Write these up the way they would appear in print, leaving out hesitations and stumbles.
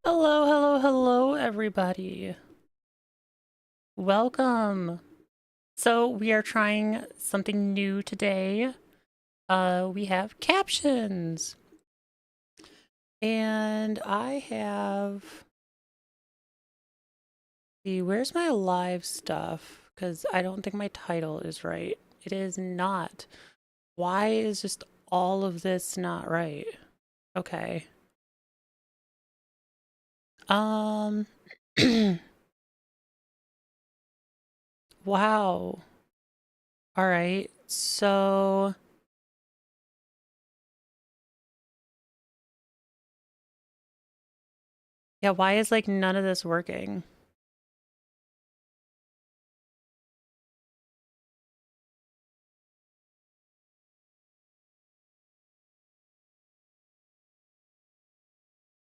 Hello, hello, hello, everybody. Welcome. So, we are trying something new today. We have captions. And I have. See, where's my live stuff? Because I don't think my title is right. It is not. Why is just all of this not right? Okay. Um. Wow. All right. So. Yeah, why is like none of this working?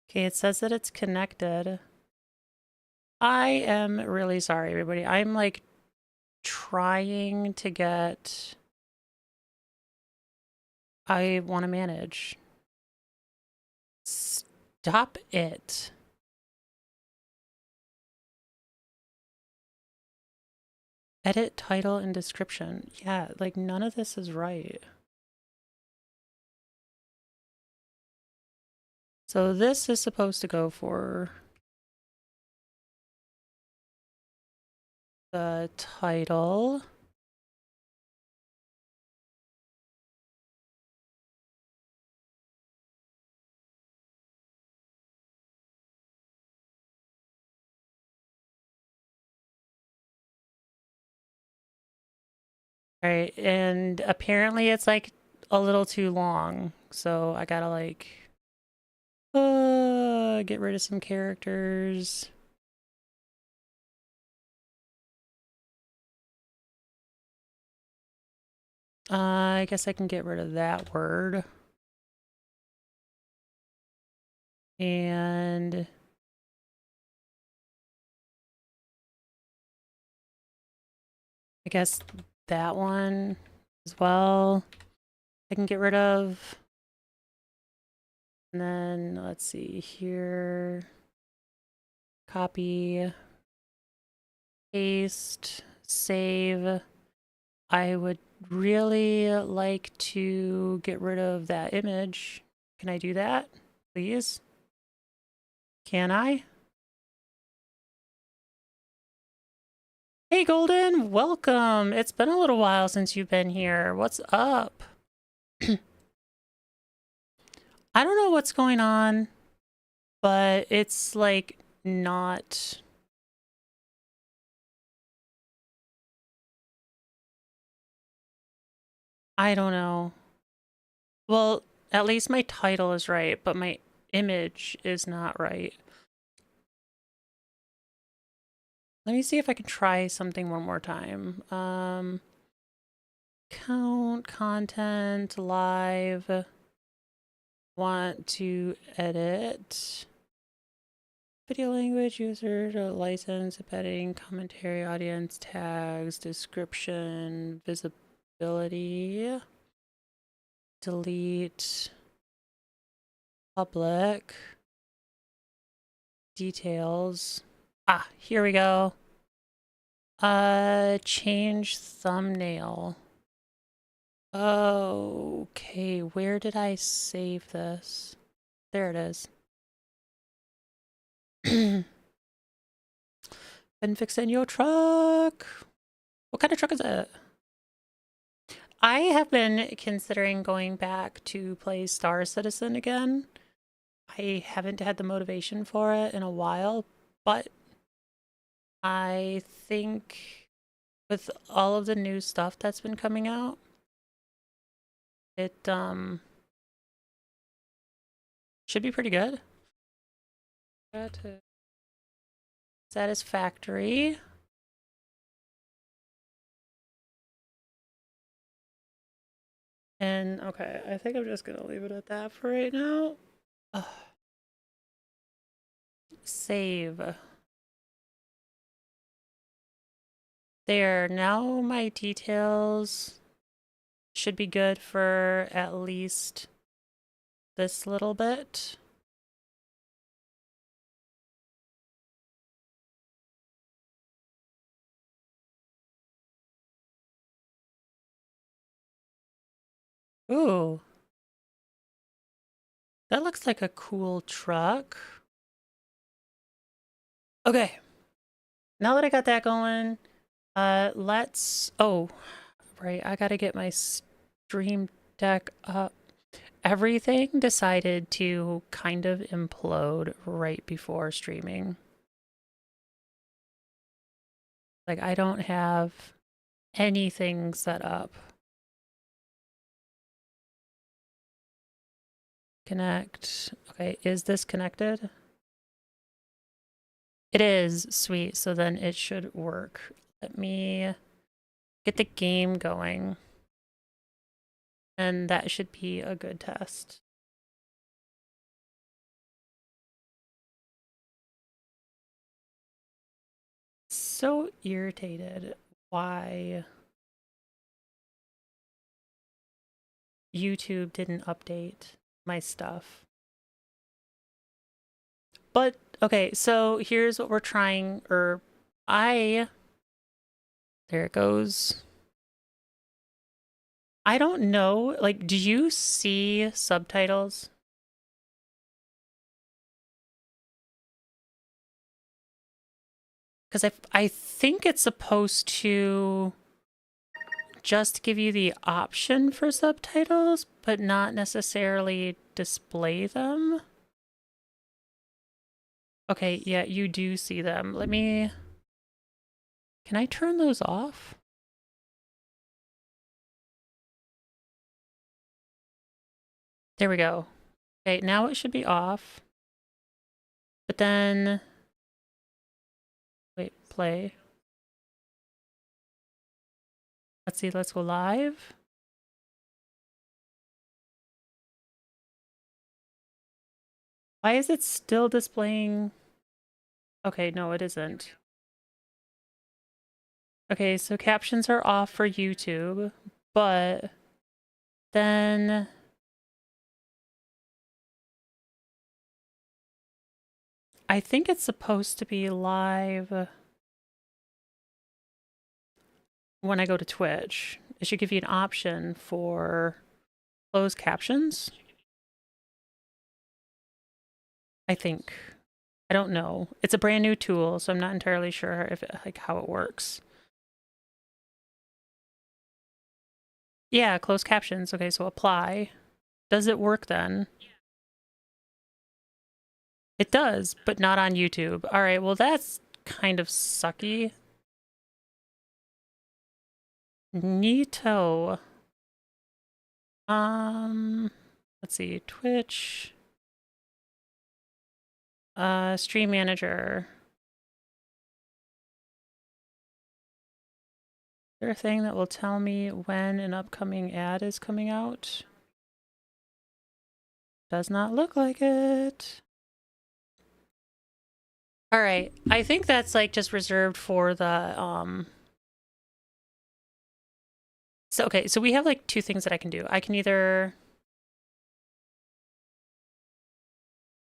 Okay, it says that it's connected. I am really sorry, everybody. I'm like trying to get. I want to manage. Stop it. Edit title and description. Yeah, like none of this is right. So this is supposed to go for the title. Right, and apparently it's like a little too long. So I gotta like get rid of some characters. I guess I can get rid of that word. And I guess that one as well. I can get rid of. And then let's see here. Copy, paste, save. I would really like to get rid of that image. Can I do that, please? Can I? Hey, Golden, welcome. It's been a little while since you've been here. What's up? I don't know what's going on, but it's like not. I don't know. Well, at least my title is right, but my image is not right. Let me see if I can try something one more time. Count, content, live. Want to edit. Video language, user, license, embedding, commentary, audience, tags, description, visibility. Delete. Public. Details. Ah, here we go. Change thumbnail. Okay, where did I save this? There it is. Been fixing your truck. What kind of truck is it? I have been considering going back to play Star Citizen again. I haven't had the motivation for it in a while, but I think with all of the new stuff that's been coming out, it should be pretty good. Satisfactory. And okay, I think I'm just gonna leave it at that for right now. Ugh. Save. There, now my details should be good for at least this little bit. Ooh, that looks like a cool truck. Okay, now that I got that going, oh, right, I gotta get my stream deck up. Everything decided to kind of implode right before streaming. Like, I don't have anything set up. Connect. Okay, is this connected? It is. Sweet. So then it should work. Let me get the game going. And that should be a good test. So irritated why YouTube didn't update my stuff. But okay, so here's what we're trying, or there it goes. I don't know, like, do you see subtitles? Because I think it's supposed to just give you the option for subtitles, but not necessarily display them. Okay, yeah, you do see them. Can I turn those off? There we go. Okay, now it should be off. But then, wait, play. Let's see, let's go live. Why is it still displaying? Okay, no, it isn't. Okay, so captions are off for YouTube, but then I think it's supposed to be live when I go to Twitch. It should give you an option for closed captions. I think. I don't know. It's a brand new tool, so I'm not entirely sure if how it works. Yeah, closed captions. Okay, so apply. Does it work then? It does, but not on YouTube. All right, well that's kind of sucky. Neato. Let's see, Twitch. Stream manager. Is there a thing that will tell me when an upcoming ad is coming out? Does not look like it. All right, I think that's like just reserved for the So okay, so we have like two things that I can do. I can either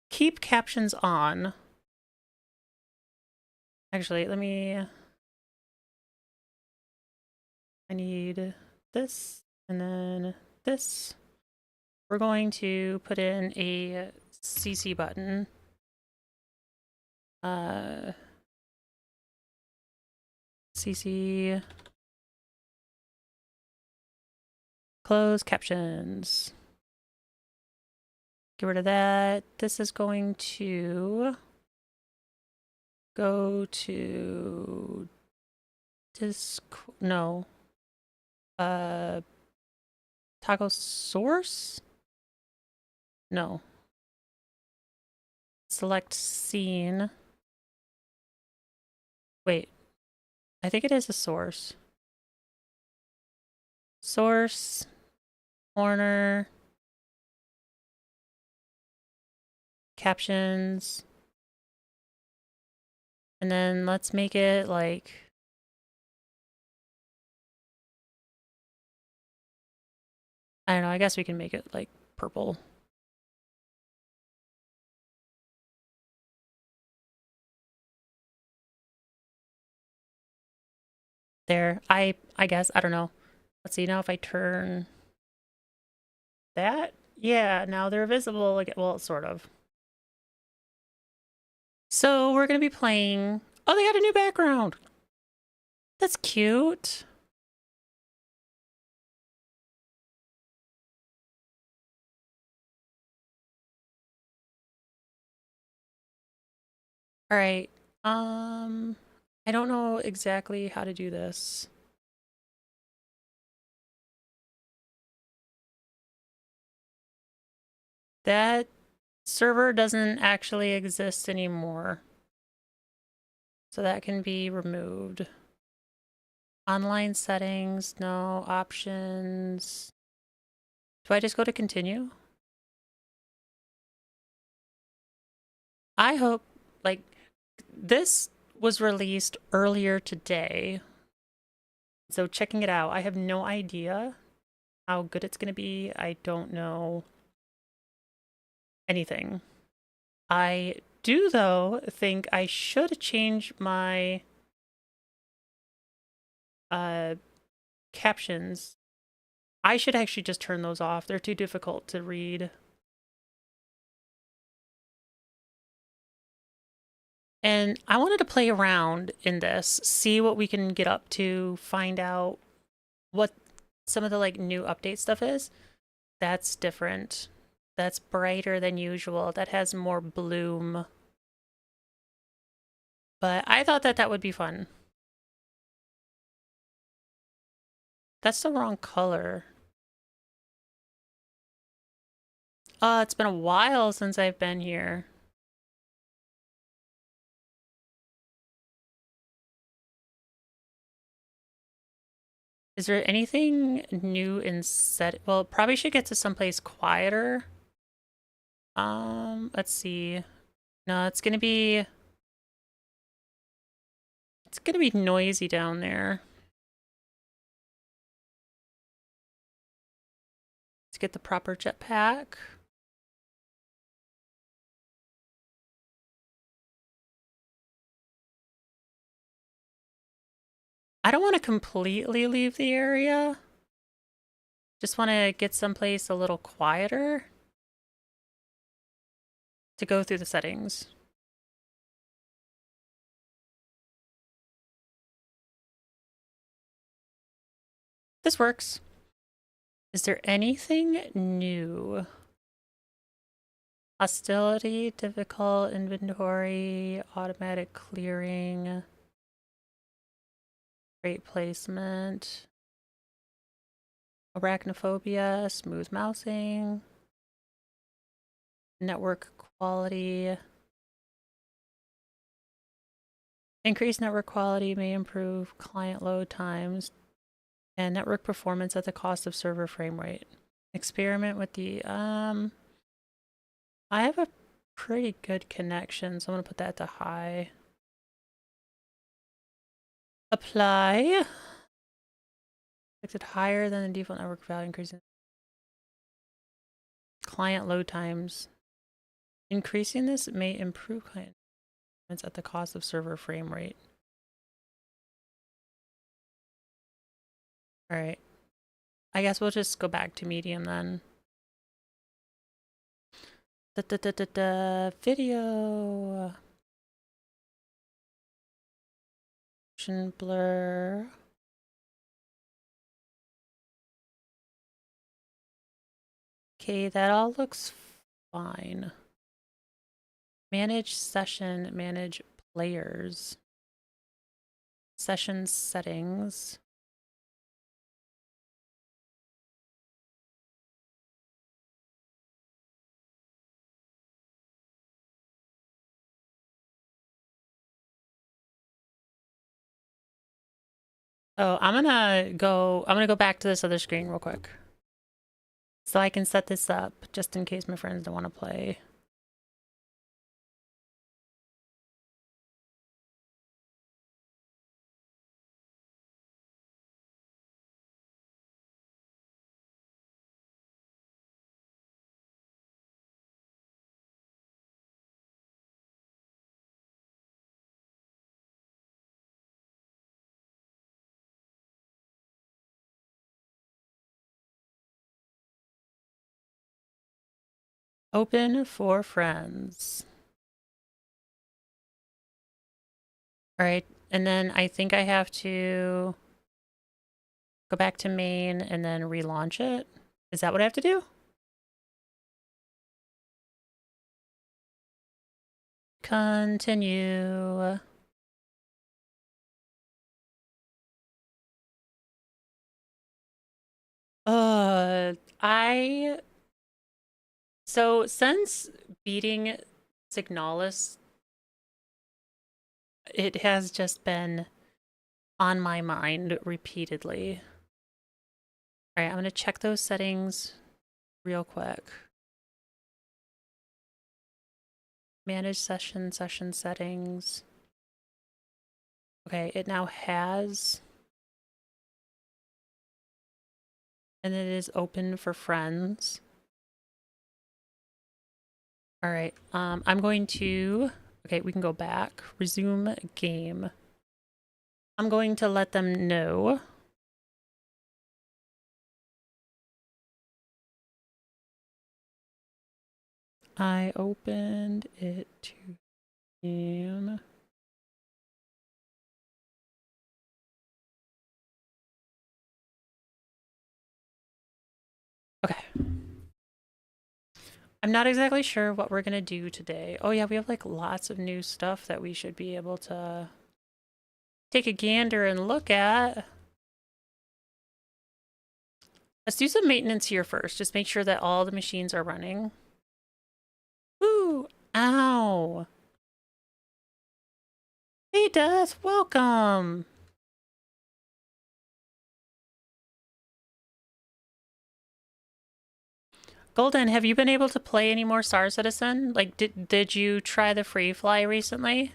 keep captions on. Actually, I need this and then this. We're going to put in a CC button. CC close captions. Get rid of that. This is going to go to no. Toggle source? No. Select scene. Wait. I think it is a source. Source. Corner. Captions. And then let's make it like... I don't know, I guess we can make it like purple. There. I guess, I don't know. Let's see now if I turn... That? Yeah, now they're visible again. Well, sort of. So we're gonna be playing. Oh, they got a new background. That's cute. All right. Um, I don't know exactly how to do this. That server doesn't actually exist anymore. So that can be removed. Online settings, no options. Do I just go to continue? I hope, like, this was released earlier today. So checking it out, I have no idea how good it's going to be. I don't know anything. I do, though, think I should change my captions. I should actually just turn those off. They're too difficult to read. And I wanted to play around in this, see what we can get up to, find out what some of the like new update stuff is. That's different. That's brighter than usual. That has more bloom. But I thought that that would be fun. That's the wrong color. It's been a while since I've been here. Is there anything new in set? Well, probably should get to someplace quieter. Let's see. No, it's gonna be noisy down there. Let's get the proper jetpack. I don't want to completely leave the area. Just want to get someplace a little quieter to go through the settings. This works. Is there anything new? Hostility, difficult inventory, automatic clearing, great placement, arachnophobia, smooth mousing, network quality. Increased network quality may improve client load times and network performance at the cost of server frame rate. Experiment with the I have a pretty good connection, so I'm gonna put that to high. Apply. Makes it higher than the default network value, increasing client load times. Increasing this may improve client performance at the cost of server frame rate. All right. I guess we'll just go back to medium then. Video. Motion blur. Okay, that all looks fine. Manage session, manage players. Session settings. Oh, I'm gonna go back to this other screen real quick. So I can set this up just in case my friends don't want to play. Open for friends. All right, and then I think I have to go back to main and then relaunch it. Is that what I have to do? Continue. I... So, since beating Signalis, it has just been on my mind repeatedly. Alright, I'm gonna check those settings real quick. Manage session settings. Okay, it now has... And it is open for friends. Alright, I'm going to... Okay, we can go back. Resume game. I'm going to let them know. I opened it to game. Okay. I'm not exactly sure what we're gonna do today. Oh yeah, we have like lots of new stuff that we should be able to take a gander and look at. Let's do some maintenance here first. Just make sure that all the machines are running. Ooh, ow. Hey Death, welcome. Golden, have you been able to play any more Star Citizen? Like, did you try the free fly recently?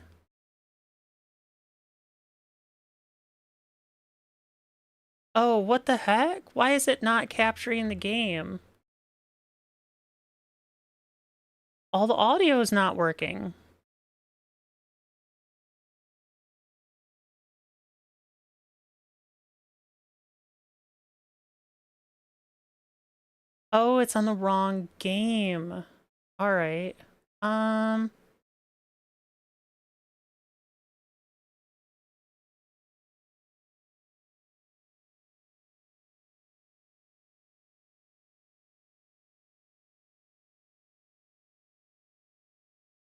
Oh, what the heck? Why is it not capturing the game? All the audio is not working. Oh, it's on the wrong game. All right.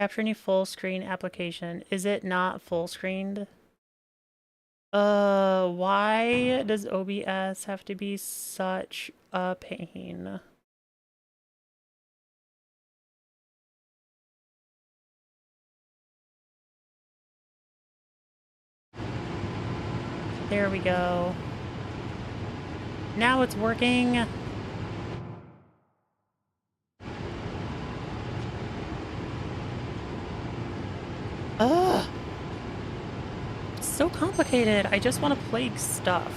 Capture any full screen application. Is it not full screened? Why does OBS have to be such a pain? There we go. Now it's working. Ugh. It's so complicated. I just want to play stuff.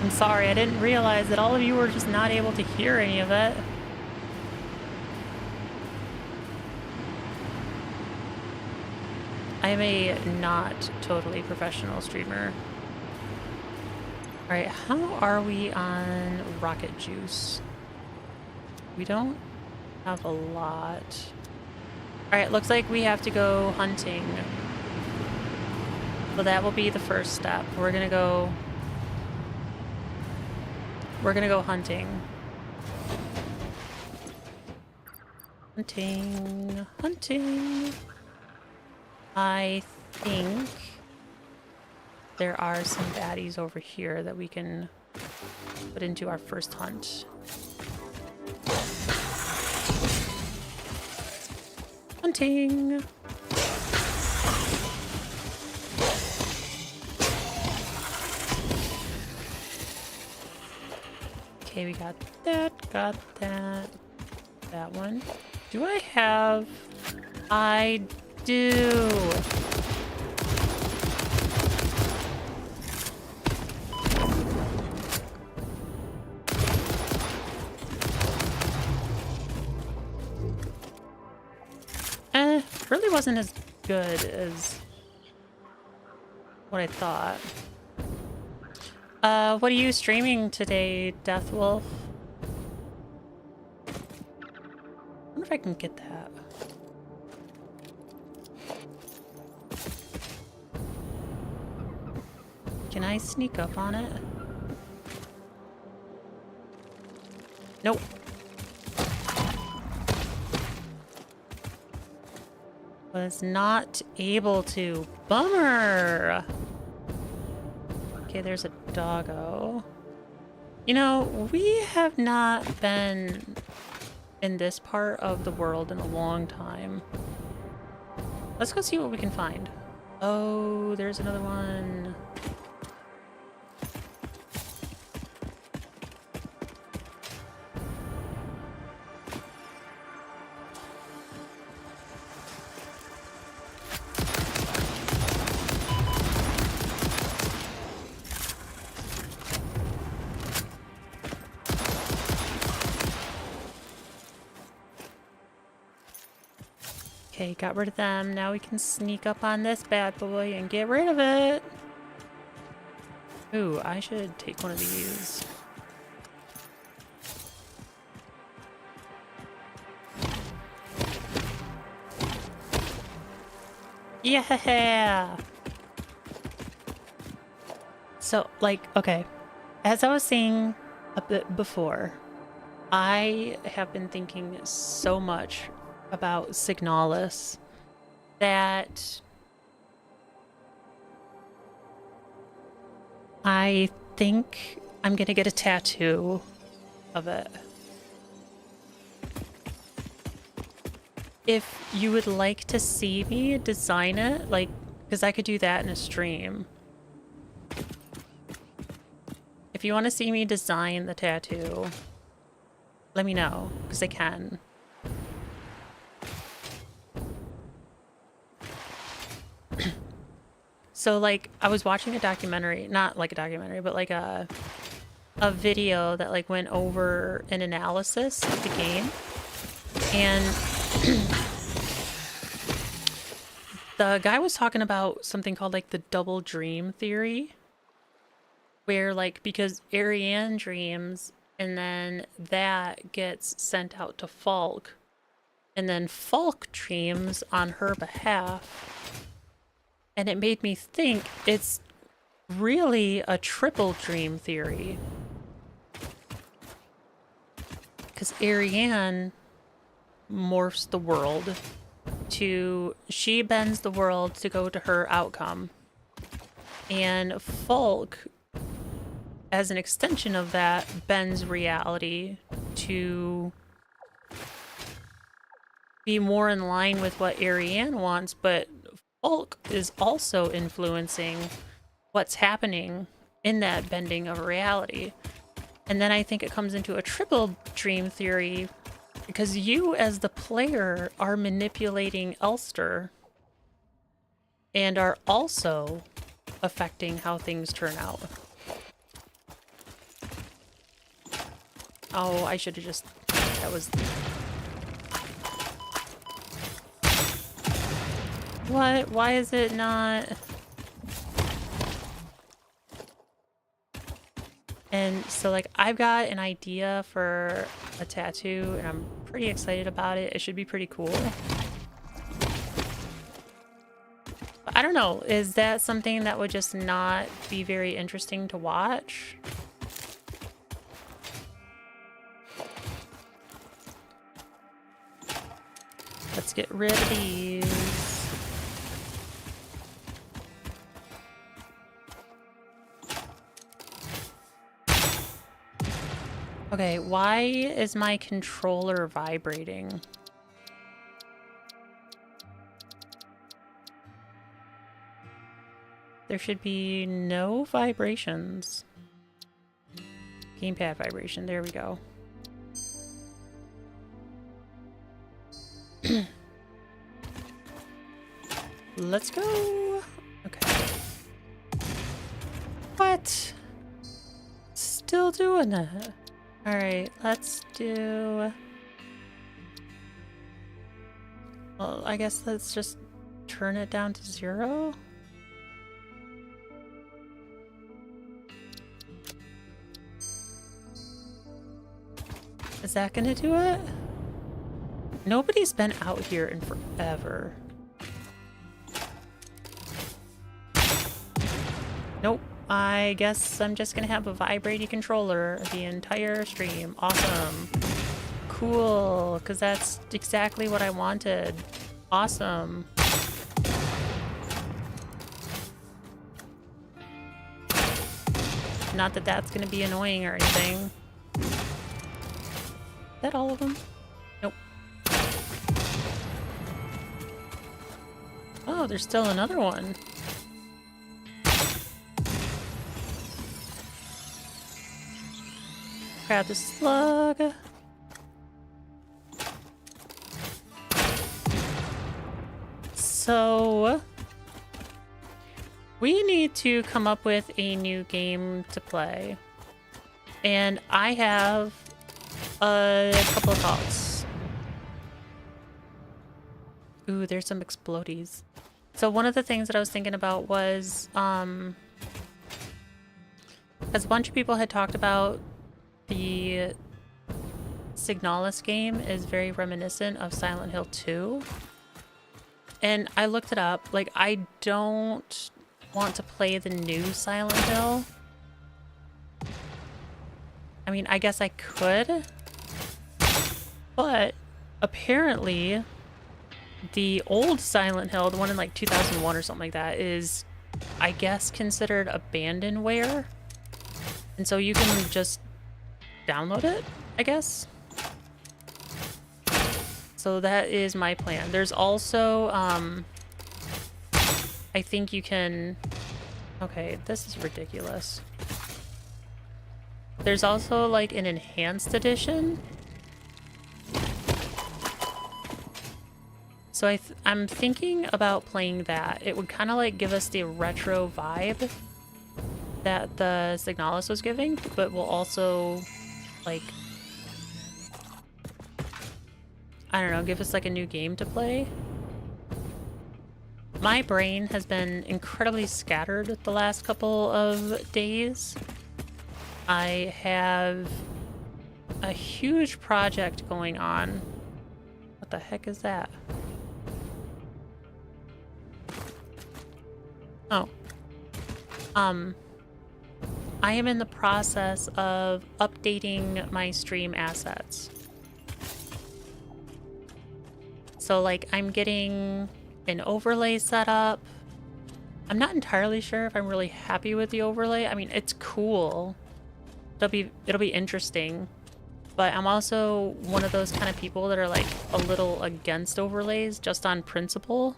I'm sorry, I didn't realize that all of you were just not able to hear any of it. I am a not totally professional streamer. Alright, how are we on rocket juice? We don't have a lot. Alright, looks like we have to go hunting. So that will be the first step. We're gonna go hunting. Hunting. I think there are some baddies over here that we can put into our first hunt. Hunting! Okay, we got that, that one. Do I have... I do! Really wasn't as good as what I thought. What are you streaming today, Deathwolf? if I can get that. Can I sneak up on it? Nope. Was not able to. Bummer! Okay, there's a doggo. You know, we have not been in this part of the world in a long time. Let's go see what we can find. Oh, there's another one. Okay, got rid of them. Now we can sneak up on this bad boy and get rid of it. Ooh, I should take one of these. Yeah! So, like, okay. As I was saying a bit before, I have been thinking so much about Signalis that I think I'm gonna get a tattoo of it. If you would like to see me design it, like, because I could do that in a stream. If you want to see me design the tattoo, let me know, because I can. So, like, I was watching a documentary, not like a documentary, but like a video that like went over an analysis of the game. And the guy was talking about something called like the double dream theory, where like, because Ariane dreams and then that gets sent out to Falk, and then Falk dreams on her behalf. And it made me think it's really a triple dream theory. Because Ariane morphs the world to... She bends the world to go to her outcome. And Falk, as an extension of that, bends reality to be more in line with what Ariane wants, but Falk is also influencing what's happening in that bending of reality. And then I think it comes into a triple dream theory because you as the player are manipulating Elster and are also affecting how things turn out. Oh, I should have just... That was... What? Why is it not... And so, like, I've got an idea for a tattoo, and I'm pretty excited about it. It should be pretty cool. But I don't know. Is that something that would just not be very interesting to watch? Let's get rid of these. Okay, why is my controller vibrating? There should be no vibrations. Gamepad vibration, there we go. Let's go. Okay. What? Still doing it. Alright, let's do... Well, I guess let's just turn it down to 0. Is that gonna do it? Nobody's been out here in forever. Nope. I guess I'm just gonna have a vibrating controller the entire stream. Awesome. Cool, because that's exactly what I wanted. Awesome. Not that that's gonna be annoying or anything. Is that all of them? Nope. Oh, there's still another one. Grab the slug. So we need to come up with a new game to play. And I have a couple of thoughts. Ooh, there's some explodies. So one of the things that I was thinking about was, as a bunch of people had talked about, the Signalis game is very reminiscent of Silent Hill 2. And I looked it up. Like, I don't want to play the new Silent Hill. I mean, I guess I could. But apparently, the old Silent Hill, the one in like 2001 or something like that, is, I guess, considered abandonware. And so you can just download it, I guess. So that is my plan. There's also, I think you can... Okay, this is ridiculous. There's also, like, an enhanced edition. So I'm thinking about playing that. It would kind of, like, give us the retro vibe that the Signalis was giving, but will also, like... I don't know, give us like a new game to play. My brain has been incredibly scattered the last couple of days. I have a huge project going on. What the heck is that? Oh. I am in the process of updating my stream assets. So, like, I'm getting an overlay set up. I'm not entirely sure if I'm really happy with the overlay. I mean, it's cool. It'll be interesting. But I'm also one of those kind of people that are, like, a little against overlays just on principle.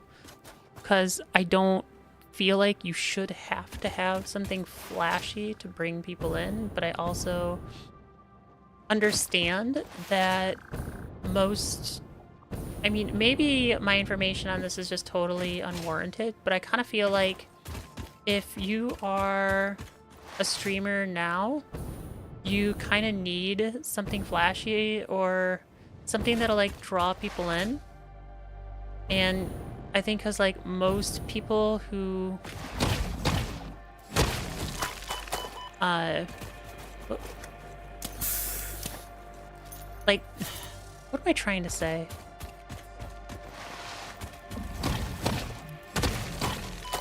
Because I don't feel like you should have to have something flashy to bring people in. But I also understand that most... I mean, maybe my information on this is just totally unwarranted, but I kind of feel like if you are a streamer now, you kind of need something flashy or something that'll, like, draw people in. And I think because, like, most people who... like, what am I trying to say?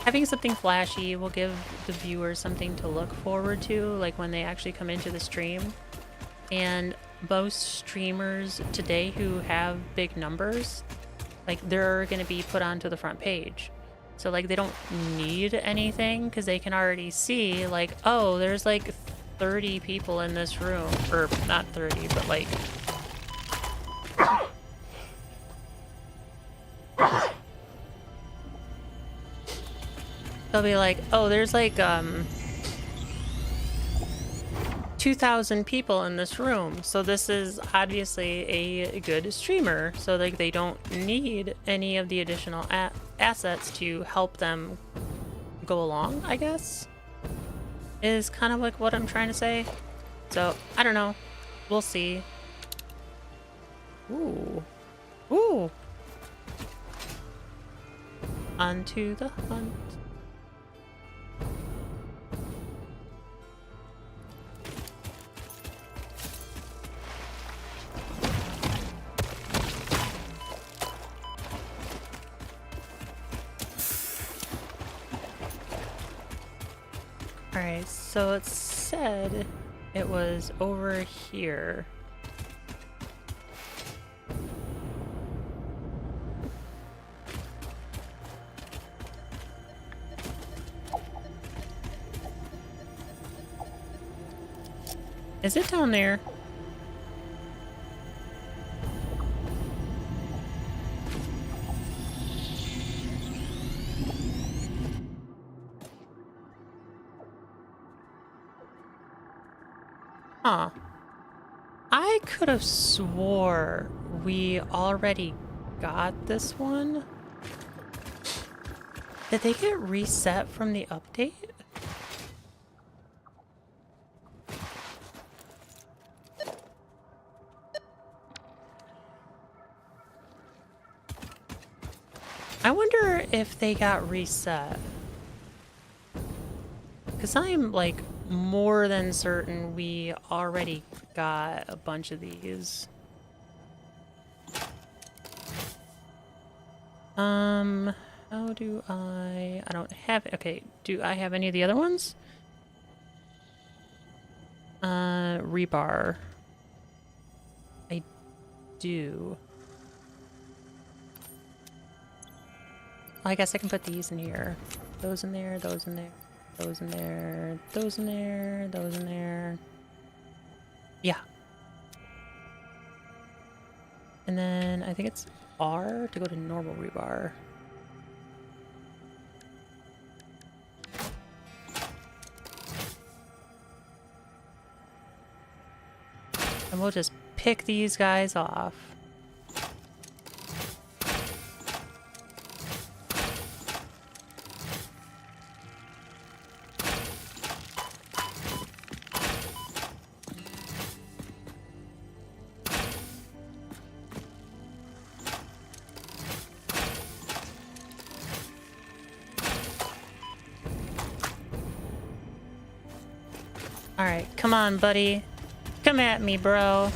Having something flashy will give the viewers something to look forward to, like when they actually come into the stream. And most streamers today who have big numbers, like, they're going to be put onto the front page. So, like, they don't need anything because they can already see, like, oh, there's like 30 people in this room. Or not 30, but like... They'll be like, oh, there's like 2,000 people in this room, so this is obviously a good streamer. So, like, they don't need any of the additional assets to help them go along, I guess, is kind of like what I'm trying to say. So, I don't know. We'll see. Ooh. Ooh. Onto the hunt. Alright, so it said it was over here. Is it down there? Huh. I could have swore we already got this one. Did they get reset from the update? I wonder if they got reset. Because I'm, like, more than certain we already got a bunch of these. How do I don't have... Okay, do I have any of the other ones? Rebar. I do. I guess I can put these in here. Those in there, those in there, those in there, those in there, those in there. Yeah. And then I think it's R to go to normal rebar. And we'll just pick these guys off. Alright, come on, buddy. Come at me, bro.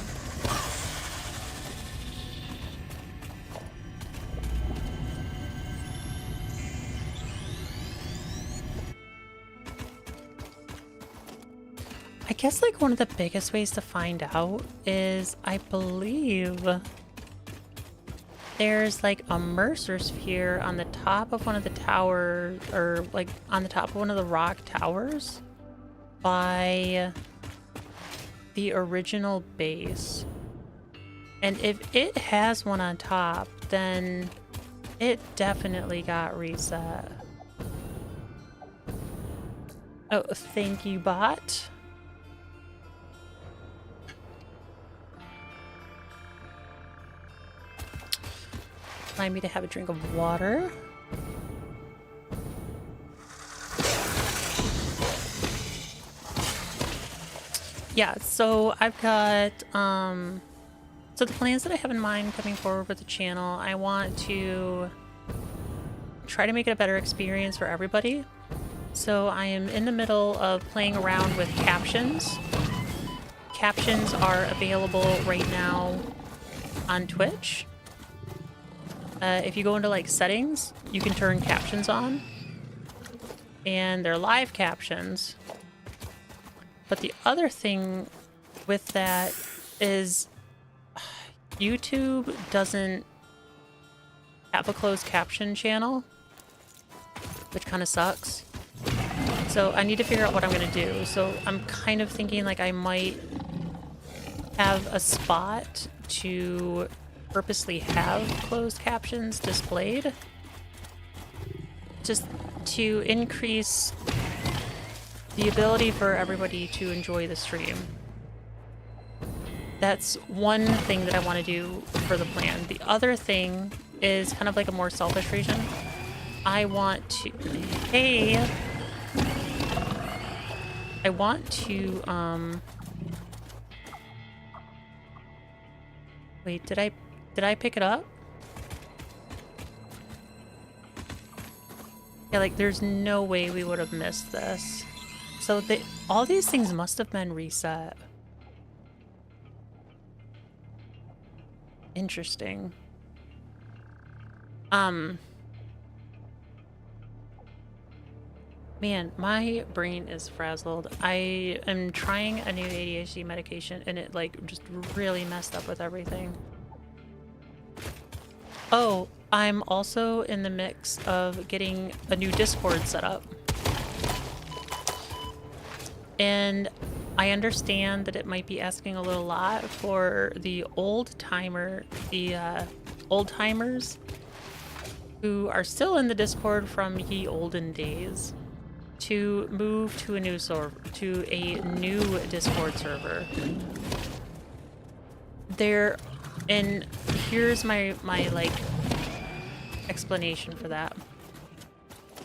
I guess, like, one of the biggest ways to find out is, I believe there's, like, a Mercer sphere on the top of one of the towers, or, like, on the top of one of the rock towers by the original base. And if it has one on top, then it definitely got reset. Oh, thank you, bot. Allow me to have a drink of water. Yeah, so I've got, so the plans that I have in mind coming forward with the channel, I want to try to make it a better experience for everybody. So I am in the middle of playing around with captions. Captions are available right now on Twitch. If you go into, like, settings, you can turn captions on. And they're live captions. But the other thing with that is YouTube doesn't have a closed caption channel, which kind of sucks. So I need to figure out what I'm going to do. So I'm kind of thinking, like, I might have a spot to purposely have closed captions displayed, just to increase the ability for everybody to enjoy the stream. That's one thing that I want to do for the plan. The other thing is kind of like a more selfish reason. I want to... Hey! I want to, Wait, did I pick it up? Yeah, like, there's no way we would have missed this. So all these things must have been reset. Interesting. Man, my brain is frazzled. I am trying a new ADHD medication and it like just really messed up with everything. Oh, I'm also in the mix of getting a new Discord set up. And I understand that it might be asking a little lot for the old-timers who are still in the Discord from ye olden days to move to a new server, to a new Discord server. And here's my like explanation for that.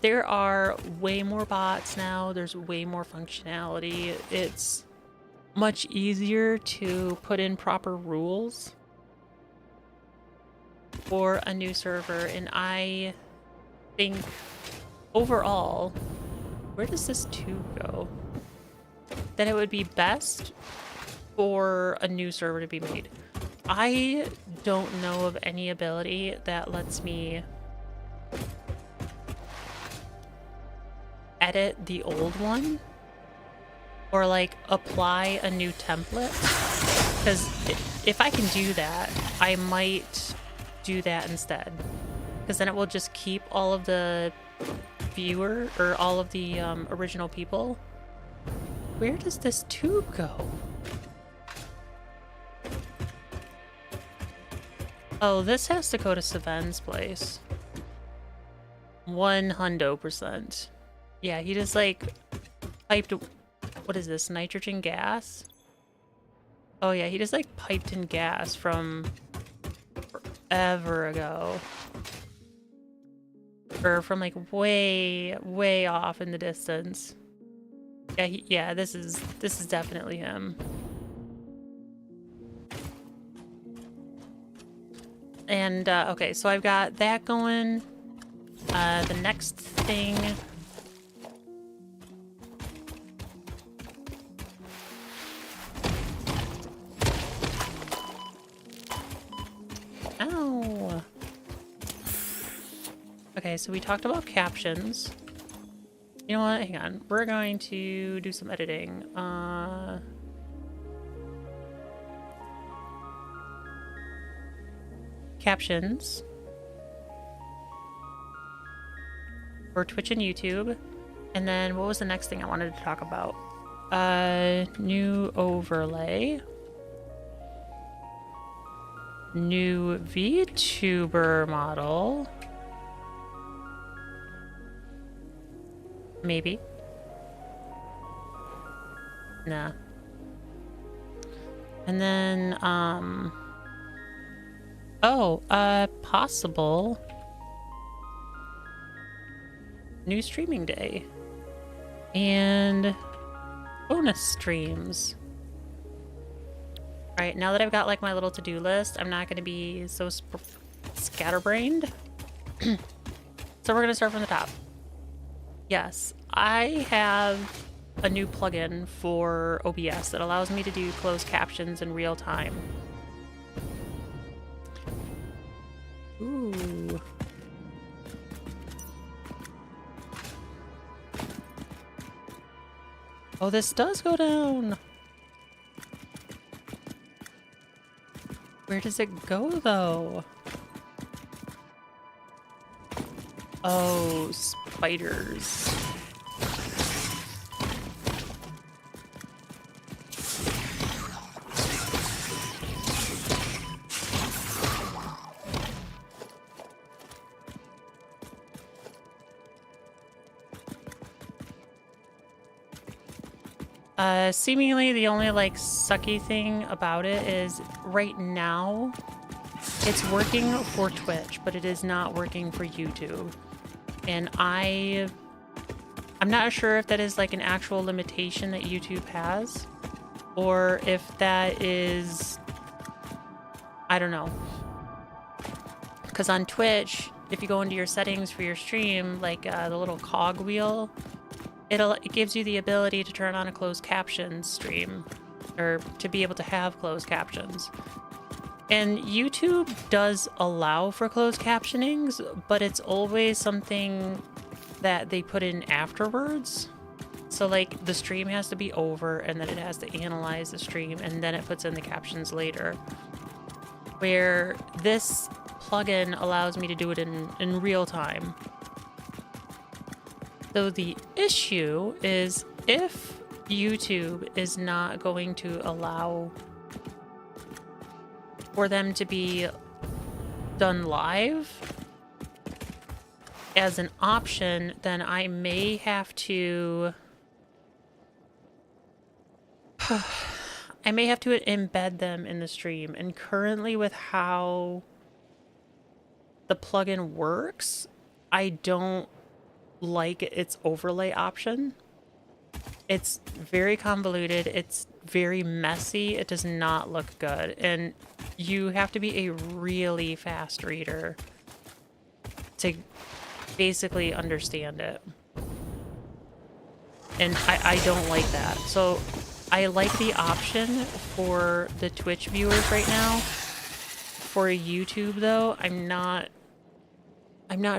There are way more bots now. There's way more functionality. It's much easier to put in proper rules for a new server, and I think overall, where does this 2 go? That it would be best for a new server to be made. I don't know of any ability that lets me edit the old one or like apply a new template, because if I can do that, I might do that instead, because then it will just keep all of the viewer or all of the original people. Where does this 2 go? Oh, this has to go to Saven's place. 100%. Yeah, he just like piped. What is this? Nitrogen gas? Oh yeah, he just like piped in gas from forever ago. Or from like way, way off in the distance. Yeah, yeah, this is definitely him. And okay, so I've got that going. The next thing. Ow. Okay, so we talked about captions. You know what? Hang on. We're going to do some editing. Captions for Twitch and YouTube. And then what was the next thing I wanted to talk about? New overlay. New VTuber model. Maybe. Nah. And then, possible new streaming day and bonus streams. All right, now that I've got like my little to-do list, I'm not going to be so scatterbrained. So we're going to start from the top. Yes, I have a new plugin for OBS that allows me to do closed captions in real time. Ooh. Oh, this does go down. Where does it go, though? Oh, spiders. Seemingly the only like sucky thing about it is right now it's working for Twitch, but it is not working for YouTube. And I'm not sure if that is like an actual limitation that YouTube has, or if that is, I don't know. Because on Twitch, if you go into your settings for your stream, like the little cog wheel, it gives you the ability to turn on a closed captions stream, or to be able to have closed captions. And YouTube does allow for closed captionings, but it's always something that they put in afterwards. So like the stream has to be over and then it has to analyze the stream and then it puts in the captions later. Where this plugin allows me to do it in real time. So the issue is if YouTube is not going to allow for them to be done live as an option, then I may have to embed them in the stream. And currently with how the plugin works, I don't like its overlay option. It's very convoluted, it's very messy, it does not look good, and you have to be a really fast reader to basically understand it. And I don't like that. So I like the option for the Twitch viewers right now. For YouTube though, I'm not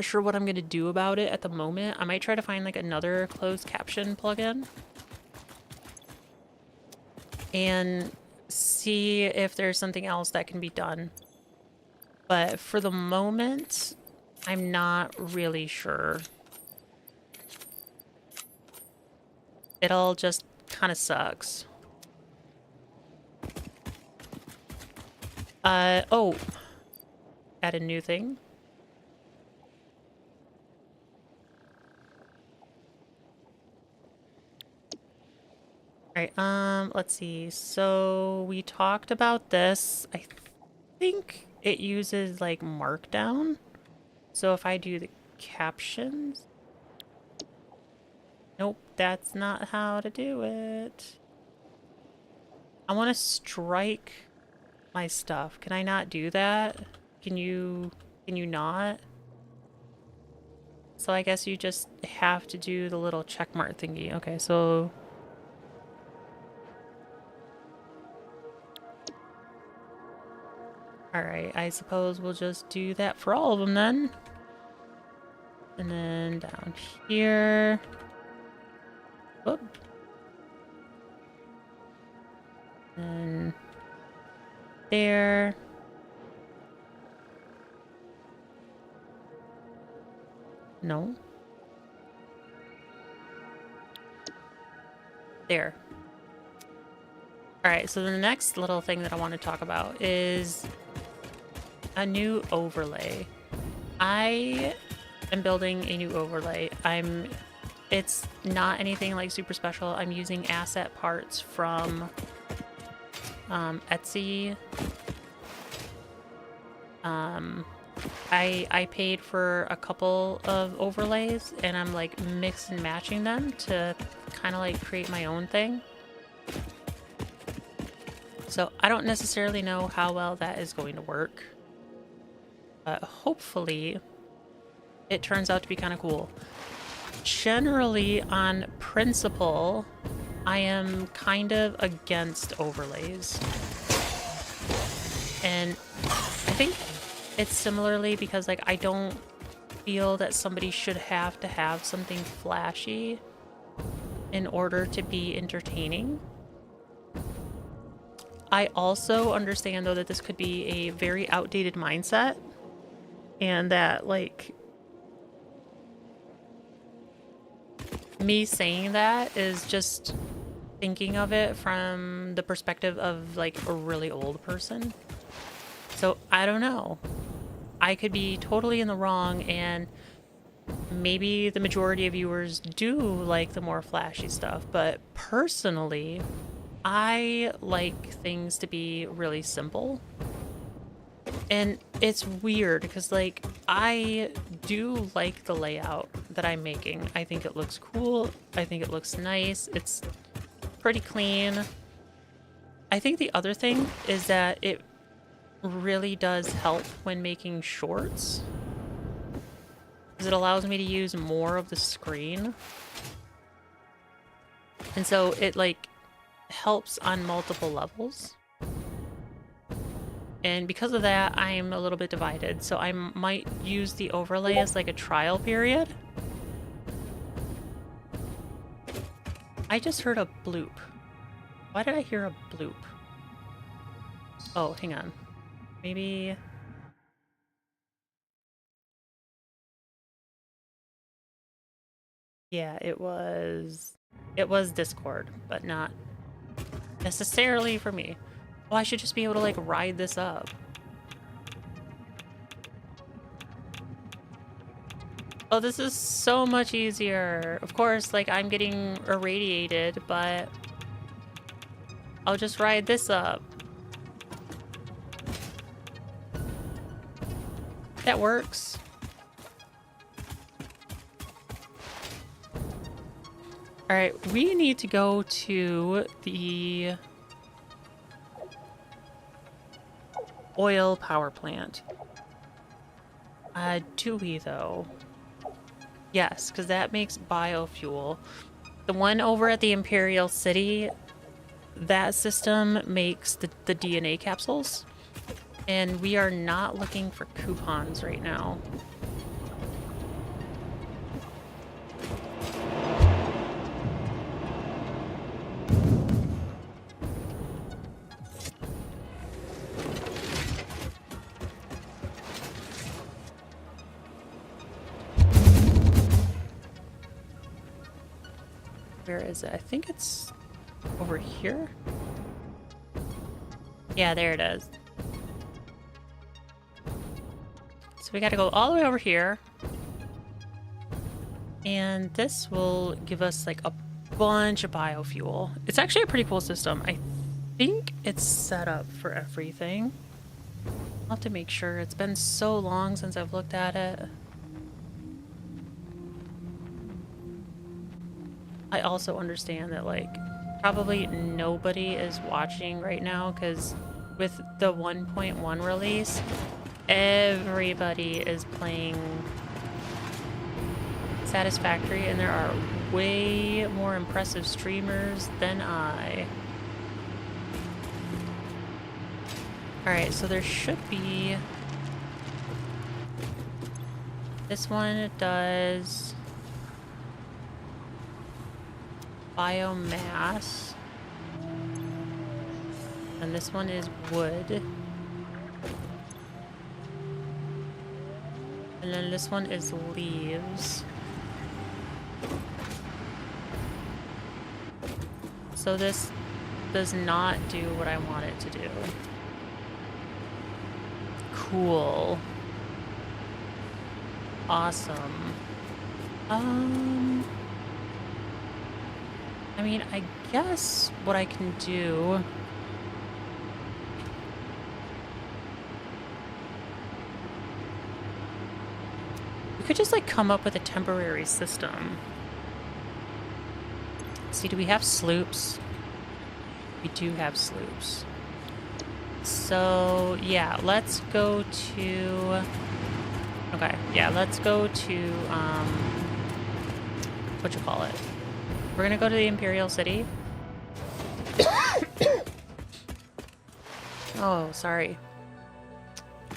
sure what I'm gonna do about it at the moment. I might try to find like another closed caption plugin and see if there's something else that can be done. But for the moment, I'm not really sure. It all just kind of sucks. Oh, add a new thing. Alright, let's see. So we talked about this. I think it uses like Markdown. So if I do the captions... Nope, that's not how to do it. I want to strike my stuff. Can I not do that? Can you not? So I guess you just have to do the little checkmark thingy. Okay, so... Alright, I suppose we'll just do that for all of them then. And then down here... Whoop. And there. No. There. Alright, so the next little thing that I want to talk about is a new overlay. I am building a new overlay. It's not anything like super special. I'm using asset parts from Etsy. I paid for a couple of overlays and I'm like mix and matching them to kind of like create my own thing. So I don't necessarily know how well that is going to work, but hopefully it turns out to be kind of cool. Generally, on principle, I am kind of against overlays. And I think it's similarly because like I don't feel that somebody should have to have something flashy in order to be entertaining. I also understand though that this could be a very outdated mindset and that like me saying that is just thinking of it from the perspective of like a really old person. So I don't know. I could be totally in the wrong and maybe the majority of viewers do like the more flashy stuff, but personally, I like things to be really simple. And it's weird because like I do like the layout that I'm making. I think it looks cool. I think it looks nice. It's pretty clean. I think the other thing is that it really does help when making shorts because it allows me to use more of the screen. And so it like helps on multiple levels. And because of that, I'm a little bit divided. So I might use the overlay as like a trial period I just heard a bloop. Why did I hear a bloop? Oh, hang on. Maybe... Yeah, it was Discord, but not necessarily for me. Well, I should just be able to, like, ride this up. Oh, this is so much easier. Of course, like, I'm getting irradiated, but I'll just ride this up. That works. Alright, we need to go to the oil power plant. Do we, though? Yes, because that makes biofuel. The one over at the Imperial City, that system makes the DNA capsules. And we are not looking for coupons right now. Where is it? I think it's over here. Yeah, there it is. So we gotta go all the way over here. And this will give us like a bunch of biofuel. It's actually a pretty cool system. I think it's set up for everything. I'll have to make sure. It's been so long since I've looked at it. I also understand that, like, probably nobody is watching right now because with the 1.1 release, everybody is playing Satisfactory, and there are way more impressive streamers than I. Alright, so there should be... This one does... biomass. And this one is wood. And then this one is leaves. So this does not do what I want it to do. Cool. Awesome. I mean, I guess what I can do... We could just, like, come up with a temporary system. See, do we have sloops? We do have sloops. So, yeah, let's go to... Okay, yeah, let's go to, whatchamacallit? We're gonna go to the Imperial City. Oh, sorry.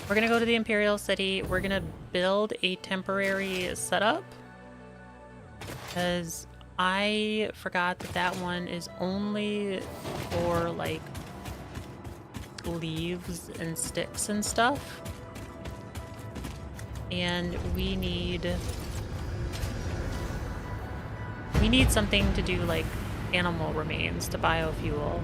We're gonna go to the Imperial City. We're gonna build a temporary setup. Because I forgot that that one is only for, like, leaves and sticks and stuff. And we need something to do, like, animal remains to biofuel.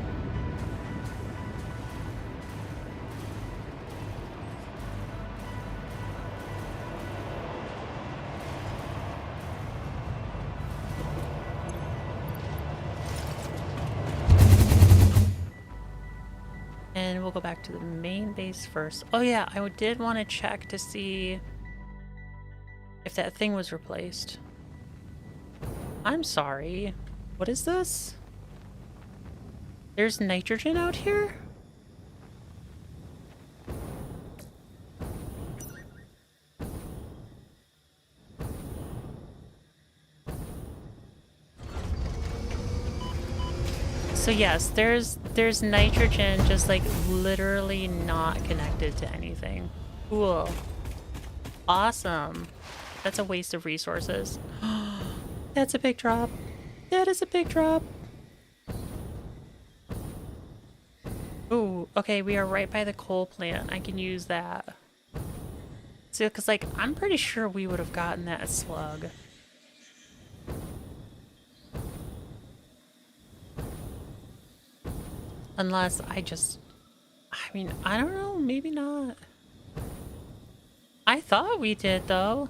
And we'll go back to the main base first. Oh yeah, I did want to check to see if that thing was replaced. I'm sorry. What is this? There's nitrogen out here? So yes, there's nitrogen just, like, literally not connected to anything. Cool. Awesome. That's a waste of resources. That's a big drop. That is a big drop. Ooh, okay, we are right by the coal plant. I can use that. So, because, like, I'm pretty sure we would have gotten that slug. Unless I mean, I don't know, maybe not. I thought we did, though.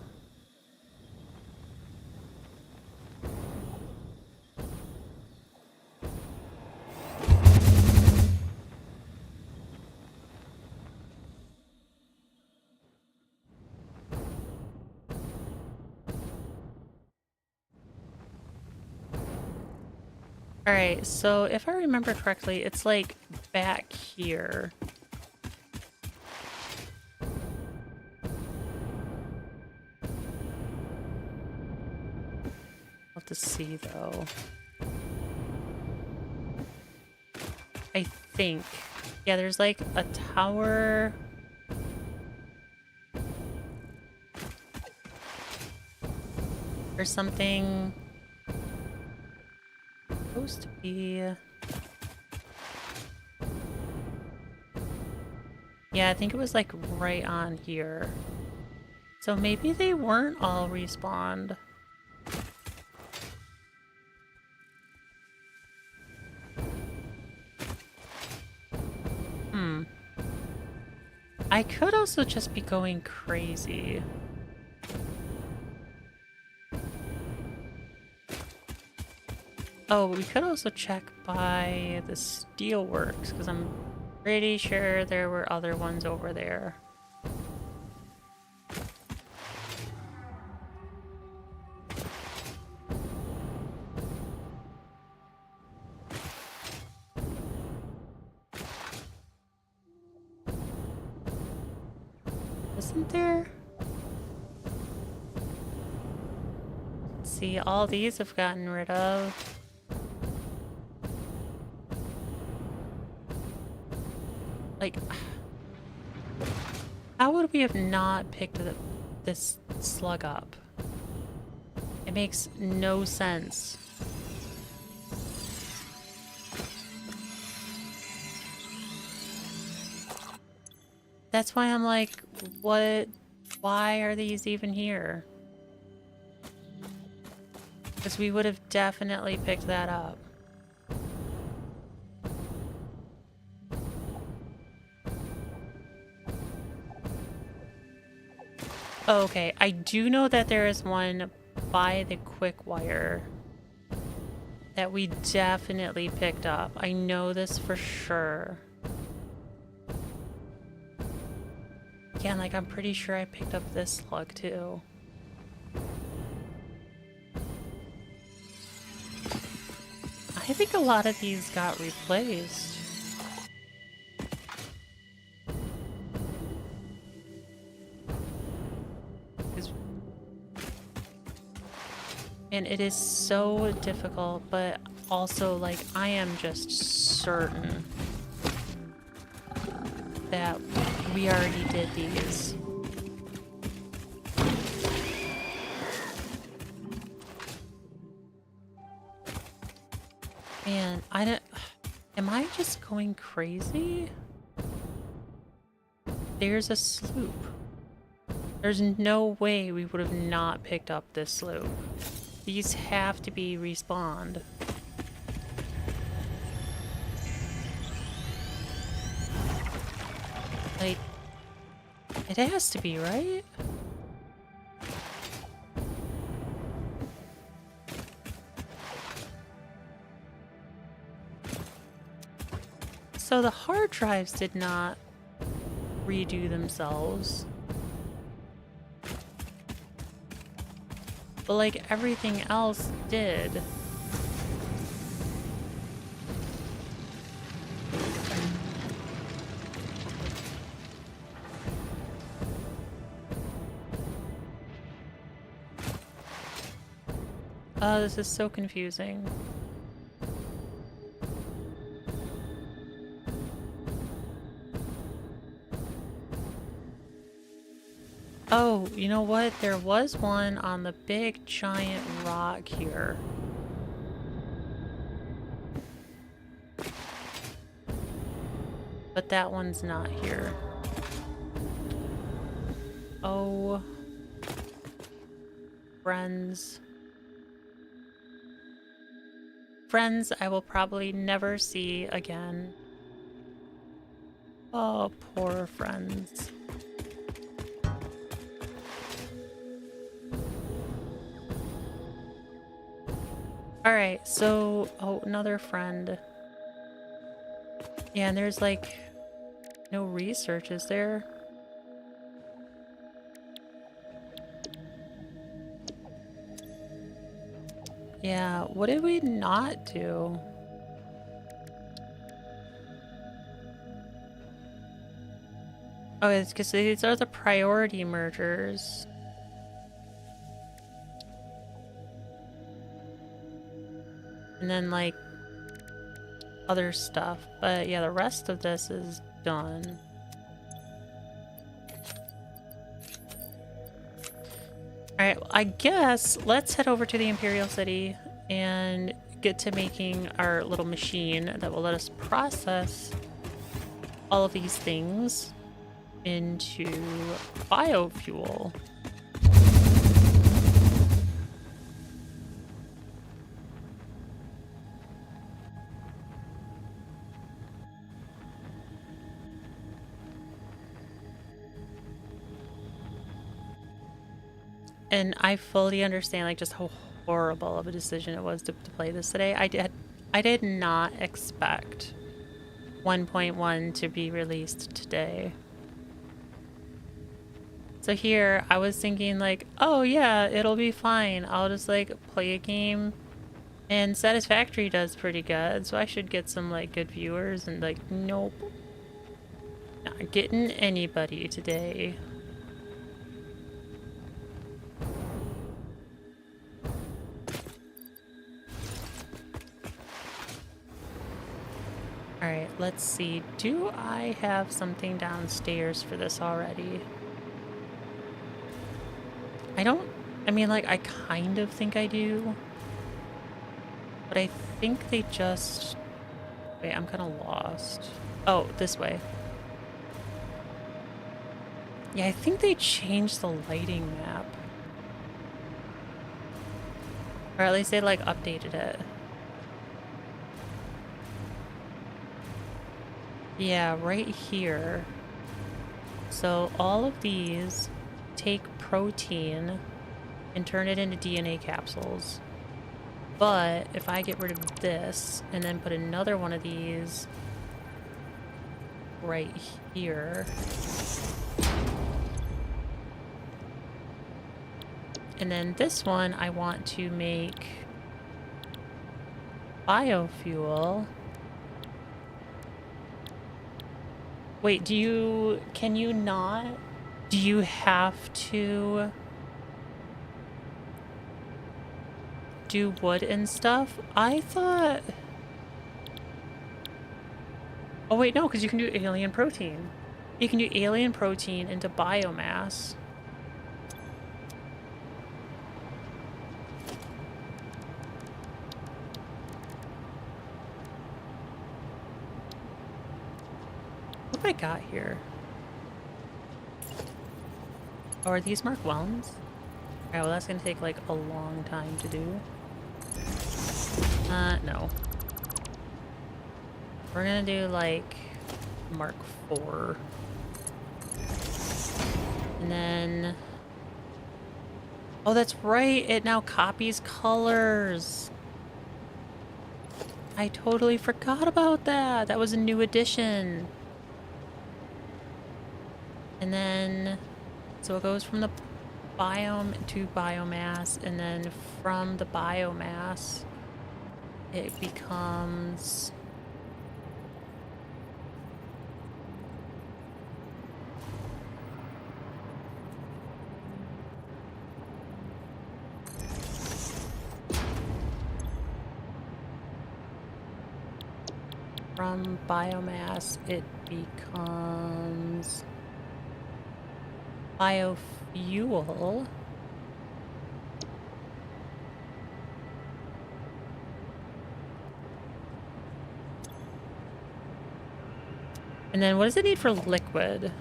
Alright, so if I remember correctly, it's like back here. I'll have to see though. I think. Yeah, there's like a tower. Or something. Supposed to be. Yeah, I think it was like right on here. So maybe they weren't all respawned. I could also just be going crazy. Oh, we could also check by the steelworks, because I'm pretty sure there were other ones over there. Isn't there? Let's see, all these have gotten rid of. Like, how would we have not picked this slug up? It makes no sense. That's why I'm like, what? Why are these even here? Because we would have definitely picked that up. Oh, okay, I do know that there is one by the quick wire that we definitely picked up. I know this for sure. Yeah, like I'm pretty sure I picked up this slug too. I think a lot of these got replaced. And it is so difficult, but also, like, I am just certain that we already did these. Man, I don't... Am I just going crazy? There's a sloop. There's no way we would have not picked up this sloop. These have to be respawned. Like, it has to be, right? So the hard drives did not redo themselves. But like everything else did. Oh, this is so confusing. Oh, you know what? There was one on the big giant rock here. But that one's not here. Oh. Friends. Friends I will probably never see again. Oh, poor friends. Alright, so... Oh, another friend. Yeah, and there's like... no research, is there? Yeah, what did we not do? Oh, it's because these are the priority mergers. And then, like, other stuff. But yeah, the rest of this is done. Alright, I guess let's head over to the Imperial City and get to making our little machine that will let us process all of these things into biofuel. And I fully understand like just how horrible of a decision it was to play this today. I did not expect 1.1 to be released today. So here I was thinking like, oh yeah, it'll be fine. I'll just like play a game, and Satisfactory does pretty good, so I should get some like good viewers, and like nope. Not getting anybody today. Alright, let's see. Do I have something downstairs for this already? I mean, like, I kind of think I do. But I think they just... Wait, I'm kind of lost. Oh, this way. Yeah, I think they changed the lighting map. Or at least they, like, updated it. Yeah, right here. So all of these take protein and turn it into DNA capsules. But if I get rid of this and then put another one of these right here, and then this one I want to make biofuel. Wait, can you not? Do you have to do wood and stuff? I thought... Oh wait, no, because you can do alien protein. You can do alien protein into biomass. What have I got here? Oh, are these marked wellens? Alright, well that's gonna take like a long time to do. No. We're gonna do like Mark 4. And then... Oh, that's right! It now copies colors! I totally forgot about that! That was a new addition! And then... So it goes from the biome to biomass, and then from the biomass, it becomes... From biomass, it becomes biofuel. And then what does it need for liquid?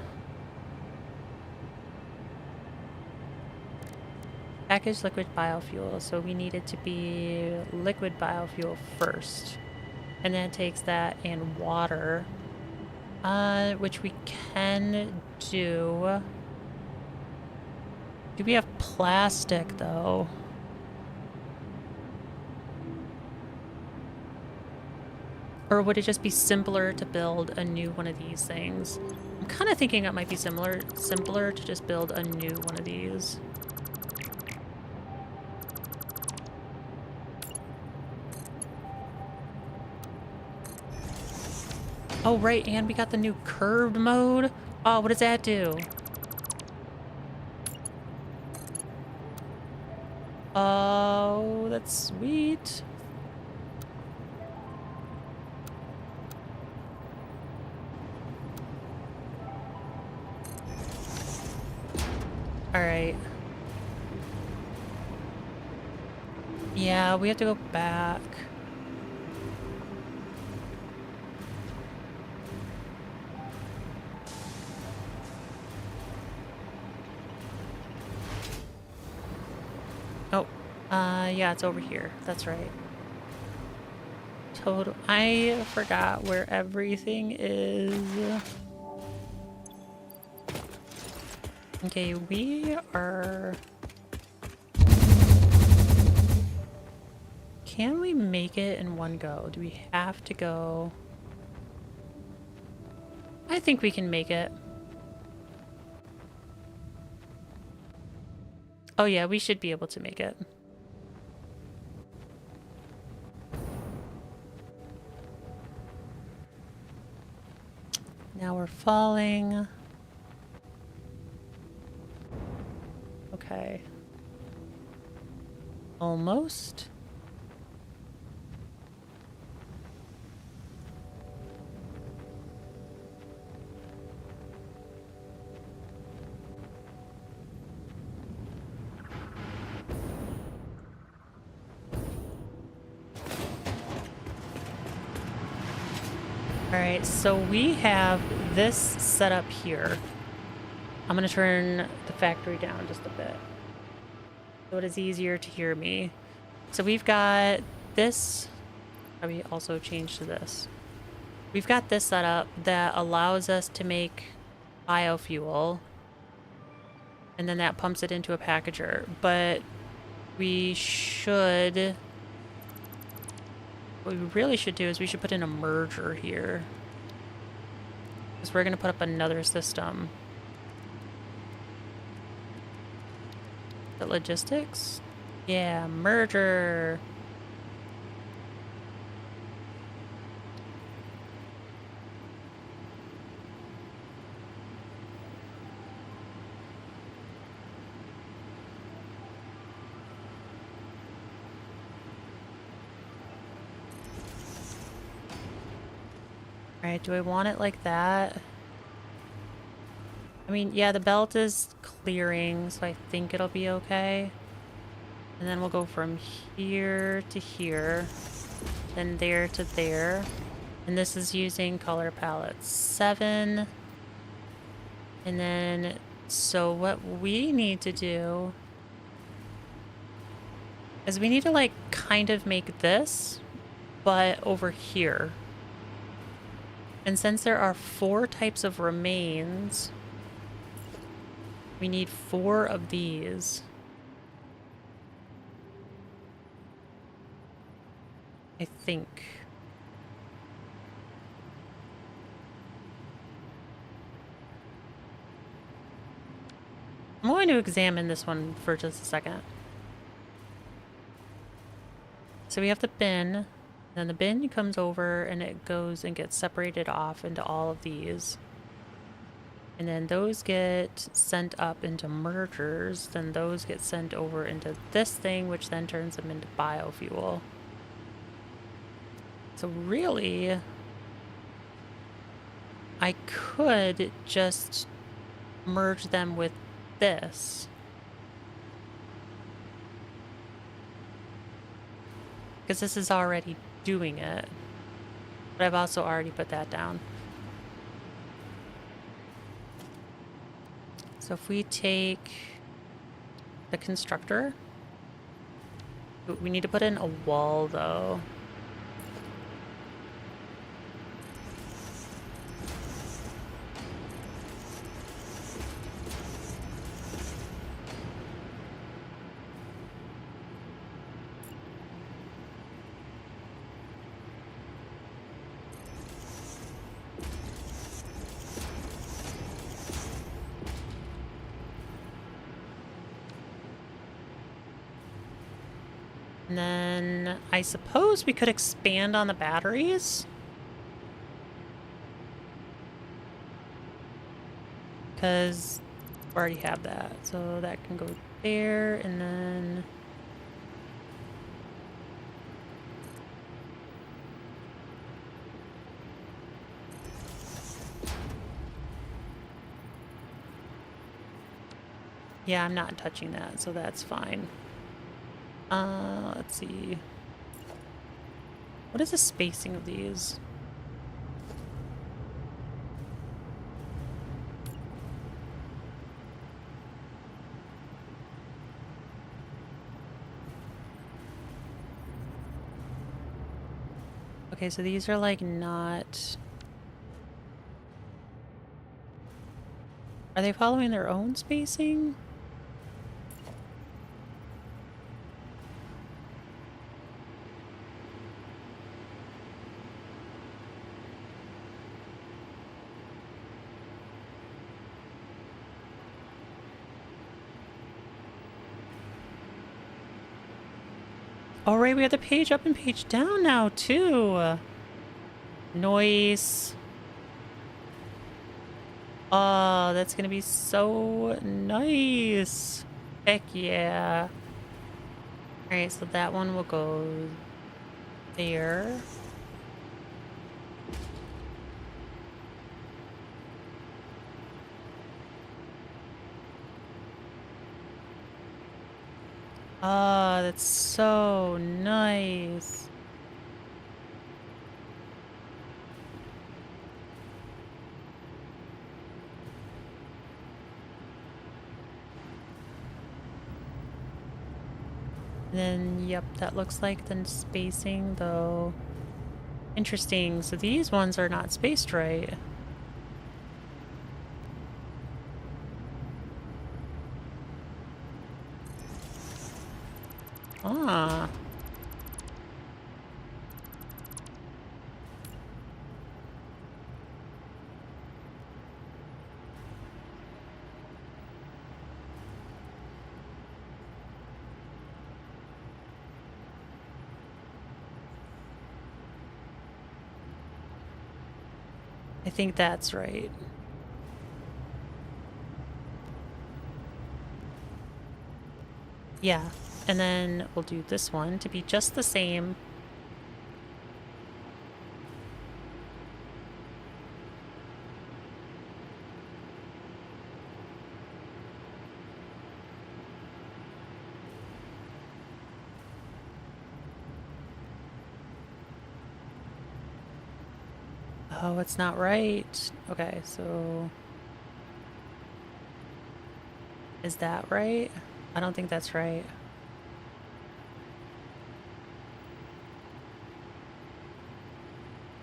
Packaged liquid biofuel. So we need it to be liquid biofuel first. And then it takes that and water. Which we can do. Do we have plastic though? Or would it just be simpler to build a new one of these things? I'm kind of thinking it might be simpler to just build a new one of these. Oh, right, and we got the new curved mode. Oh, what does that do? Oh, that's sweet. All right. Yeah, we have to go back. Oh, yeah, it's over here. That's right. Total. I forgot where everything is. Okay, we are... Can we make it in one go? Do we have to go? I think we can make it. Oh yeah, we should be able to make it. Now we're falling. Okay. Almost. Alright, so we have this set up here. I'm gonna turn the factory down just a bit so it is easier to hear me. So we've got this. Probably also change to this. We've got this set up that allows us to make biofuel, and then that pumps it into a packager. But we should... What we really should do is we should put in a merger here, because we're going to put up another system. Is it logistics? Yeah, merger. Alright, do I want it like that? I mean, yeah, the belt is clearing, so I think it'll be okay. And then we'll go from here to here, then there to there. And this is using color palette 7. And then, so what we need to do is we need to like kind of make this, but over here. And since there are 4 types of remains, we need 4 of these. I think. I'm going to examine this one for just a second. So we have the bin. Then the bin comes over and it goes and gets separated off into all of these. And then those get sent up into mergers. Then those get sent over into this thing, which then turns them into biofuel. So really, I could just merge them with this. Because this is already doing it. But I've also already put that down. So if we take the constructor, we need to put in a wall though. And then I suppose we could expand on the batteries. Because we already have that. So that can go there and then... Yeah, I'm not touching that, so that's fine. Let's see. What is the spacing of these? Okay, so these are like not... Are they following their own spacing? All right, we have the page up and page down now, too. Noise. Oh, that's gonna be so nice. Heck yeah. Alright, so that one will go there. Oh, that's so nice. Then, yep, that looks like the spacing, though. Interesting. So these ones are not spaced right. Ah. I think that's right. Yeah. And then we'll do this one to be just the same. Oh, it's not right. Okay, so... Is that right? I don't think that's right.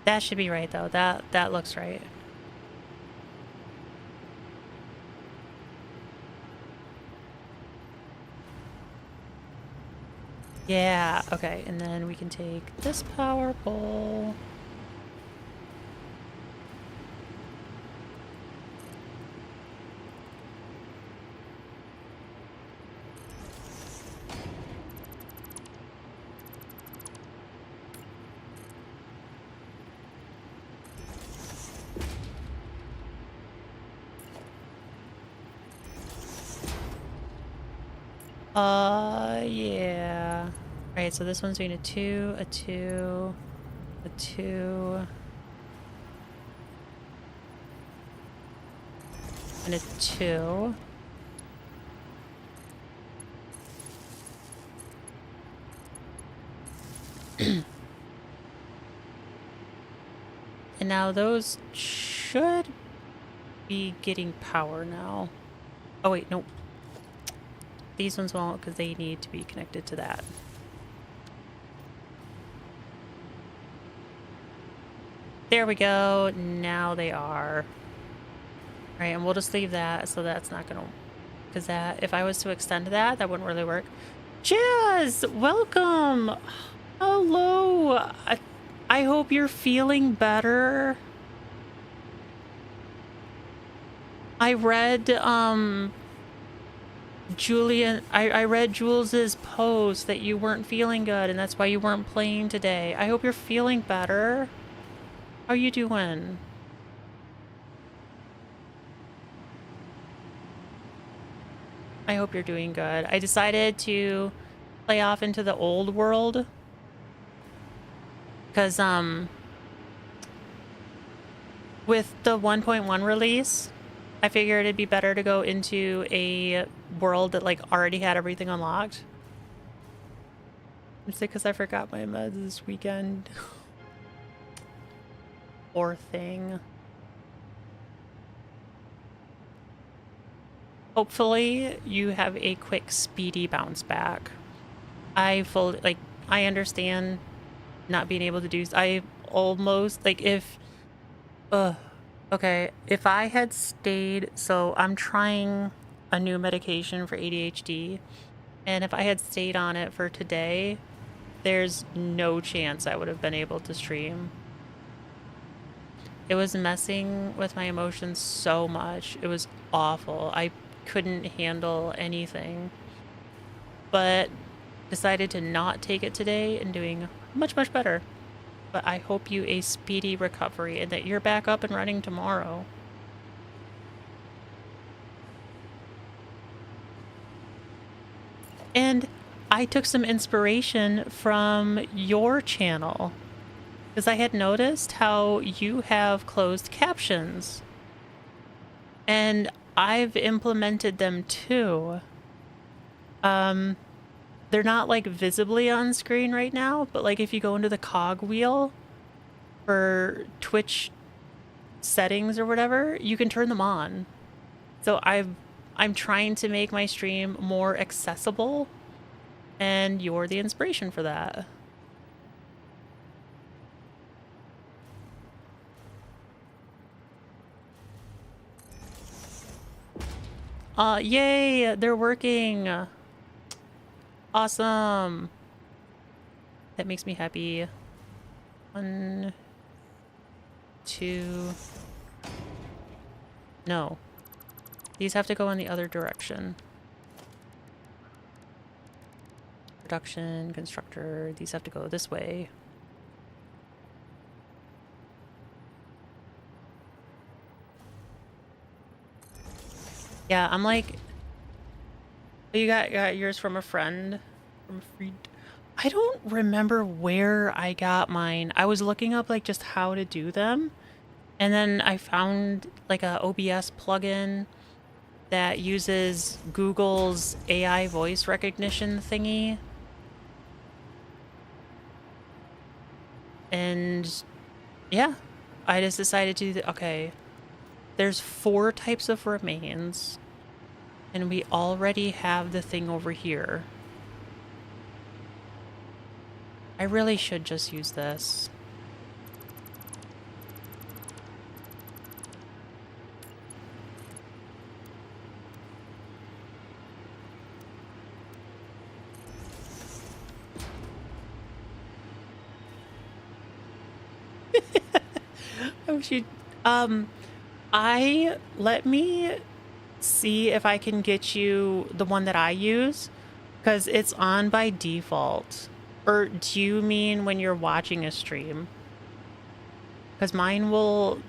That should be right, though. That looks right. Yeah, okay, and then we can take this power pole. Yeah. Alright, so this one's doing a 2, a 2, a 2, and a 2. And now those should be getting power now. Oh wait, nope. These ones won't because they need to be connected to that. There we go. Now they are. All right, and we'll just leave that so that's not gonna, because that, if I was to extend that, that wouldn't really work. Jazz, welcome. Hello. I hope you're feeling better. I read Julian, I read Jules's post that you weren't feeling good and that's why you weren't playing today. I hope you're feeling better. How you doing? I hope you're doing good. I decided to play off into the old world because with the 1.1 release, I figured it'd be better to go into a world that like already had everything unlocked. It's because I forgot my meds this weekend. Poor thing. Hopefully you have a quick, speedy bounce back. I understand not being able to do. I almost like if. Okay, if I had stayed. So I'm trying a new medication for ADHD, and if I had stayed on it for today, there's no chance I would have been able to stream. It was messing with my emotions so much. It was awful. I couldn't handle anything. But decided to not take it today and doing much, much better. But I hope you a speedy recovery and that you're back up and running tomorrow. And I took some inspiration from your channel because I had noticed how you have closed captions. And I've implemented them too. They're not like visibly on screen right now, but like if you go into the cog wheel for Twitch settings or whatever, you can turn them on. So I'm trying to make my stream more accessible, and you're the inspiration for that. Yay, they're working. Awesome. That makes me happy. 1, 2. No. These have to go in the other direction. Production, constructor, these have to go this way. Yeah, I'm like, you got yours from a friend? From a friend? I don't remember where I got mine. I was looking up like just how to do them. And then I found like a OBS plugin that uses Google's AI voice recognition thingy. And yeah, I just decided to, okay, there's 4 types of remains. And we already have the thing over here. I really should just use this. I wish you'd, let me see if I can get you the one that I use, because it's on by default. Or do you mean when you're watching a stream? Because mine will,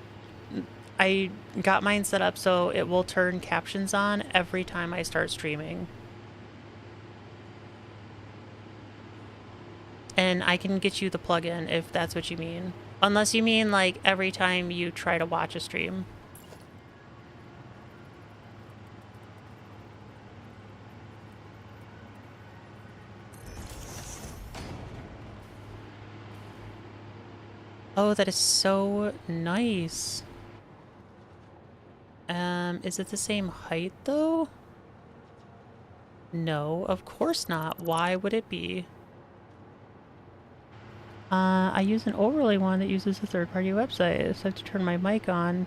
I got mine set up so it will turn captions on every time I start streaming. And I can get you the plugin if that's what you mean. Unless you mean like every time you try to watch a stream. Oh, that is so nice. Is it the same height though? No, of course not. Why would it be? I use an overlay one that uses a third-party website, so I have to turn my mic on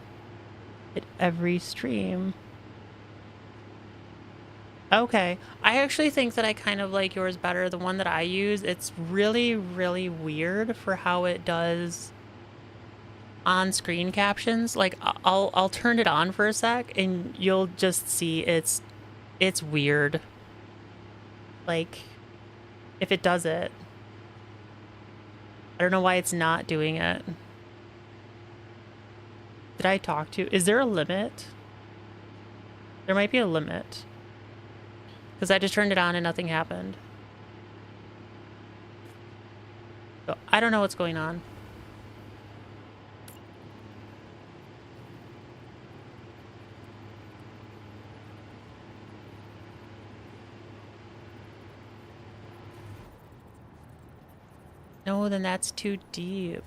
at every stream. Okay. I actually think that I kind of like yours better. The one that I use, it's really, really weird for how it does on-screen captions. Like I'll turn it on for a sec and you'll just see it's weird. Like if it does it. I don't know why it's not doing it. Did I talk to? Is there a limit? There might be a limit. Because I just turned it on and nothing happened. So I don't know what's going on. No, then that's too deep.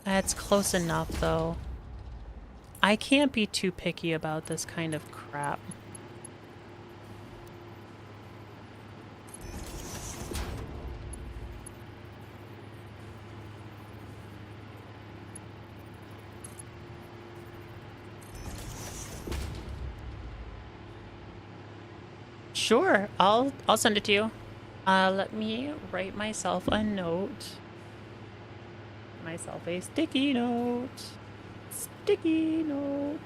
That's close enough, though. I can't be too picky about this kind of crap. Sure, I'll send it to you. Let me write myself a note. Myself a sticky note. Sticky note.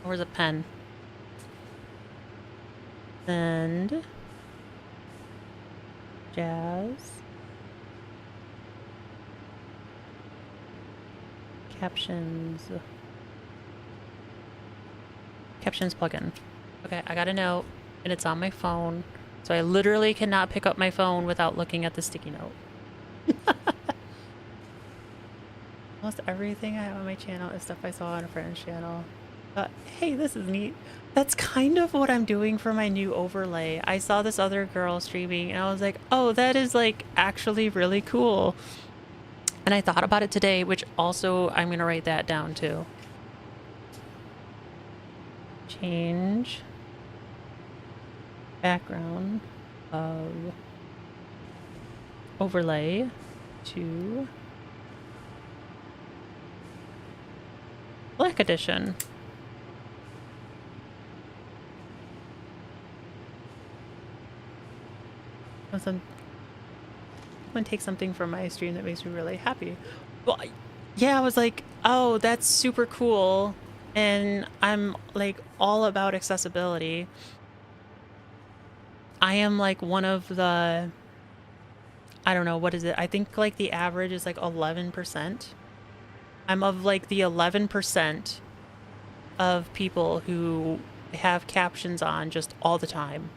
Where's a pen? Send. Jazz. Captions. Captions plugin. Okay, I got a note, and it's on my phone. So I literally cannot pick up my phone without looking at the sticky note. Almost everything I have on my channel is stuff I saw on a friend's channel. Hey, this is neat. That's kind of what I'm doing for my new overlay. I saw this other girl streaming and I was like, oh, that is like actually really cool. And I thought about it today, which also I'm going to write that down too. Change background of overlay to Black Edition. Someone take something from my stream that makes me really happy. Well, yeah, I was like, oh, that's super cool. And I'm like all about accessibility. I am like one of the, I don't know, what is it? I think like the average is like 11%. I'm of like the 11% of people who have captions on just all the time.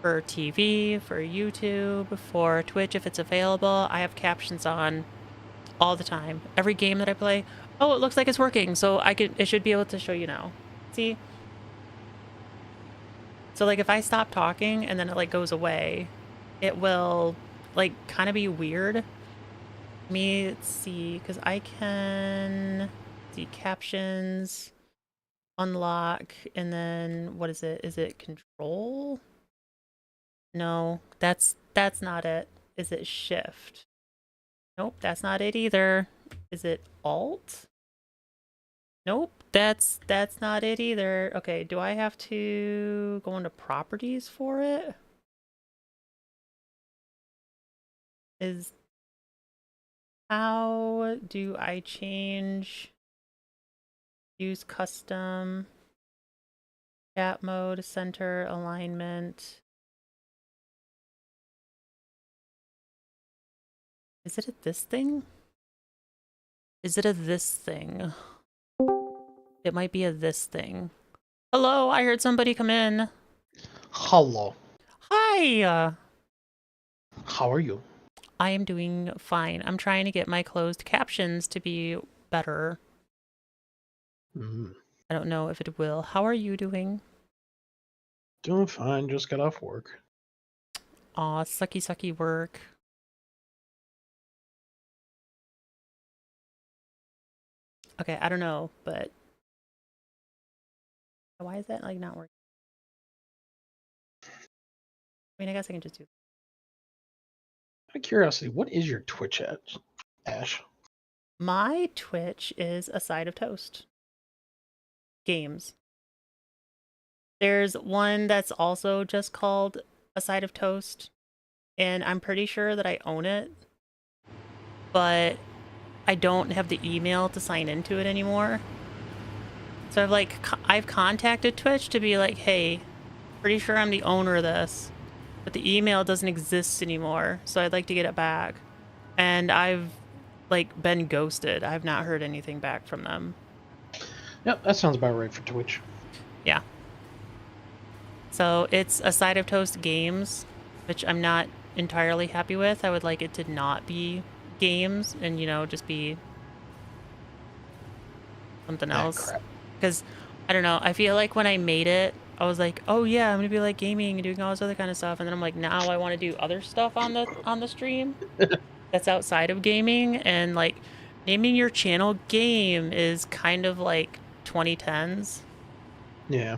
For TV, for YouTube, for Twitch if it's available, I have captions on all the time. Every game that I play, oh, it looks like it's working, so it should be able to show you now. See? So like if I stop talking and then it like goes away, it will like kind of be weird. Let me see, because I can see captions, unlock, and then what is it? Is it control? No, that's not it. Is it shift? Nope, that's not it either. Is it alt? Nope, that's not it either. Okay, do I have to go into properties for it? Is how do I change use custom chat mode, center, alignment? Is it a this thing? Is it a this thing? It might be a this thing. Hello, I heard somebody come in. Hello. Hi. How are you? I am doing fine. I'm trying to get my closed captions to be better. I don't know if it will. How are you doing? Doing fine. Just got off work. Aw, sucky, sucky work. Okay, I don't know, but why is that like not working? I mean, I guess I can just do. Out of curiosity, what is your Twitch at, Ash? My Twitch is a side of toast. Games. There's one that's also just called a side of toast, and I'm pretty sure that I own it, but I don't have the email to sign into it anymore. So I've contacted Twitch to be like, hey, pretty sure I'm the owner of this, but the email doesn't exist anymore, so I'd like to get it back. And I've like been ghosted. I've not heard anything back from them. Yep, that sounds about right for Twitch. Yeah. So it's a side of toast games, which I'm not entirely happy with. I would like it to not be games and, just be something Ah, else. crap. Because, I don't know, I feel like when I made it, I was like, oh yeah, I'm going to be like gaming and doing all this other kind of stuff. And then I'm like, now I want to do other stuff on the stream that's outside of gaming. And like naming your channel game is kind of like 2010s. Yeah.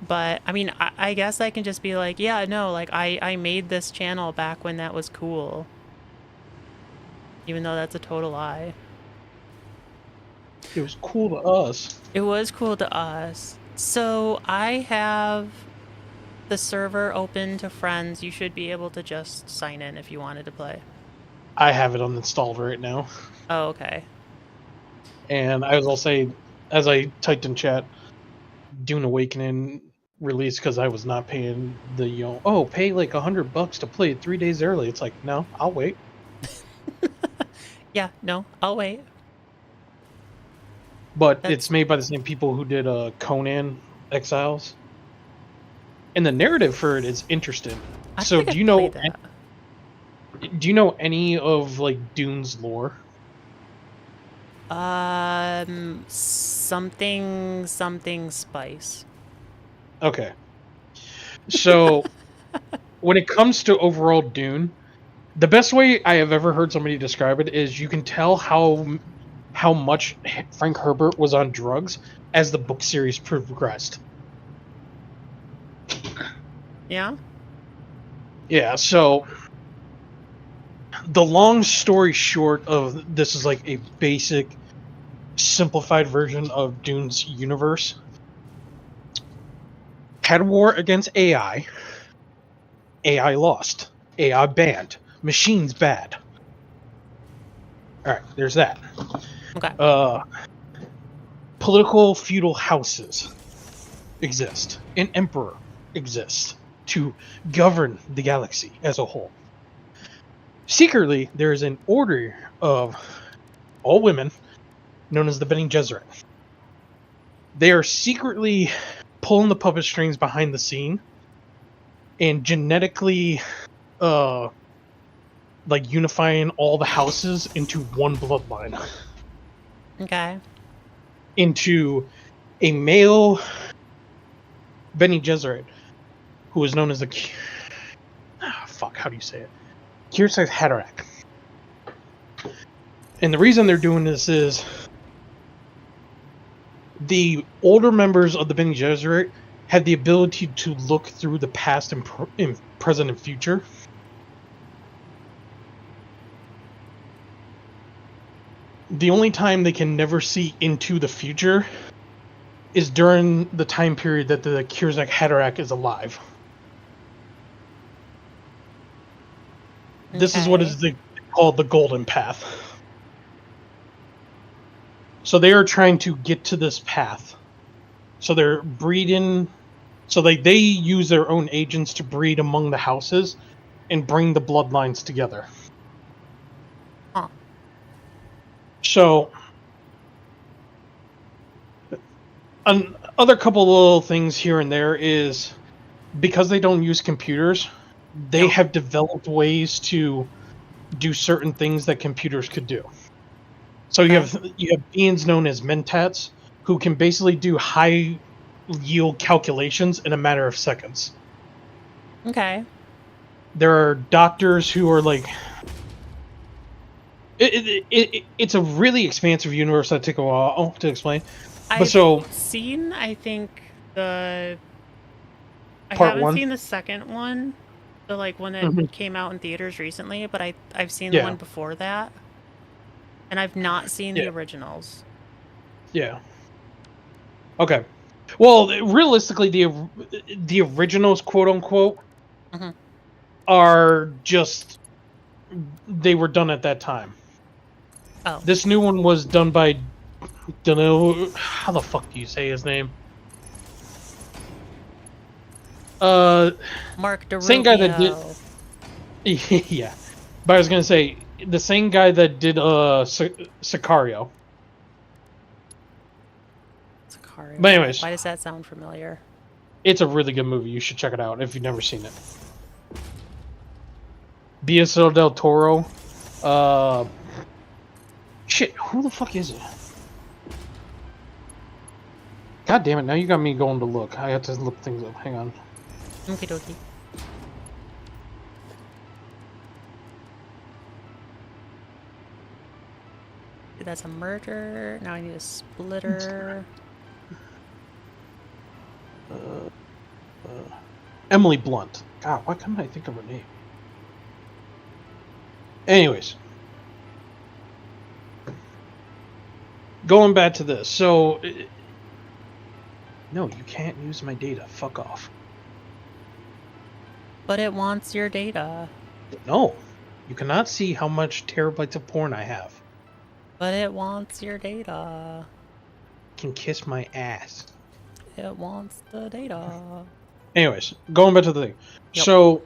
But I mean, I guess I can just be like, yeah, no, like I made this channel back when that was cool. Even though that's a total lie. It was cool to us. It was cool to us. So I have the server open to friends. You should be able to just sign in if you wanted to play. I have it uninstalled right now. Oh, okay. And I will say, as I typed in chat, Dune Awakening released because I was not paying the, pay like $100 to play it 3 days early. It's like, no, I'll wait. Yeah, no, I'll wait. But That's it's made by the same people who did Conan Exiles. And the narrative for it is interesting. I So think I've played that. do you know any of like Dune's lore? Something spice. Okay. So when it comes to overall Dune, the best way I have ever heard somebody describe it is you can tell how much Frank Herbert was on drugs as the book series progressed. Yeah? Yeah, so the long story short of this is like a basic simplified version of Dune's universe. Had a war against AI. AI lost. AI banned. Machines bad. Alright, there's that. Okay. Political feudal houses exist. An emperor exists to govern the galaxy as a whole. Secretly, there is an order of all women known as the Bene Gesserit. They are secretly pulling the puppet strings behind the scene and genetically like unifying all the houses into one bloodline. Okay. Into a male Bene Gesserit who is known as the how do you say it? Kirsach Haderach. And the reason they're doing this is the older members of the Bene Gesserit have the ability to look through the past and present and future. The only time they can never see into the future is during the time period that the Kirzak Haderach is alive. Okay. This is what is called the Golden Path. So they are trying to get to this path. So they're breeding. So they use their own agents to breed among the houses and bring the bloodlines together. Huh. So, another couple little things here and there is because they don't use computers, they have developed ways to do certain things that computers could do. So you have beings known as mentats who can basically do high yield calculations in a matter of seconds. Okay. there are doctors who are like. It's a really expansive universe that take a while to explain. But I've seen, I think, I part haven't one, seen the second one, the like one that mhm, came out in theaters recently, but I've seen the yeah, one before that, and I've not seen yeah, the originals. yeah. Okay. Well, realistically, the originals, quote unquote, Hmm. are just they were done at that time. Oh, This new one was done by don't know how the fuck do you say his name? Uh, Mark same guy that did. DeRubio. Yeah, but I was gonna say the same guy that did Sicario. But Sicario. anyways, Why does that sound familiar? it's a really good movie. You should check it out if you've never seen it. Benicio del Toro. Uh, shit, who the fuck is it? God damn it! Now you got me going to look. I have to look things up. Hang on. Okie dokie. That's a murder. Now I need a splitter. Emily Blunt. God, why couldn't I think of her name? Anyways, going back to this. So, no, you can't use my data. Fuck off. But it wants your data. No, you cannot see how much terabytes of porn I have. But it wants your data. Can kiss my ass. It wants the data. Anyways, going back to the thing. Yep. So,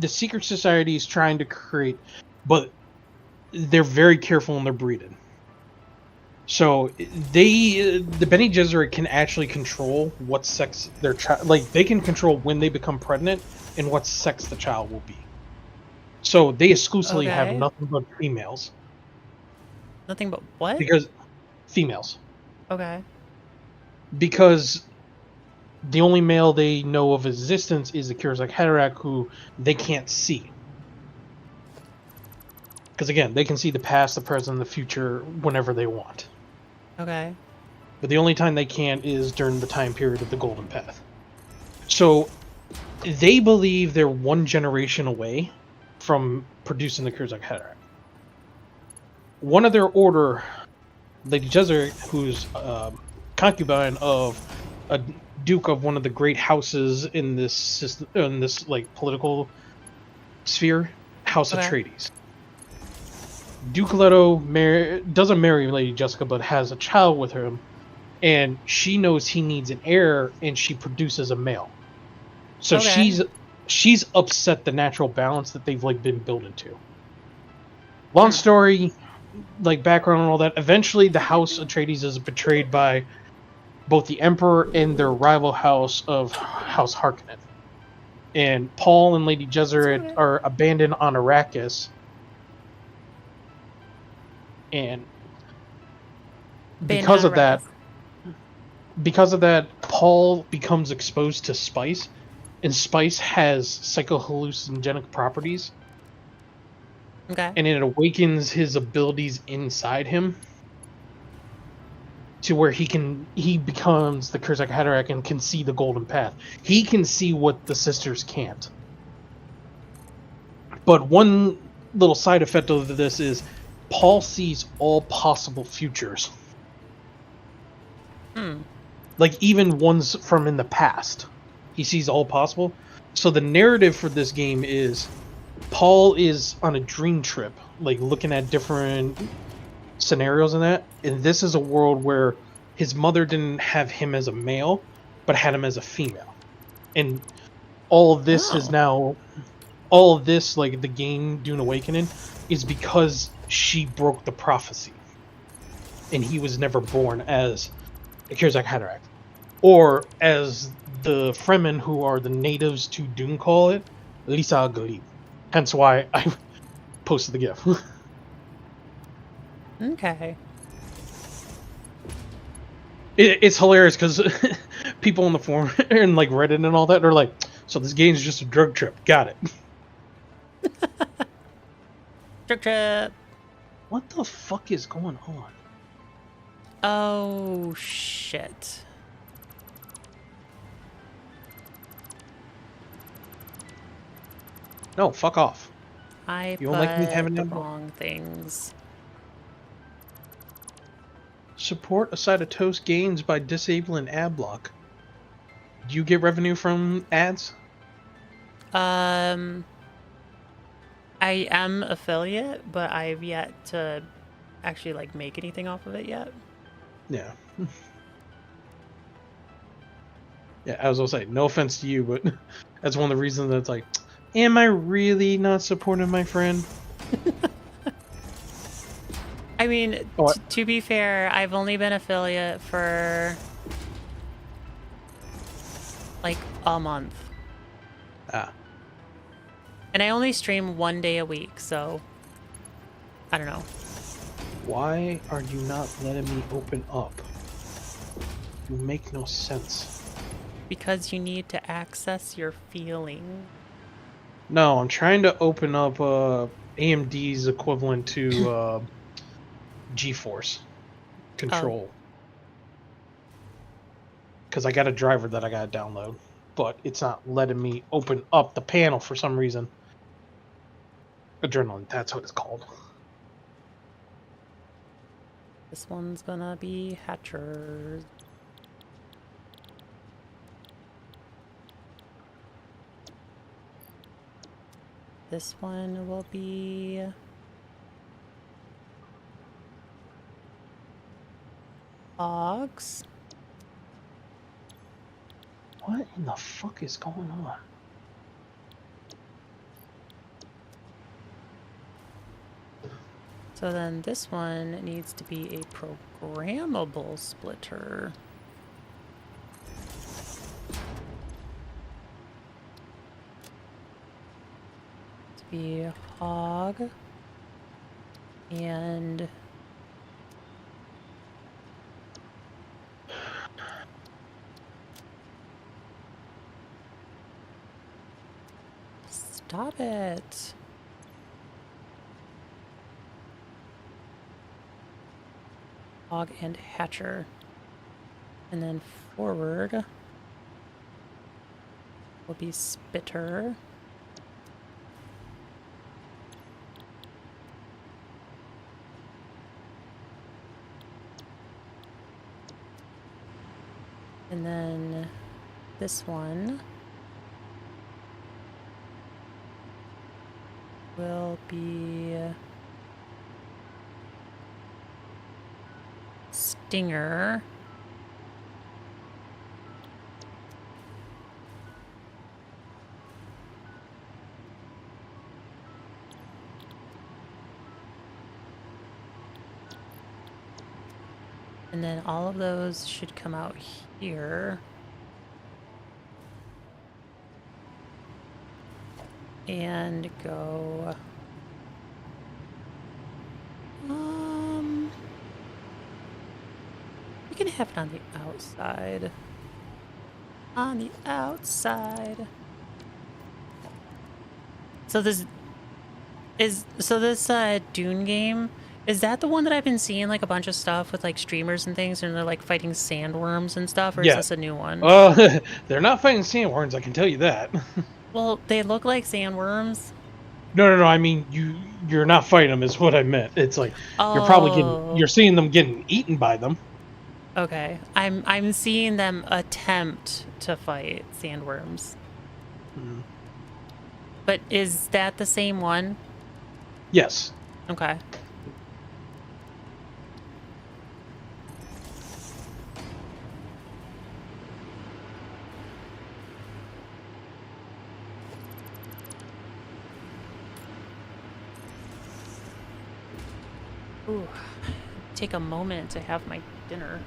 the secret society is trying to create, but they're very careful in their breeding. So the Bene Gesserit can actually control what sex their child, like they can control when they become pregnant and what sex the child will be. So they exclusively have Okay. nothing but females Nothing but what? because females Okay. because the only male they know of existence is the Kirzak Haderach, who they can't see. Because again, they can see the past, the present, and the future whenever they want. Okay. But the only time they can't is during the time period of the Golden Path. So they believe they're one generation away from producing the Kirzak Haderach. One of their order, Lady Jezer, who's concubine of a duke of one of the great houses in this system, in this like political sphere, House Okay. Atreides. Duke Leto doesn't marry Lady Jessica, but has a child with him, and she knows he needs an heir, and she produces a male. So Okay. she's upset the natural balance that they've like been building to. Long story, like background and all that. Eventually, the House Atreides is betrayed by both the Emperor and their rival house of House Harkonnen. And Paul and Lady Jezerit Okay. are abandoned on Arrakis. And because of that, Paul becomes exposed to spice, and spice has psychohallucinogenic properties. Okay. And it awakens his abilities inside him to where he becomes the Kirzak Haderach and can see the Golden Path. He can see what the sisters can't. But one little side effect of this is Paul sees all possible futures. Like even ones from in the past. He sees all possible. So the narrative for this game is Paul is on a dream trip, like looking at different scenarios in that. And this is a world where his mother didn't have him as a male, but had him as a female. And all of this is now, all of this, like the game Dune Awakening, is because she broke the prophecy. And he was never born as a Kirzak Haderach. Or as the Fremen, who are the natives to Dune, call it, Lisa Galib. Hence why I posted the GIF. Okay. It's hilarious because people in the forum and like Reddit and all that, they're like, So this game's just a drug trip. Got it. Drug trip. What the fuck is going on? Oh, shit. No, fuck off. I You don't like me put having the that book. wrong things. Support a side of toast gains by disabling ad block. Do you get revenue from ads? I am affiliate, but I've yet to actually like make anything off of it yet. Yeah. Yeah, I was gonna say, no offense to you, but that's one of the reasons that it's like, am I really not supporting my friend? I mean, Oh, to be fair, I've only been affiliate for like a month. ah. And I only stream 1 day a week, so I don't know. Why are you not letting me open up? You make no sense. Because you need to access your feeling. No, I'm trying to open up AMD's equivalent to GeForce Oh, Control. Because I got a driver that I gotta download, but it's not letting me open up the panel for some reason. Adrenaline, that's what it's called. this one's gonna be Hatchers. This one will be Hogs. What in the fuck is going on? So then this one needs to be a programmable splitter. To be Hog and stop it. Hog and Hatcher. And then forward will be Spitter. And then this one will be Stinger. And then all of those should come out here. And go... we can have it on the outside. On the outside. So this Dune game, is that the one that I've been seeing like a bunch of stuff with like streamers and things and they're like fighting sandworms and stuff, or is this a new one? They're not fighting sandworms, I can tell you that. Well, they look like sandworms. No. I mean, you're not fighting them. Is what I meant. It's like you're seeing them getting eaten by them. Okay, I'm seeing them attempt to fight sandworms. Mm. But is that the same one? Yes. Okay. Ooh, take a moment to have my dinner.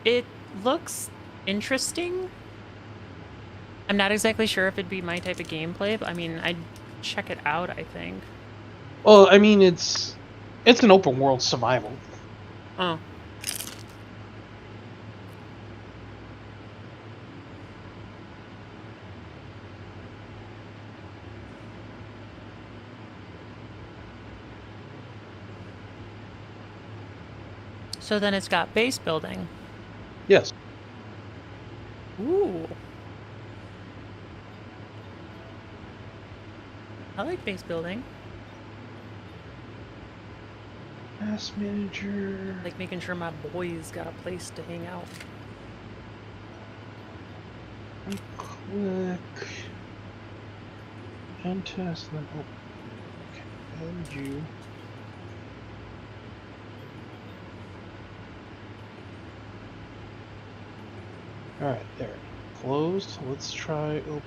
It looks interesting. I'm not exactly sure if it'd be my type of gameplay, but I mean, I'd check it out, I think. Well, I mean, it's an open world survival. Oh. So then it's got base building. Yes. Ooh. I like base building. Task manager. I like making sure my boys got a place to hang out. Click. And test. Then okay. And you. Alright, there. Closed. Let's try open.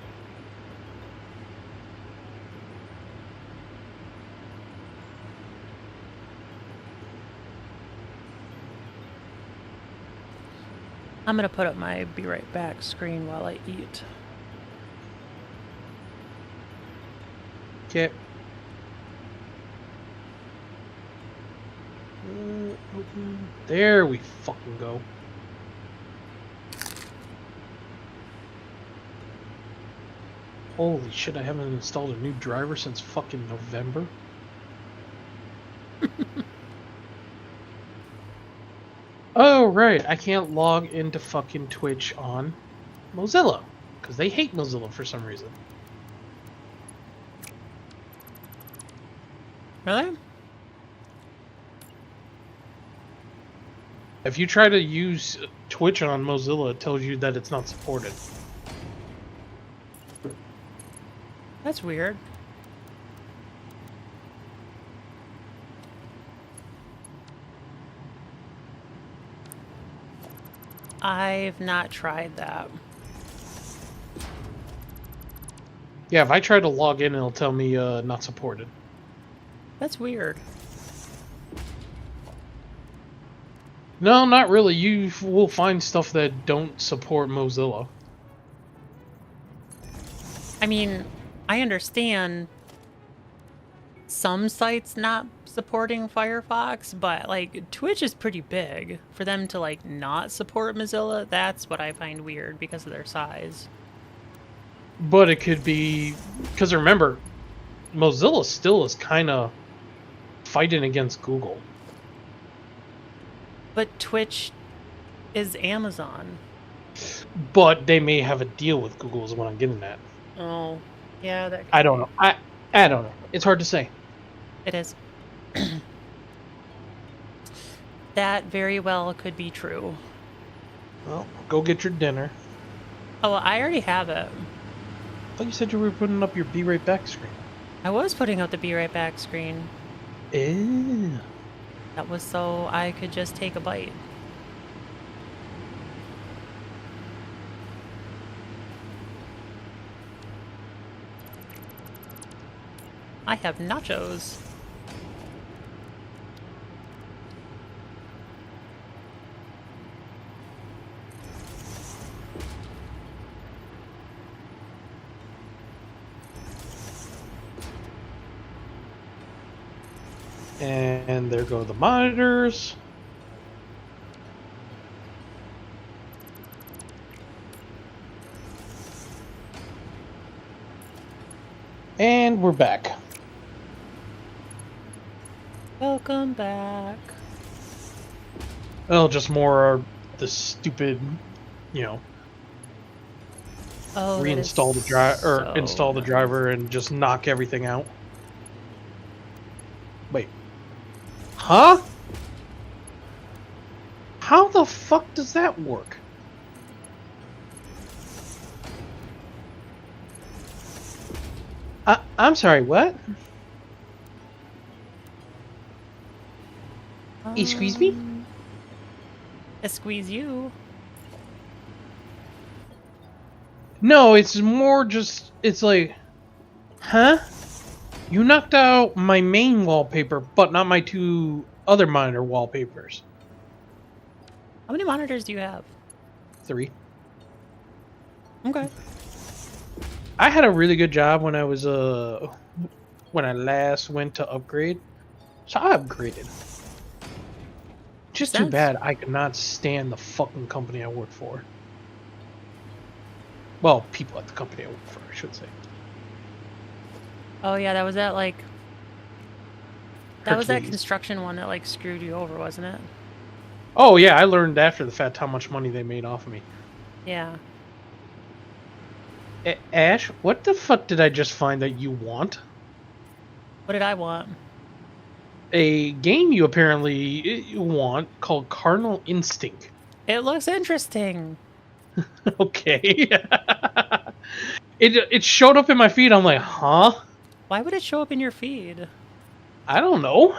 I'm gonna put up my be right back screen while I eat. Okay. Open. There we fucking go. Holy shit, I haven't installed a new driver since fucking November. Oh, right. I can't log into fucking Twitch on Mozilla. Because they hate Mozilla for some reason. Really? If you try to use Twitch on Mozilla, it tells you that it's not supported. That's weird. I've not tried that. Yeah, if I try to log in, it'll tell me not supported. That's weird. No, not really. You will find stuff that don't support Mozilla. I mean, I understand some sites not supporting Firefox, but like Twitch is pretty big. For them to like not support Mozilla, that's what I find weird because of their size. But it could be because remember, Mozilla still is kind of fighting against Google. But Twitch is Amazon. But they may have a deal with Google is what I'm getting at. Oh, yeah, that. I don't know. I don't know. It's hard to say. It is. That very well could be true. Well, go get your dinner. Oh, well, I already have it. I thought you said you were putting up your Be Right Back screen. I was putting out the Be Right Back screen. Ew. That was so I could just take a bite. I have nachos. And there go the monitors. And we're back. Welcome back. Well, just more the stupid, you know, Oh, reinstall the driver or install the driver and just knock everything out. Wait. Huh? How the fuck does that work? I'm sorry, what? You squeeze me? I squeeze you. No, it's more just, it's like, huh? You knocked out my main wallpaper, but not my two other monitor wallpapers. How many monitors do you have? 3. Okay. I had a really good job when I was when I last went to upgrade. So I upgraded. Just too bad I could not stand the fucking company I work for. Well, people at the company I work for, I should say. Oh yeah, that was that like that was that Hercules. construction one that like screwed you over, wasn't it? Oh yeah, I learned after the fact how much money they made off of me. Yeah. Ash, what the fuck did I just find that you want? What did I want? A game you apparently want called Cardinal Instinct. It looks interesting. Okay. it showed up in my feed. I'm like, huh? Why would it show up in your feed? I don't know.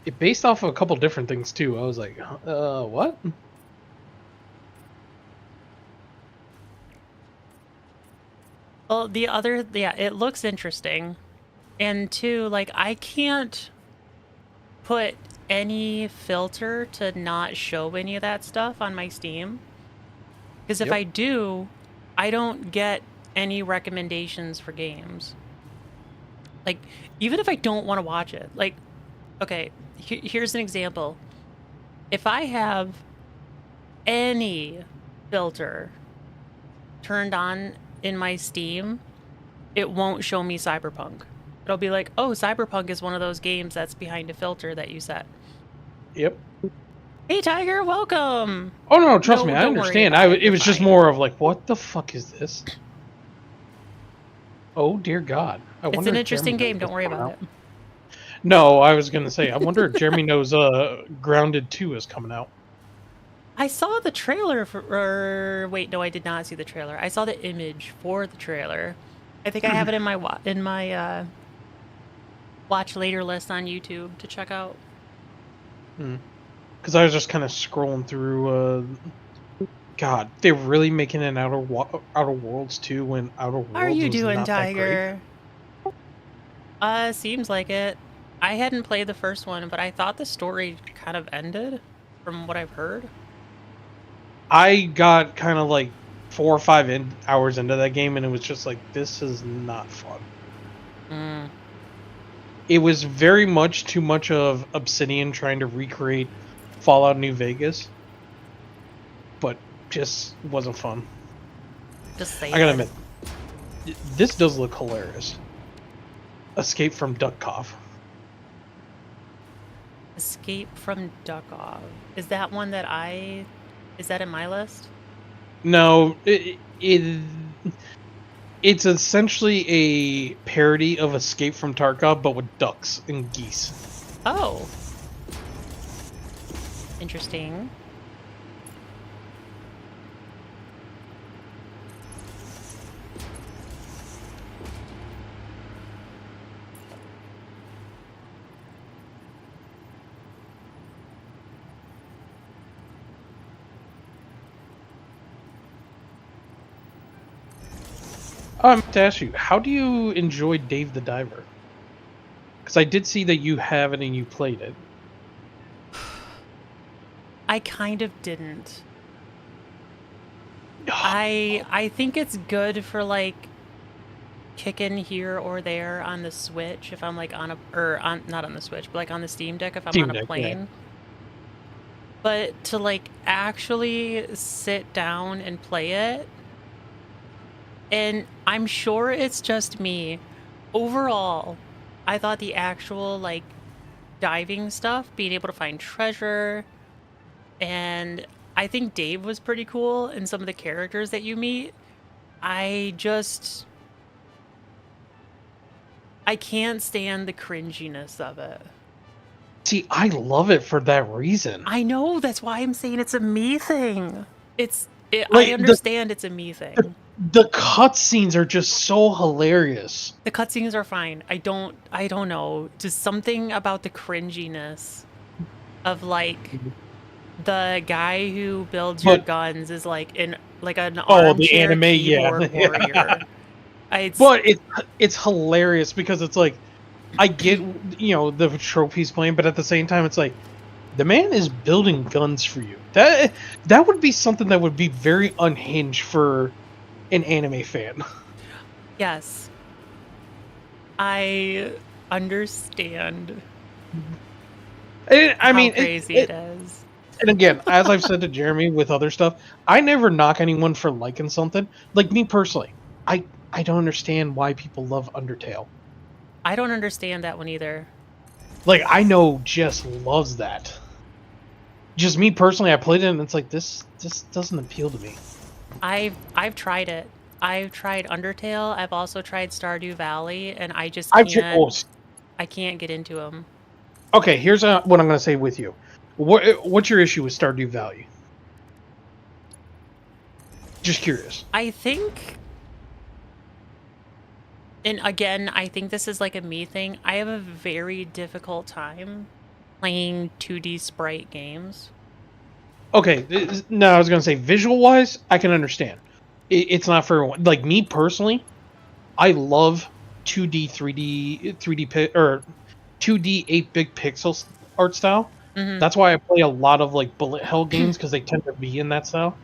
It based off of a couple different things too. I was like, what? Well, yeah, it looks interesting. And two, like, I can't put any filter to not show any of that stuff on my Steam. Because if Yep. I do, I don't get any recommendations for games. Like, even if I don't want to watch it. Like, okay, here's an example. If I have any filter turned on in my Steam, it won't show me Cyberpunk. It'll be like, oh, Cyberpunk is one of those games that's behind a filter that you set. Yep. Hey, Tiger, welcome. Oh no, trust No, me, I don't worry understand. about it. It You're was just fine. more of like, what the fuck is this? Oh dear God! I It's wonder an if Jeremy interesting knows game. Don't what's worry coming about out. it. No, I was gonna say, I wonder if Jeremy knows Grounded 2 is coming out. I saw the trailer for. Or, wait, no, I did not see the trailer. I saw the image for the trailer. I think I have it in my watch later list on YouTube to check out. Because I was just kind of scrolling through. God, they're really making an Outer Worlds 2 when Outer Worlds How are you was doing, not that great. Tiger? Seems like it. I hadn't played the first one, but I thought the story kind of ended, from what I've heard. I got kind of like 4 or 5 hours into that game, and it was just like, this is not fun. It was very much too much of Obsidian trying to recreate Fallout New Vegas, but just wasn't fun. Just say I gotta it. admit, this does look hilarious. Escape from Duckov. Escape from Duckov. Is that one that is that in my list? No, it's essentially a parody of Escape from Tarkov, but with ducks and geese. Oh. Interesting. I meant to ask you, how do you enjoy Dave the Diver? Because I did see that you have it and you played it. I kind of didn't. I think it's good for like kicking here or there on the Switch if I'm like on a not on the Switch, but like on the Steam Deck if I'm Steam on a Deck, plane. yeah. But to like actually sit down and play it, and I'm sure it's just me. Overall, I thought the actual like diving stuff, being able to find treasure, and I think Dave was pretty cool and some of the characters that you meet. I can't stand the cringiness of it. See, I love it for that reason. I know, that's why I'm saying it's a me thing. I Like understand it's a me thing. the cutscenes are just so hilarious. The cutscenes are fine. I don't know. Just something about the cringiness of like the guy who builds your guns is like an armchair the anime, keyboard yeah. warrior. But it's hilarious because it's like, I get, the trophies playing, but at the same time, it's like, the man is building guns for you. That would be something that would be very unhinged for an anime fan. Yes. I understand I how mean, crazy it is. and again, as I've said to Jeremy with other stuff, I never knock anyone for liking something. Like me personally, I don't understand why people love Undertale. I don't understand that one either. Like, I know Jess loves that. Just me personally, I played it and it's like this doesn't appeal to me. I've tried it. I've tried Undertale. I've also tried Stardew Valley, and I just I've tried, can't. I can't get into them. okay, here's what I'm gonna say with you. What's your issue with Stardew Valley? Just curious. I think, and again, I think this is like a me thing. I have a very difficult time playing 2D sprite games. Okay, no, I was gonna say visual wise, I can understand. It's not for everyone. Like me personally, I love 2D, 3D or 2D 8-bit pixel art style. Hmm. That's why I play a lot of like bullet hell games because they tend to be in that style.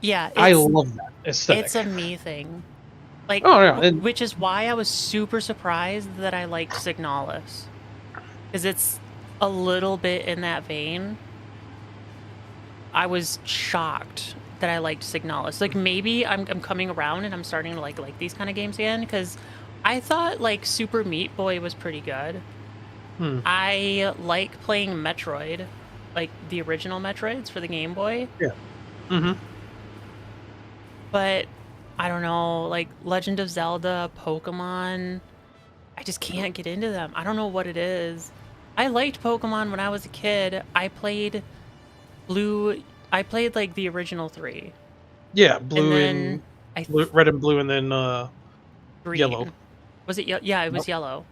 Yeah, I love that it's a aesthetic. me thing. Like, Oh yeah, and which is why I was super surprised that I liked Signalis, because it's a little bit in that vein. I was shocked that I liked Signalis. Like, maybe I'm coming around and I'm starting to like these kind of games again, because I thought like Super Meat Boy was pretty good. hmm, I like playing Metroid, like the original Metroids for the Game Boy, yeah, hmm, but I don't know, like Legend of Zelda, Pokemon, I just can't get into them. I don't know what it is. I liked Pokemon when I was a kid. I played Blue, I played like the original 3. yeah, And then I red and blue, and then yellow. green. Was it yeah, it Nope. was yellow.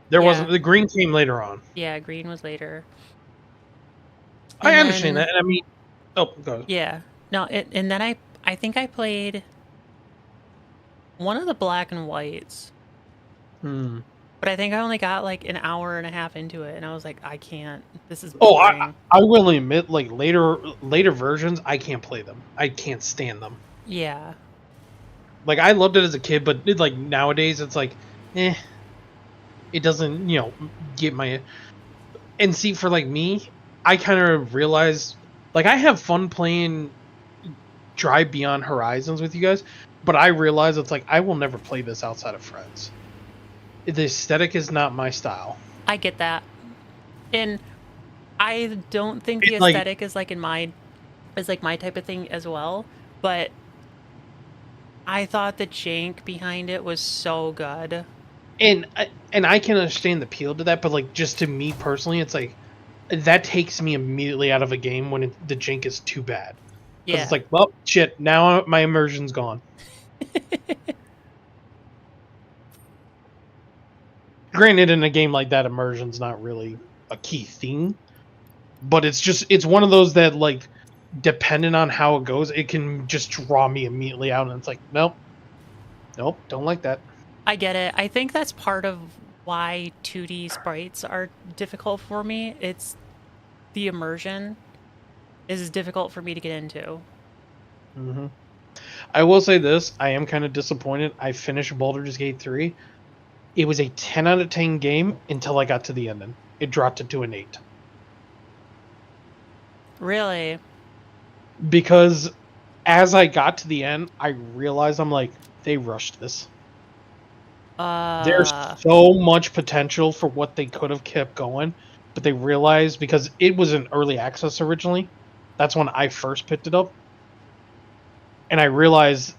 There wasn't Yeah. the green came later on. Yeah, green was later. I And understand then that, and I mean, oh, go. yeah. No, and then I think I played one of the black and whites. Hmm. But I think I only got like an hour and a half into it and I was like, I can't. This is Oh, boring. I will admit, like later versions, I can't play them. I can't stand them. Yeah. Like I loved it as a kid, but like nowadays, it's like, eh, it doesn't, get my. And see, for like me, I kind of realized, like, I have fun playing Drive Beyond Horizons with you guys, but I realize it's like I will never play this outside of friends. The aesthetic is not my style. I get that. And I don't think the It, like, aesthetic is like in my is like my type of thing as well, but I thought the jank behind it was so good. and I can understand the appeal to that, but like just to me personally, it's like that takes me immediately out of a game when the jank is too bad, because it's Yeah. like, well, shit, now my immersion's gone. Granted, in a game like that, immersion's not really a key thing, but it's one of those that, like, depending on how it goes, it can just draw me immediately out, and it's like, nope, don't like that. I get it. I think that's part of why 2D sprites are difficult for me. It's the immersion is difficult for me to get into. Hmm. I will say this: I am kind of disappointed. I finished Baldur's Gate 3. It was a 10 out of 10 game until I got to the ending. It dropped it to an 8 Really? because as I got to the end, I realized I'm like, they rushed this. There's Uh, so much potential for what they could have kept going, but they realized, because it was in early access originally. That's when I first picked it up, and I realized,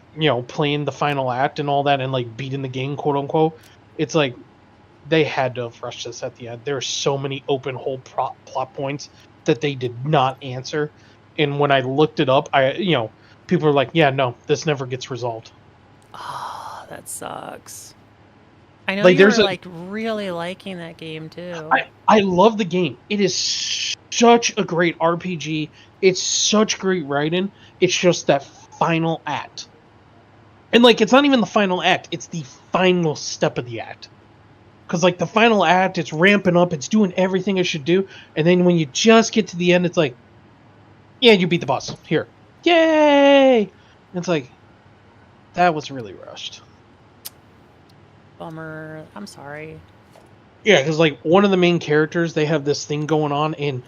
playing the final act and all that, and like beating the game, quote unquote. It's like they had to have rushed this at the end. There are so many open hole plot points that they did not answer, and when I looked it up, people are like, yeah, no, this never gets resolved. oh, that sucks. I know Like you there's were a like really liking that game too. I love the game. It is such a great RPG. It's such great writing. It's just that final act. And like it's not even the final act, it's the final step of the act. Cuz like the final act, it's ramping up, it's doing everything it should do, and then when you just get to the end, it's like, yeah, you beat the boss. Here. Yay! It's like that was really rushed. Bummer. I'm sorry. Yeah, because like one of the main characters, they have this thing going on, and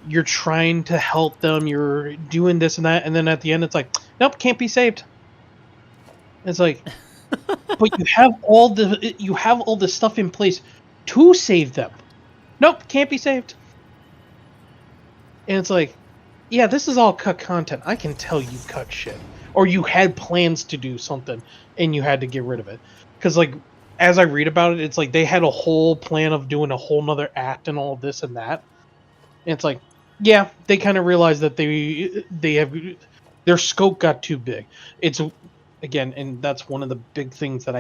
you're trying to help them, you're doing this and that, and then at the end it's like, nope, can't be saved. It's like, but you have all the stuff in place. to save them. Nope, can't be saved. And it's like, yeah, this is all cut content. I can tell you cut shit. Or you had plans to do something and you had to get rid of it. Because, like, as I read about it, it's like they had a whole plan of doing a whole nother act and all this and that. And it's like, yeah, they kind of realized that they have their scope got too big. It's again, and that's one of the big things that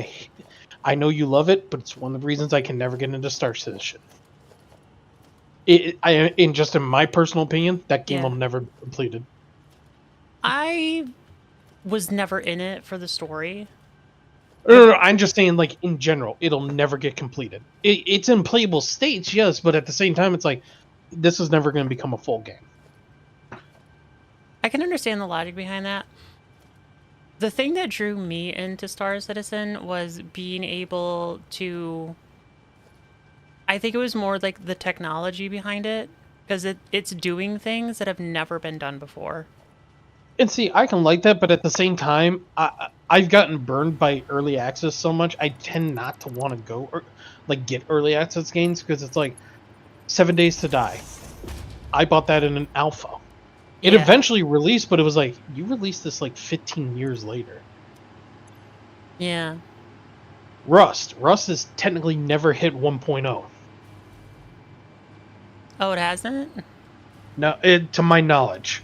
I know you love it, but it's one of the reasons I can never get into Star Citizen. In my personal opinion, that game Yeah. will never be completed. I was never in it for the story. No, I'm just saying, like, in general, it'll never get completed. It's in playable states, yes, but at the same time, it's like, this is never going to become a full game. I can understand the logic behind that. The thing that drew me into Star Citizen was being able to. I think it was more like the technology behind it, because it's doing things that have never been done before. And see, I can like that, but at the same time, I've gotten burned by early access so much. I tend not to want to go or like get early access games because it's like 7 Days to Die. I bought that in an alpha. It Yeah. eventually released, but it was like you released this like 15 years later. Yeah. Rust has technically never hit 1.0. Oh, it hasn't? No, to my knowledge.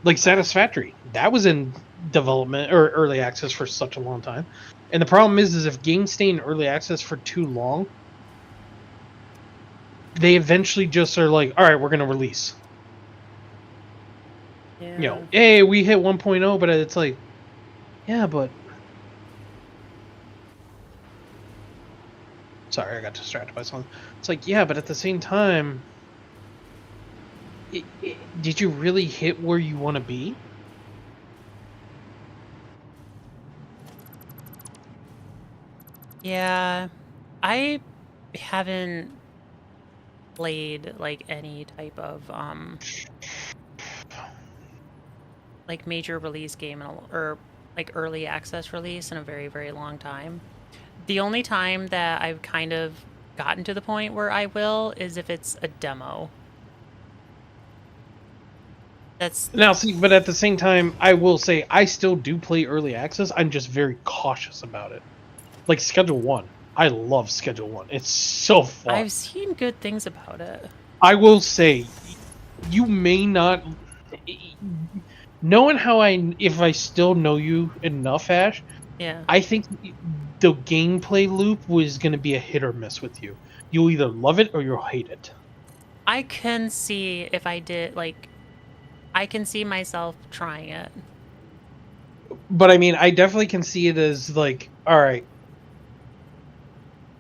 Like Satisfactory, that was in development or early access for such a long time. And the problem is if games stay in early access for too long, they eventually just are like, all right, we're going to release. Yeah. You know, hey, we hit 1.0, but it's like, yeah, but... Sorry, I got distracted by something. It's like, yeah, but at the same time, did you really hit where you want to be? Yeah. I haven't played like any type of like major release game or like early access release in a very, very long time. The only time that I've kind of gotten to the point where I will is if it's a demo. That's Now, see, but at the same time, I will say I still do play early access. I'm just very cautious about it. Like Schedule 1. I love Schedule 1. It's so fun. I've seen good things about it. I will say, you may not... Knowing how if I still know you enough, Ash, Yeah. I think the gameplay loop was going to be a hit or miss with you. You'll either love it or you'll hate it. I can see if I did, like, I can see myself trying it. But I mean, I definitely can see it as like, all right,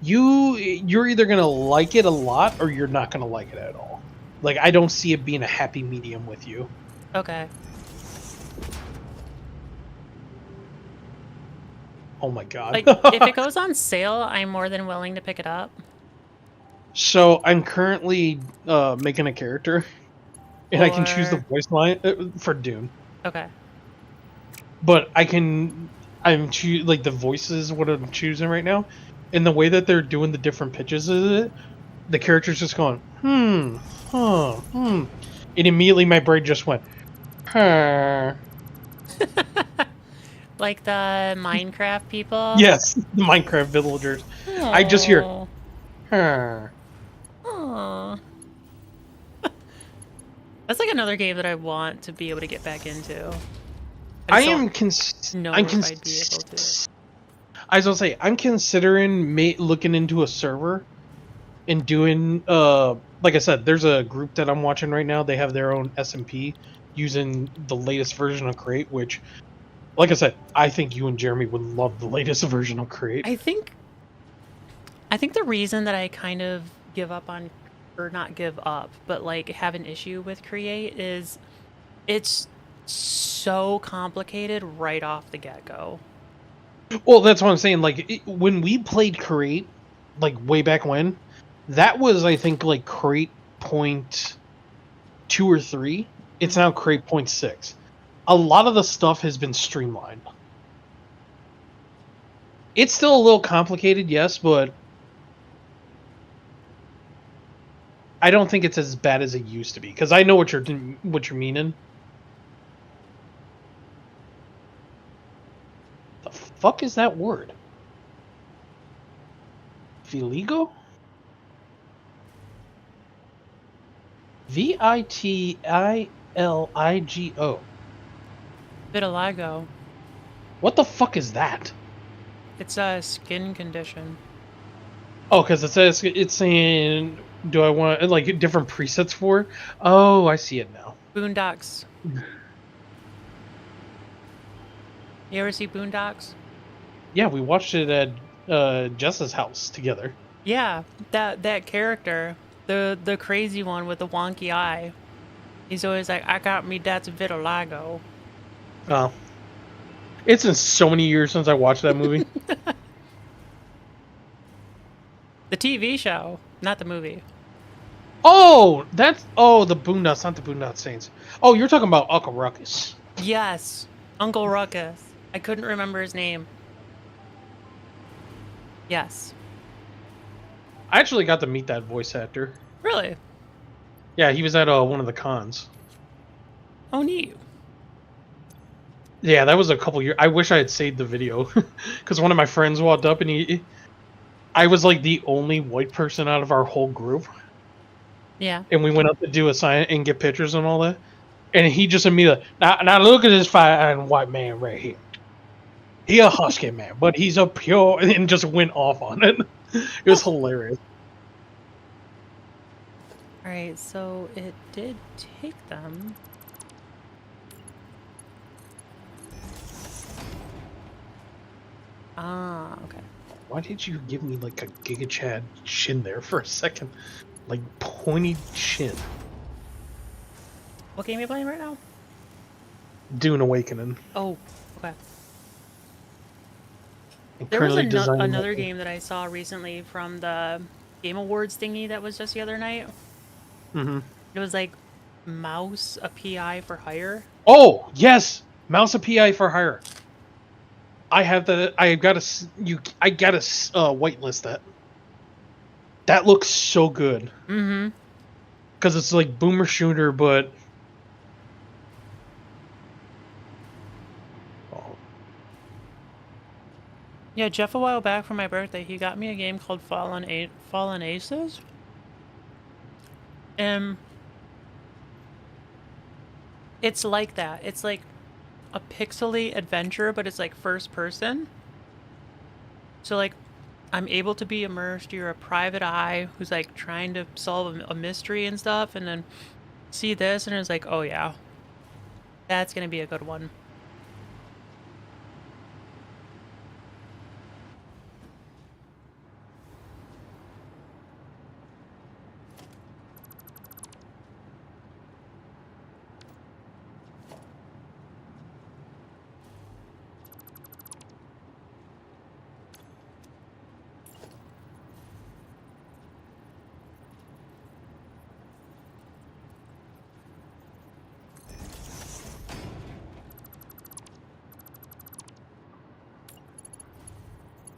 you're either gonna like it a lot or you're not gonna like it at all. Like, I don't see it being a happy medium with you. Okay. Oh my god. Like, if it goes on sale, I'm more than willing to pick it up. So I'm currently making a character, and I can choose the voice line for Dune. Okay. But I'm like the voices what I'm choosing right now, and the way that they're doing the different pitches of it, the character's just going and immediately my brain just went Like the Minecraft people. Yes, the Minecraft villagers. Aww. I just hear Aww. That's like another game that I want to be able to get back into. I was gonna say I'm considering looking into a server and doing like I said, there's a group that I'm watching right now. They have their own SMP using the latest version of Create, which, like I said, I think you and Jeremy would love the latest version of Create. I think the reason that I kind of give up on, or not give up, but like have an issue with Create is it's so complicated right off the get-go. Well, that's what I'm saying. Like, when we played Create, like way back when, that was, I think, like Create point 2 or 3. It's now Create point 6. A lot of the stuff has been streamlined. It's still a little complicated, yes, but I don't think it's as bad as it used to be, because I know what you're meaning. The fuck is that word? Viligo? Vitiligo. Vitiligo. What the fuck is that? It's a skin condition. Oh, because it's saying, do I want like different presets for it? Oh, I see it now. Boondocks. You ever see Boondocks? Yeah, we watched it at Jess's house together. Yeah, that character, the crazy one with the wonky eye. He's always like, I got me that's vitiligo. Oh, it's been so many years since I watched that movie. The TV show, not the movie. Oh, that's the Boondocks, not the Boondock Saints. Oh, you're talking about Uncle Ruckus. Yes, Uncle Ruckus. I couldn't remember his name. Yes. I actually got to meet that voice actor. Really? Yeah, he was at one of the cons. Oh, neat. Yeah, that was a couple years. I wish I had saved the video, because one of my friends walked up and I was like the only white person out of our whole group. Yeah. And we went up to do a sign and get pictures and all that. And he just immediately, now look at this fine white man right here. He a husky man, but he's a pure, and just went off on it. It was hilarious. All right, so it did take them. Ah, okay. Why did you give me like a Giga Chad chin there for a second? Like pointy chin. What game are you playing right now? Dune Awakening. Oh, okay. I'm There was currently designing another game that I saw recently from the Game Awards thingy that was just the other night. Mm-hmm. It was like Mouse, a PI for hire. Oh yes, Mouse a PI for hire. I have the. I gotta whitelist that. That looks so good. Mm-hmm. Because it's like boomer shooter, but. Oh. Yeah, Jeff, a while back for my birthday, he got me a game called Fallen Aces. And it's like that. It's like a pixely adventure, but it's like first person. So like I'm able to be immersed. You're a private eye who's like trying to solve a mystery and stuff, and then see this, and it's like, oh yeah, that's gonna be a good one.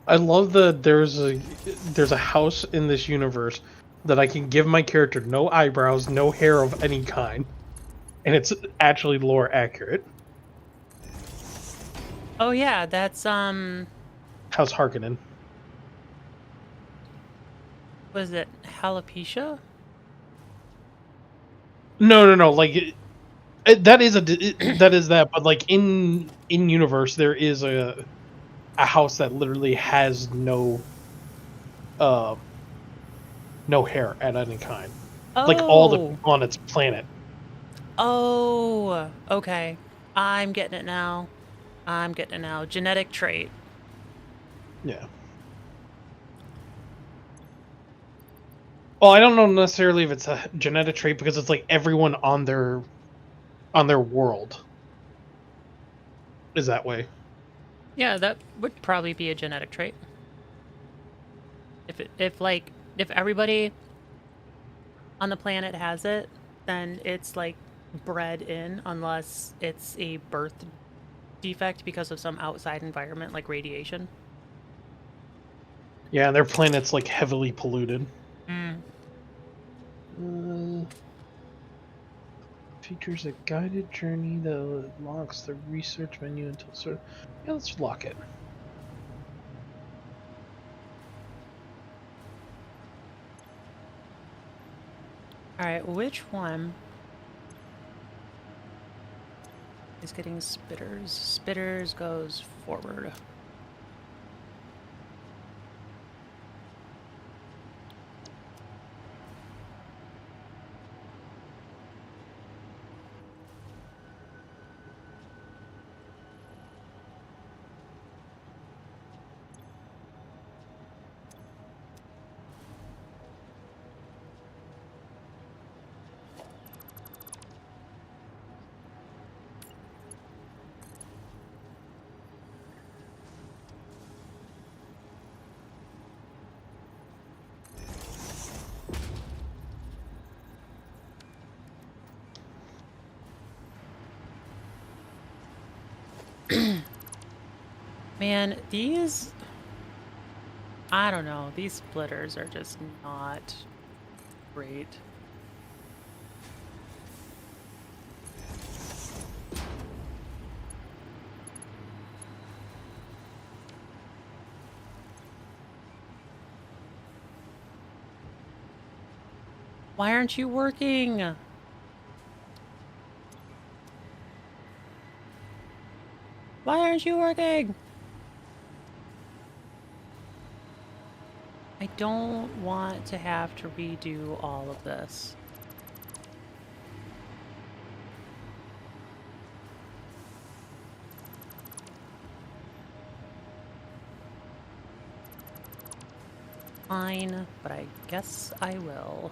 I love that there's a house in this universe that I can give my character no eyebrows, no hair of any kind, and it's actually lore accurate. Oh yeah, that's House Harkonnen. was it Alopecia? No. Like that is that is that, but like in universe there is a house that literally has no hair at any kind. Oh. Like all the on its planet. Oh, okay. I'm getting it now. Genetic trait. Yeah. Well, I don't know necessarily if it's a genetic trait because it's like everyone on their world is that way. Yeah, that would probably be a genetic trait. If everybody on the planet has it, then it's like bred in, unless it's a birth defect because of some outside environment like radiation. Yeah, and their planet's like heavily polluted. Features a guided journey that locks the research menu until sort. Yeah, let's lock it. All right, which one is getting spitters? Spitters goes forward. Man, these... I don't know. These splitters are just not great. Why aren't you working? Why aren't you working? I don't want to have to redo all of this. Fine, but I guess I will.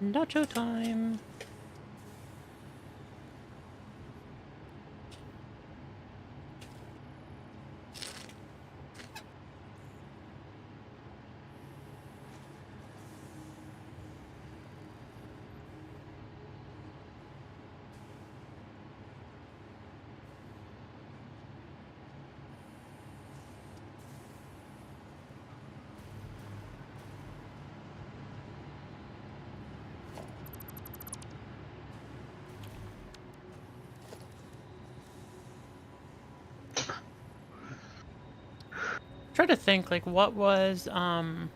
Nacho time. Try to think, like, what was, what are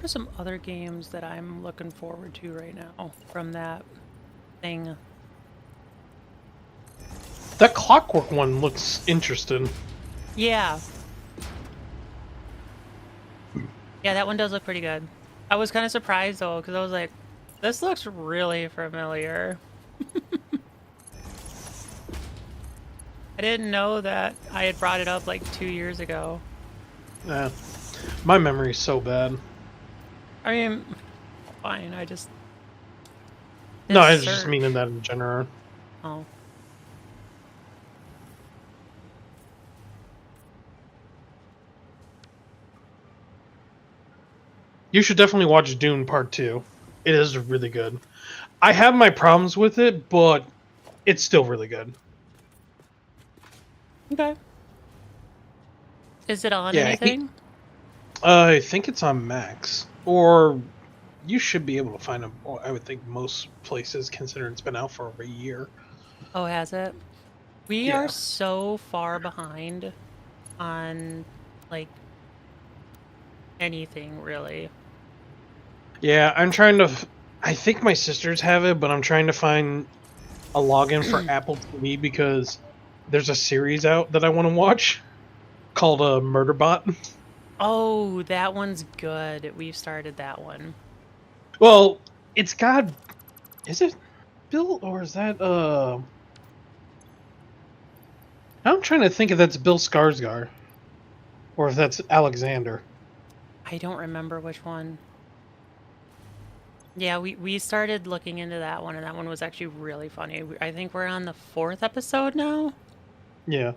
some other games that I'm looking forward to right now from that thing? That Clockwork one looks interesting. Yeah. Yeah, that one does look pretty good. I was kind of surprised, though, because I was like, this looks really familiar. I didn't know that I had brought it up, like, 2 years ago. Yeah. My memory's so bad. I mean, fine, I just... No, I This was just search. meaning that in general. Oh. You should definitely watch Dune Part 2. It is really good. I have my problems with it, but it's still really good. Okay. Is it on Yeah, anything? I think it's on Max. Or you should be able to find them, I would think, most places, considering it's been out for over a year. Oh, has it? We are Yeah. so far behind on, like, anything, really. Yeah, I'm trying to... I think my sisters have it, but I'm trying to find a login for Apple TV because there's a series out that I want to watch called Murderbot. Oh, that one's good. We've started that one. Well, it's got... Is it Bill, or is that... I'm trying to think if that's Bill Skarsgård or if that's Alexander. I don't remember which one. Yeah, we started looking into that one, and that one was actually really funny. I think we're on the fourth episode now. Yeah.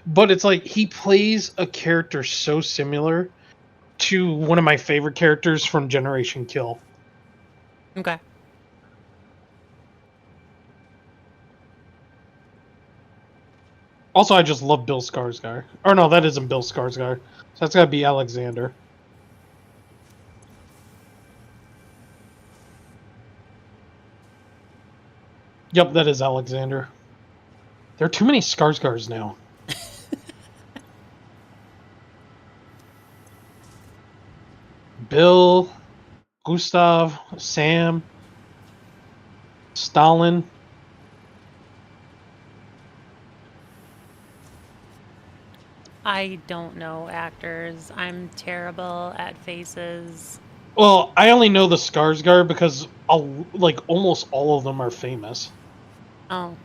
But it's like he plays a character so similar to one of my favorite characters from Generation Kill. Okay. Also, I just love Bill Skarsgård. Or no, that isn't Bill Skarsgård. So that's got to be Alexander. Yep, that is Alexander. There are too many Skarsgårds now. Bill, Gustav, Sam, Stalin. I don't know actors. I'm terrible at faces. Well, I only know the Skarsgård because like almost all of them are famous. Oh,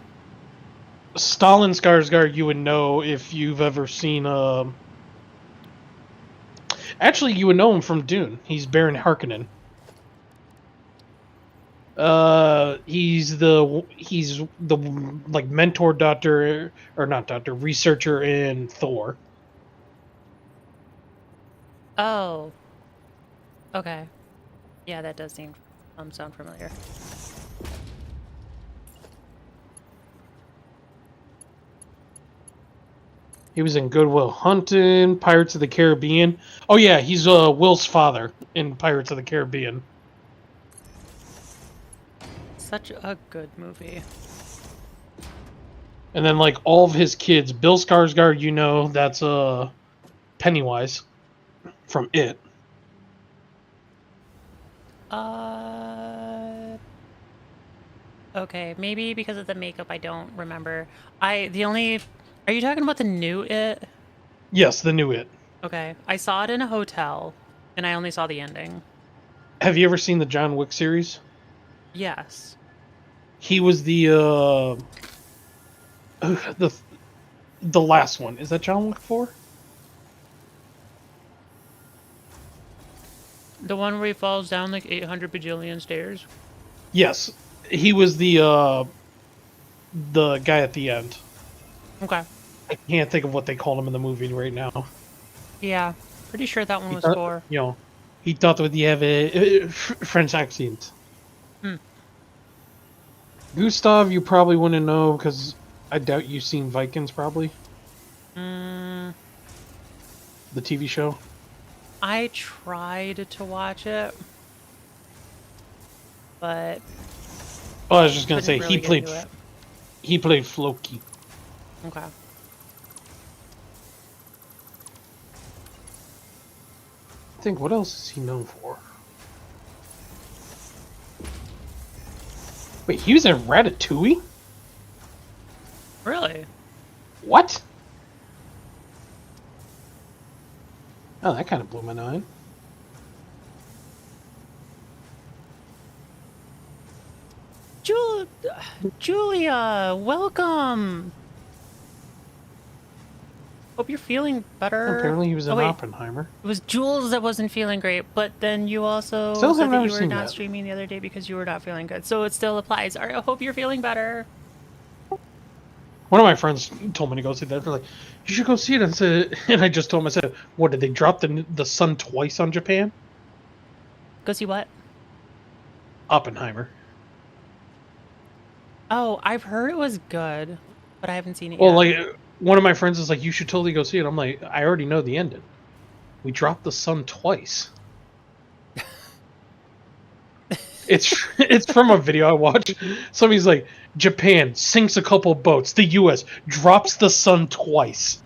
Stalin Skarsgård, you would know if you've ever seen. Actually, you would know him from Dune. He's Baron Harkonnen. He's the like mentor doctor or not doctor researcher in Thor. oh, okay. Yeah, that does seem sound familiar. He was in Good Will Hunting, Pirates of the Caribbean. Oh yeah, he's Will's father in Pirates of the Caribbean. Such a good movie. And then like all of his kids, Bill Skarsgård, you know that's Pennywise from It. Uh, okay, maybe because of the makeup, I don't remember. Are you talking about the new It? Yes, the new It. Okay, I saw it in a hotel, and I only saw the ending. Have you ever seen the John Wick series? Yes. He was the the last one. Is that John Wick 4? The one where he falls down like 800 bajillion stairs? Yes. He was the guy at the end. Okay. I can't think of what they called him in the movie right now. Yeah, pretty sure that one He was thought, 4. he thought that he have a French accent. Hmm. Gustav, you probably wouldn't know because I doubt you've seen Vikings, probably Mm, the TV show. I tried to watch it, but Oh, I was just gonna couldn't say really get into it. he played Floki. Okay. I think what else is he known for? Wait, he was in Ratatouille? Really? What? Oh, that kind of blew my mind. Jul- Julia, welcome. Hope you're feeling better. Apparently, he was Oh in wait, Oppenheimer. it was Jules that wasn't feeling great, but then you also Still said have that never you were seen not that. streaming the other day because you were not feeling good. So it still applies. All right, I hope you're feeling better. One of my friends told me to go see that. They're like, "You should go see it." And I just told him, I said, "What did they drop the sun twice on Japan?" Go see what? Oppenheimer. Oh, I've heard it was good, but I haven't seen it Well, yet. like one of my friends is like, "You should totally go see it." I'm like, "I already know the ending. We dropped the sun twice." It's from a video I watched. Somebody's like, Japan sinks a couple boats. The U.S. drops the sun twice.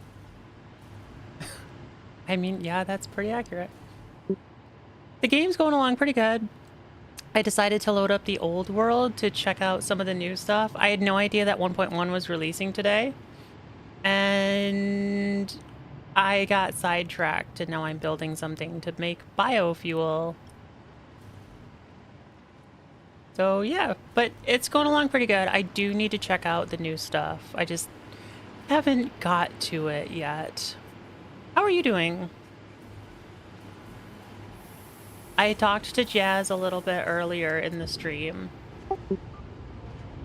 I mean, yeah, that's pretty accurate. The game's going along pretty good. I decided to load up the old world to check out some of the new stuff. I had no idea that 1.1 was releasing today. And I got sidetracked, and now I'm building something to make biofuel. So yeah, but it's going along pretty good. I do need to check out the new stuff. I just haven't got to it yet. How are you doing? I talked to Jazz a little bit earlier in the stream.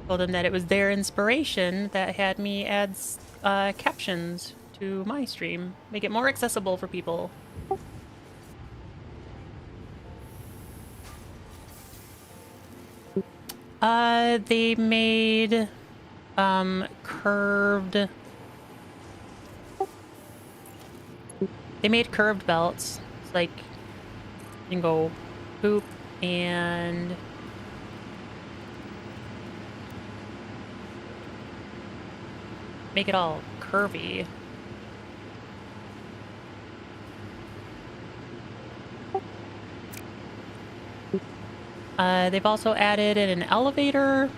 Told him that it was their inspiration that had me add captions to my stream. Make it more accessible for people. They made curved. They made curved belts. It's like you can go poop and make it all curvy. They've also added in an elevator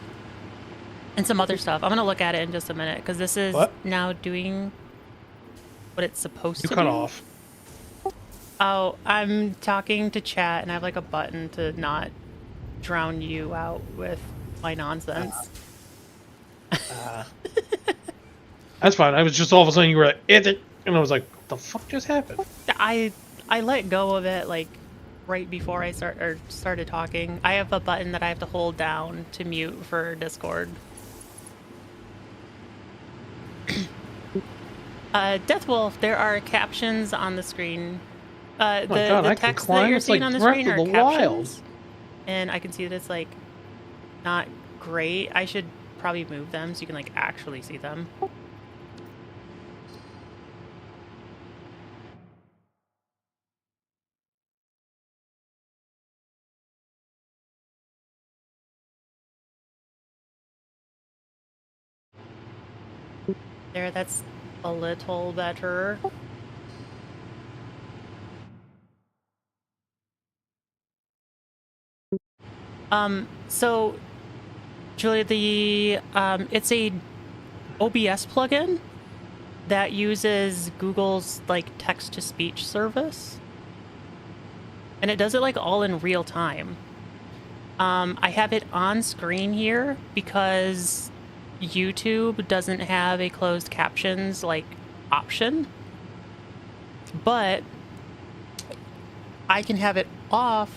and some other stuff. I'm gonna look at it in just a minute because this is now doing what it's supposed to do. You cut off. Oh, I'm talking to chat and I have like a button to not drown you out with my nonsense. That's fine. I was just all of a sudden you were like, and I was like, what the fuck just happened? I let go of it like right before I started talking. I have a button that I have to hold down to mute for Discord. Deathwolf, there are captions on the screen. The text that you're seeing on the screen are captions. And I can see that it's like not great. I should probably move them so you can like actually see them. There, that's a little better. So Julia, it's a OBS plugin that uses Google's like text-to-speech service. And it does it like all in real time. I have it on screen here because YouTube doesn't have a closed captions like option. But I can have it off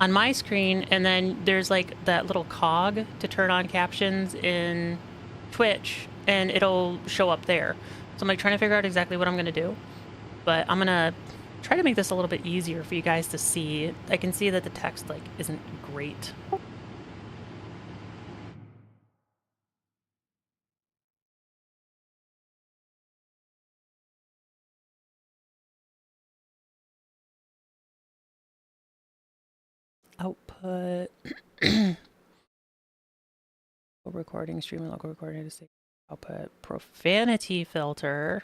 on my screen, and then there's like that little cog to turn on captions in Twitch, and it'll show up there. So I'm like trying to figure out exactly what I'm gonna do, but I'm gonna try to make this a little bit easier for you guys to see. I can see that the text like isn't great. Output. Recording, streaming, local recording to save output. Profanity filter.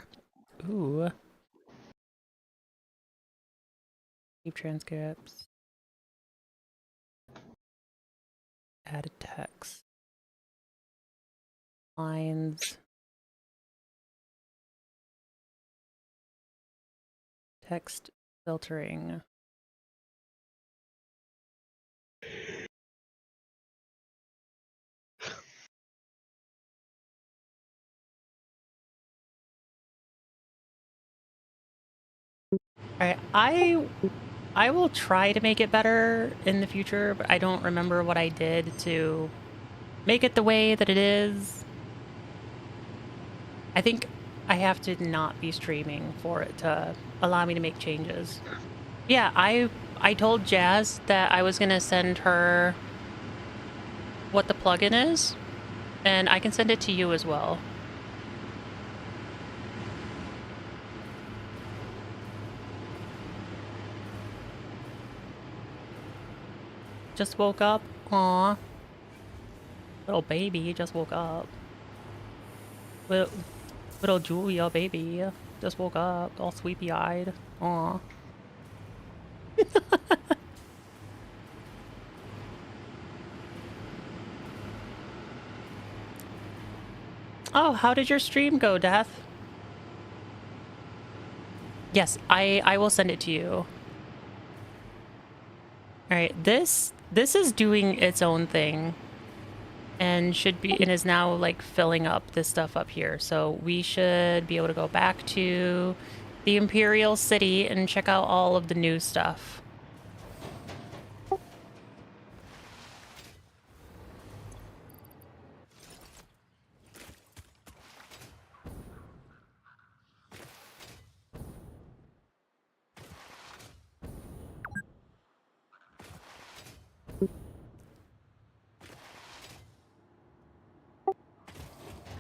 Ooh. Keep transcripts. Add text. Lines. Text filtering. Alright, I will try to make it better in the future, but I don't remember what I did to make it the way that it is. I think I have to not be streaming for it to allow me to make changes. Yeah, I told Jazz that I was gonna send her what the plugin is, and I can send it to you as well. Just woke up? Aw. Little baby just woke up. Little Julia baby just woke up, all sleepy-eyed. Aw. Oh, how did your stream go, Death? Yes, I will send it to you. Alright, this is doing its own thing. And is now like filling up this stuff up here. So we should be able to go back to the Imperial City and check out all of the new stuff.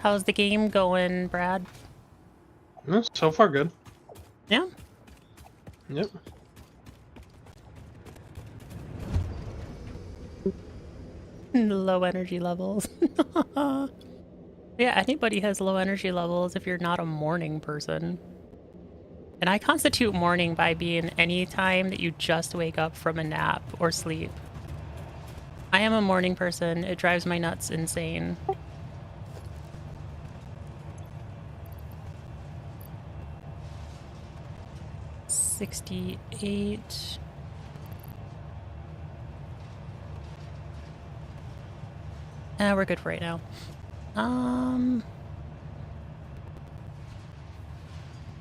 How's the game going, Brad? So far, good. Yeah? Yep. Low energy levels. Yeah, anybody has low energy levels if you're not a morning person. And I constitute morning by being any time that you just wake up from a nap or sleep. I am a morning person. It drives my nuts insane. $68. We're good for right now.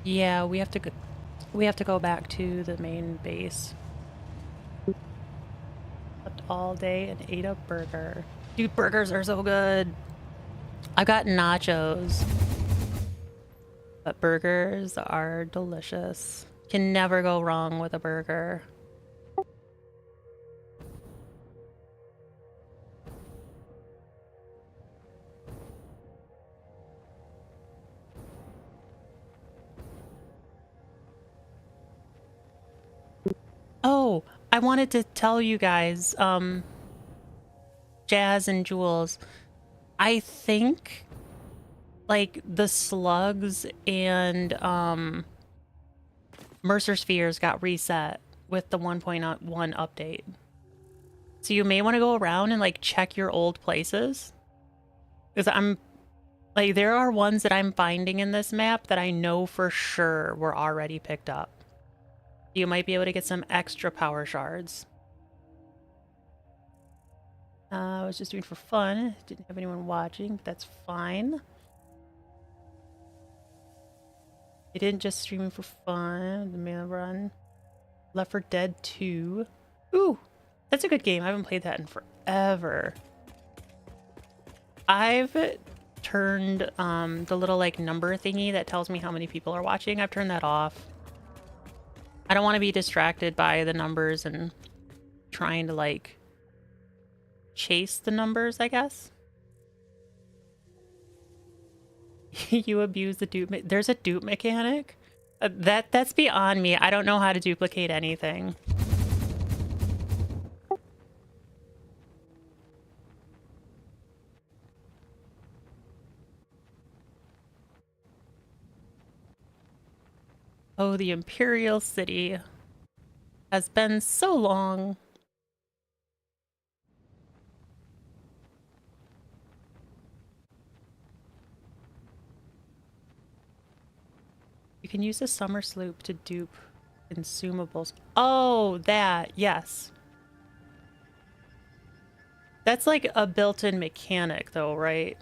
Yeah, we have to go back to the main base. Slept all day and ate a burger. Dude, burgers are so good. I got nachos. But burgers are delicious. Can never go wrong with a burger. Oh, I wanted to tell you guys, Jazz and Jules, I think like the slugs and Mercer spheres got reset with the 1.1 update. So you may want to go around and like check your old places. Because I'm like, there are ones that I'm finding in this map that I know for sure were already picked up. You might be able to get some extra power shards. I was just doing for fun. Didn't have anyone watching, but that's fine. I didn't just streaming for fun. The mail run. Left 4 Dead 2. Ooh, that's a good game. I haven't played that in forever. I've turned the little like number thingy that tells me how many people are watching. I've turned that off. I don't want to be distracted by the numbers and trying to like chase the numbers, I guess. You abuse the dupe. There's a dupe mechanic? That's beyond me. I don't know how to duplicate anything. Oh, the Imperial City has been so long. You can use the summer sloop to dupe consumables. Oh, that, yes. That's like a built-in mechanic though, right?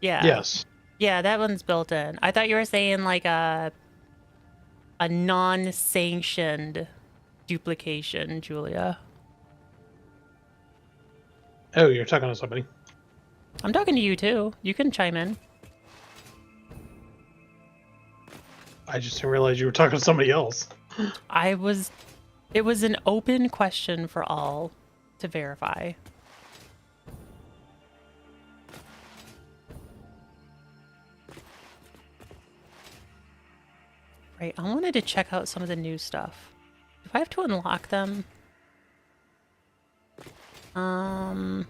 Yeah. Yes. Yeah, that one's built in. I thought you were saying like a non-sanctioned duplication, Julia. Oh, you're talking to somebody. I'm talking to you too. You can chime in. I just didn't realize you were talking to somebody else. It was an open question for all to verify. Right, I wanted to check out some of the new stuff. Do I have to unlock them? Let's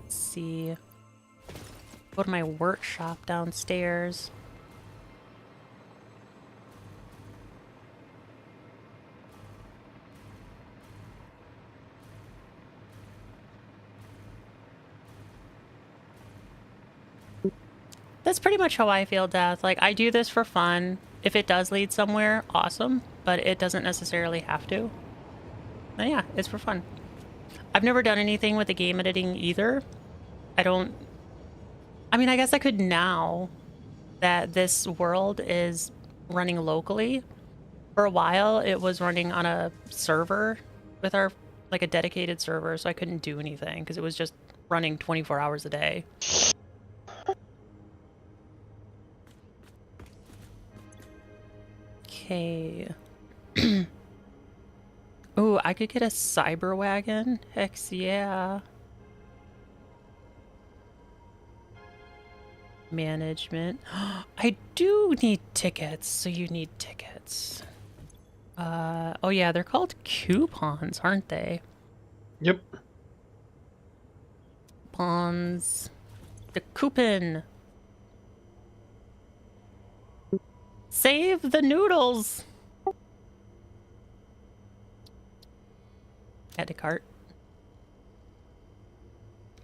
see. Go to my workshop downstairs. That's pretty much how I feel, Death. Like, I do this for fun. If it does lead somewhere, awesome. But it doesn't necessarily have to. And yeah, it's for fun. I've never done anything with the game editing either. I mean, I guess I could now that this world is running locally. For a while, it was running on a server with our, like a dedicated server, so I couldn't do anything because it was just running 24 hours a day. Okay. Ooh, I could get a cyber wagon. Hex yeah. Management. I do need tickets, so you need tickets. Oh yeah, they're called coupons, aren't they? Yep. Coupons. The coupon. Save the noodles. Add to cart.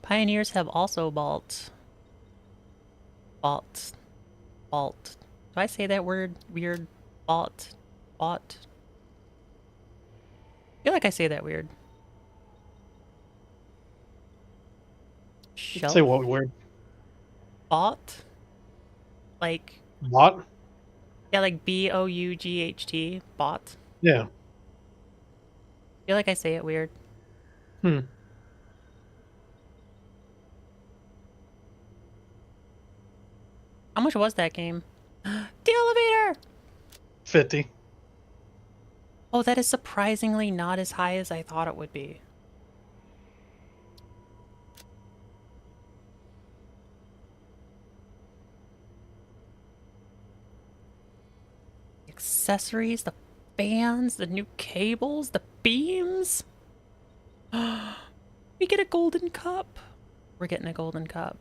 Pioneers have also bought. Bought. Bought. Do I say that word weird? Bought. Bought. I feel like I say that weird. Shelf. Say what word? Bought. Like. Bot? Yeah, like BOUGHT. Bought. Yeah. I feel like I say it weird. Hmm. How much was that game? The elevator! 50. Oh, that is surprisingly not as high as I thought it would be. Accessories, the fans, the new cables, the beams. We get a golden cup. We're getting a golden cup.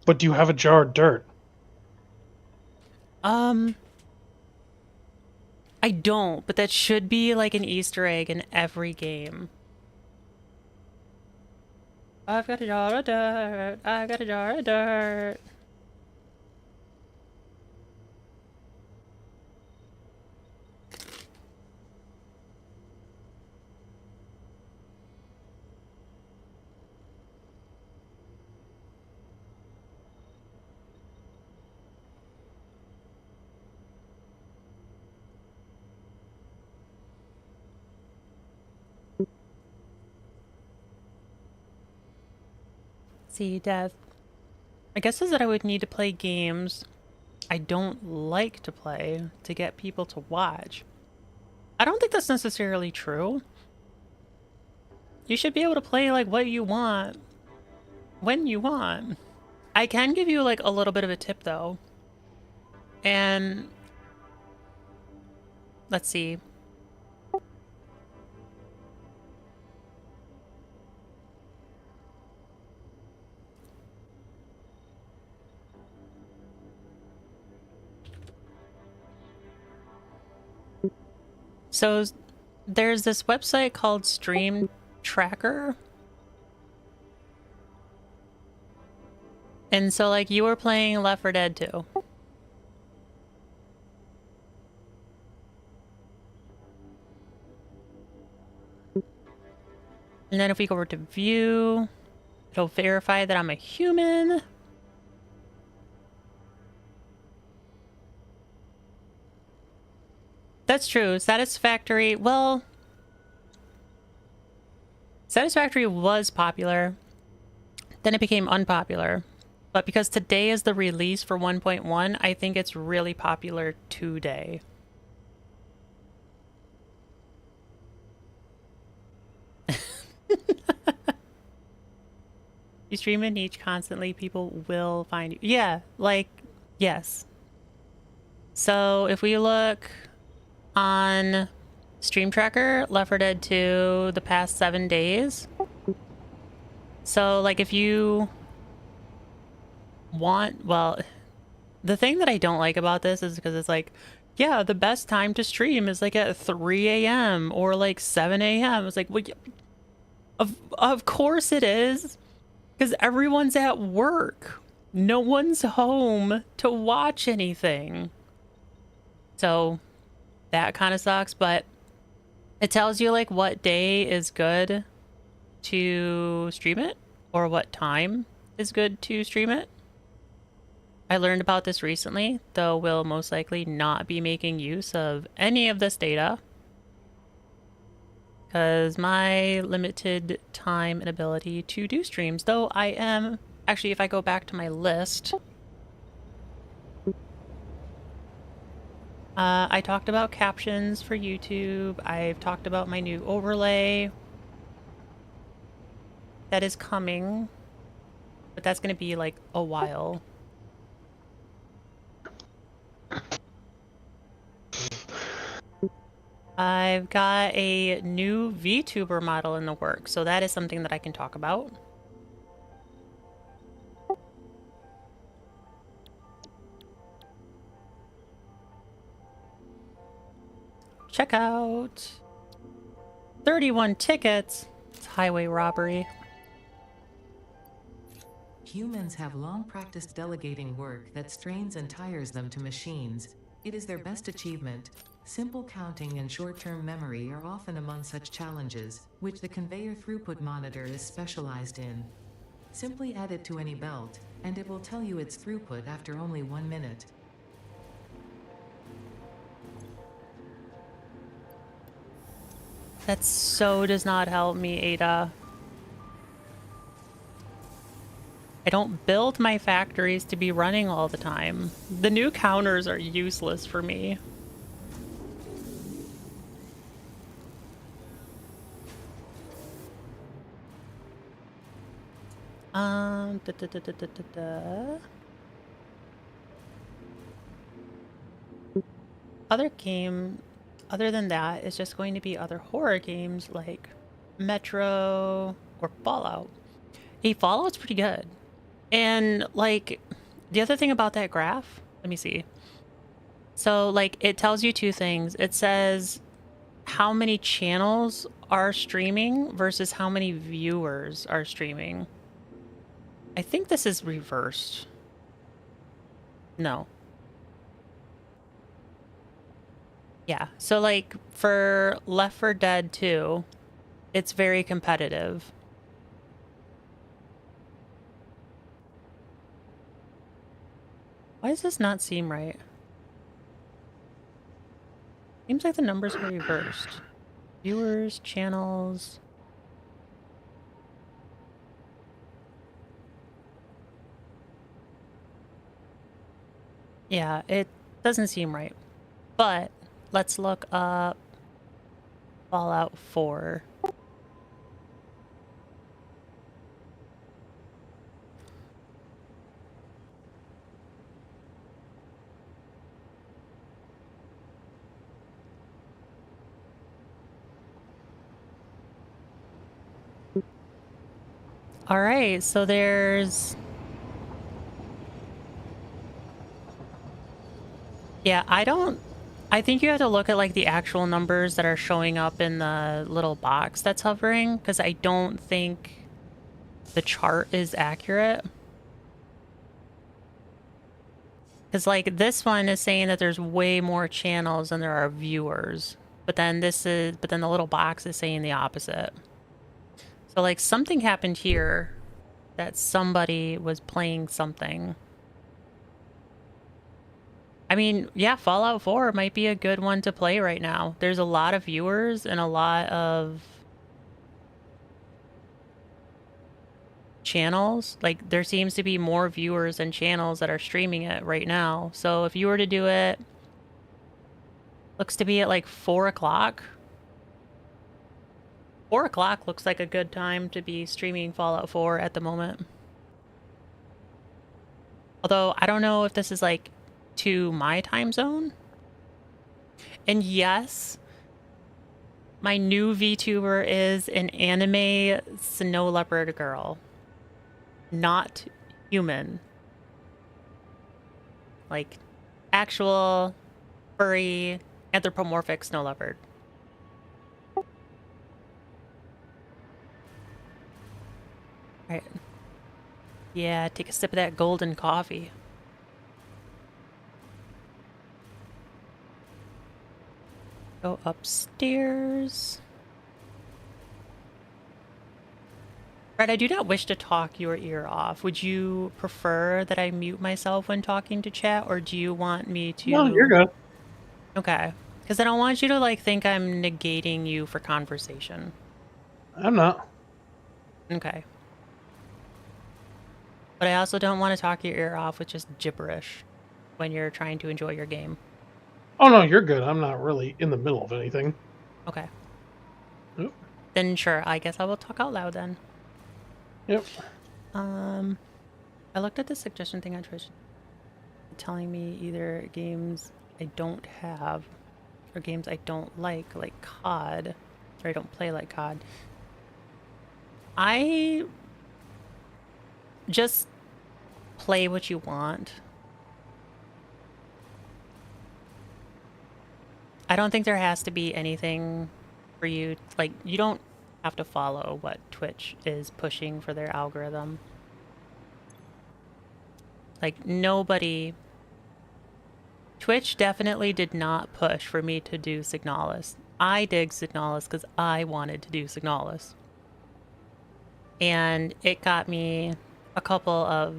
But do you have a jar of dirt? I don't, but that should be like an Easter egg in every game. I've got a jar of dirt. I've got a jar of dirt. See, Death. I guess is that I would need to play games I don't like to play to get people to watch. I don't think that's necessarily true. You should be able to play like what you want when you want. I can give you like a little bit of a tip though. And let's see. So there's this website called Stream Tracker. And so like you were playing Left 4 Dead 2. And then if we go over to view, it'll verify that I'm a human. That's true. Satisfactory, well, Satisfactory was popular. Then it became unpopular. But because today is the release for 1.1, I think it's really popular today. You stream and niche constantly, people will find you. Yeah, like, yes. So if we look on Stream Tracker, Left 4 Dead 2, the past 7 days. So, like, if you want, well, the thing that I don't like about this is because it's like, yeah, the best time to stream is like at 3 a.m. or like 7 a.m. It's like, well, of course it is. Because everyone's at work. No one's home to watch anything. So that kind of sucks, but it tells you like what day is good to stream it or what time is good to stream it. I learned about this recently, though will most likely not be making use of any of this data because my limited time and ability to do streams, though I am actually, if I go back to my list, I talked about captions for YouTube. I've talked about my new overlay that is coming. but that's going to be like a while. I've got a new VTuber model in the works, so that is something that I can talk about. Check out 31 tickets. It's highway robbery. Humans have long practiced delegating work that strains and tires them to machines. It is their best achievement. Simple counting and short-term memory are often among such challenges, which the conveyor throughput monitor is specialized in. Simply add it to any belt, and it will tell you its throughput after only 1 minute. That so does not help me, Ada. I don't build my factories to be running all the time. The new counters are useless for me. Da, da, da, da, da, da, da. Other game, other than that, is just going to be other horror games like Metro or Fallout. Hey, Fallout's pretty good. And like the other thing about that graph, let me see. So like it tells you two things. It says how many channels are streaming versus how many viewers are streaming. I think this is reversed. No. Yeah. So like for Left 4 Dead 2, it's very competitive. Why does this not seem right? Seems like the numbers are reversed. Viewers, channels. Yeah, it doesn't seem right. But let's look up Fallout 4. All right, so there's... Yeah, I think you have to look at like the actual numbers that are showing up in the little box that's hovering, because I don't think the chart is accurate. Because like this one is saying that there's way more channels than there are viewers. But then the little box is saying the opposite. So like something happened here that somebody was playing something. I mean, yeah, Fallout 4 might be a good one to play right now. There's a lot of viewers and a lot of channels. Like there seems to be more viewers and channels that are streaming it right now. So if you were to do it, looks to be at like 4 o'clock. 4 o'clock looks like a good time to be streaming Fallout 4 at the moment. Although I don't know if this is like to my time zone. And yes, my new VTuber is an anime snow leopard girl. Not human. Like actual furry anthropomorphic snow leopard. Right. Yeah, take a sip of that golden coffee. Go upstairs. Fred, I do not wish to talk your ear off. Would you prefer that I mute myself when talking to chat, or do you want me to... No, you're good. Okay. Because I don't want you to, like, think I'm negating you for conversation. I'm not. Okay. But I also don't want to talk your ear off with just gibberish when you're trying to enjoy your game. Oh, no, you're good. I'm not really in the middle of anything. Okay. Oop. Then sure, I guess I will talk out loud then. Yep. I looked at the suggestion thing on Twitch, telling me either games I don't have or games I don't like COD, or I don't play like COD. I just play what you want. I don't think there has to be anything for you. Like, you don't have to follow what Twitch is pushing for their algorithm. Like, nobody... Twitch definitely did not push for me to do Signalis. I did Signalis because I wanted to do Signalis. And it got me a couple of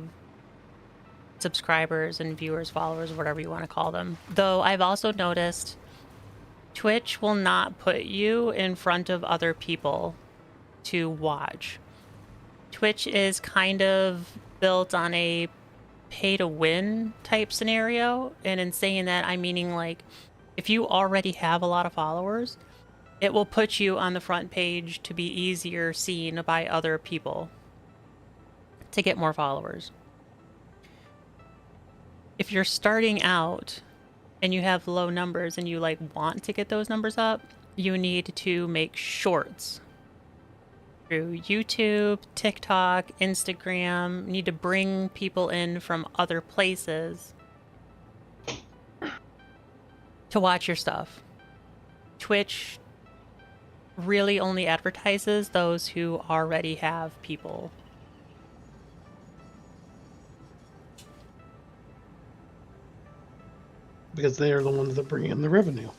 subscribers and viewers, followers, whatever you want to call them. Though I've also noticed Twitch will not put you in front of other people to watch. Twitch is kind of built on a pay-to-win type scenario, and in saying that, I'm meaning like if you already have a lot of followers, it will put you on the front page to be easier seen by other people to get more followers. If you're starting out and you have low numbers and you like want to get those numbers up, you need to make shorts through YouTube, TikTok, Instagram. You need to bring people in from other places to watch your stuff. Twitch really only advertises those who already have people. Because they are the ones that bring in the revenue.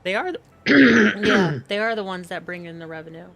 They are, yeah, they are the ones that bring in the revenue.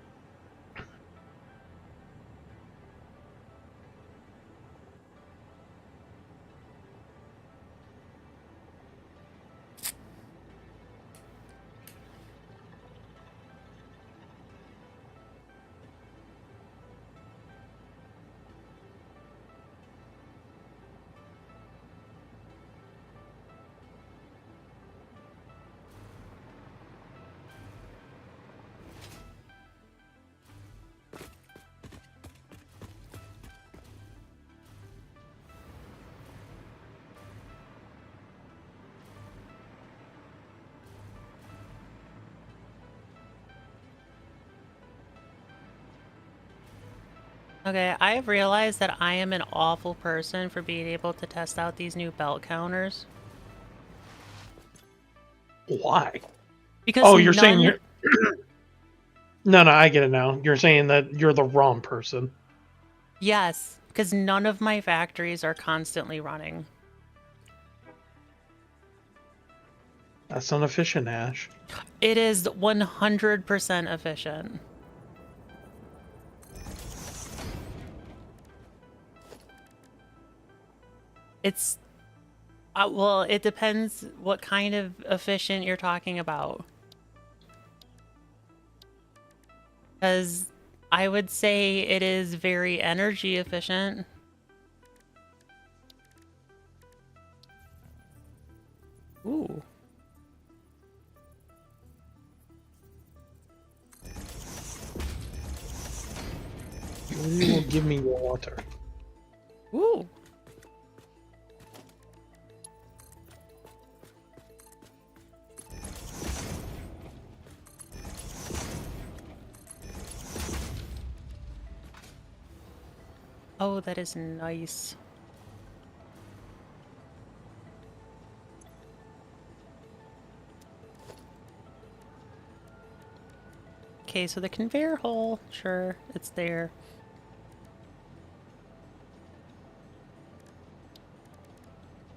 Okay, I've realized that I am an awful person for being able to test out these new belt counters. Why? Because you're saying you're... No, I get it now. You're saying that you're the wrong person. Yes, because none of my factories are constantly running. That's not efficient, Ash. It is 100% efficient. It's... well, it depends what kind of efficient you're talking about. Because I would say it is very energy efficient. Ooh. You will give me your water. Ooh. Oh, that is nice. Okay, so the conveyor hole, sure, it's there.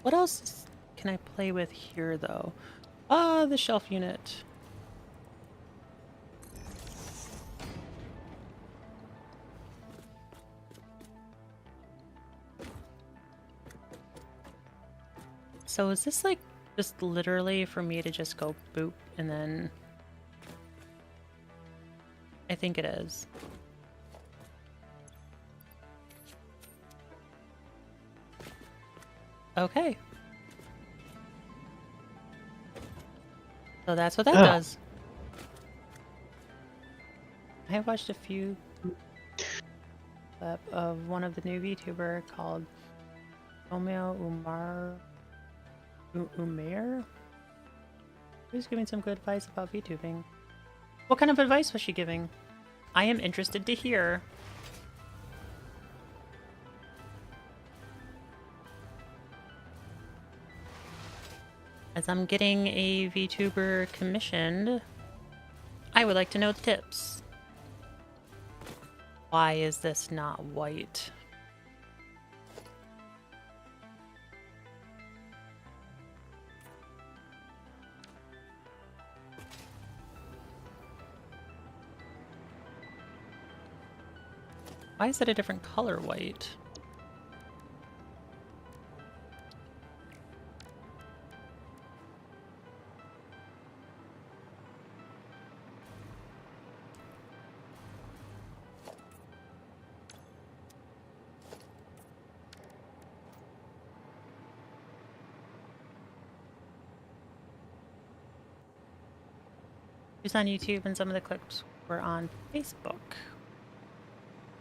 What else can I play with here, though? The shelf unit. So is this like just literally for me to just go boop and then... I think it is. Okay. So that's what that does. I have watched a few of one of the new VTuber called Romeo Umair? Who's giving some good advice about VTubing? What kind of advice was she giving? I am interested to hear. As I'm getting a VTuber commissioned, I would like to know the tips. Why is this not white? Why is it a different color white? Who's on YouTube and some of the clips were on Facebook.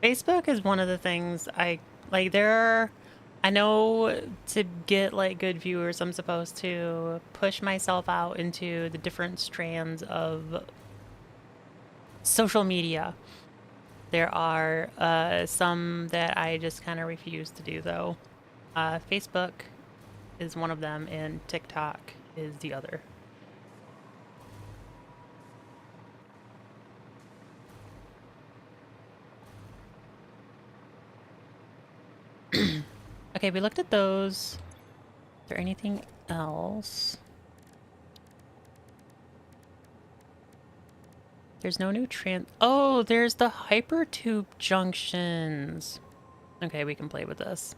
Facebook is one of the things I like. I know to get like good viewers, I'm supposed to push myself out into the different strands of social media. There are some that I just kind of refuse to do, though. Facebook is one of them, and TikTok is the other. Okay, we looked at those. Is there anything else? There's no new Oh, there's the hypertube junctions. Okay, we can play with this.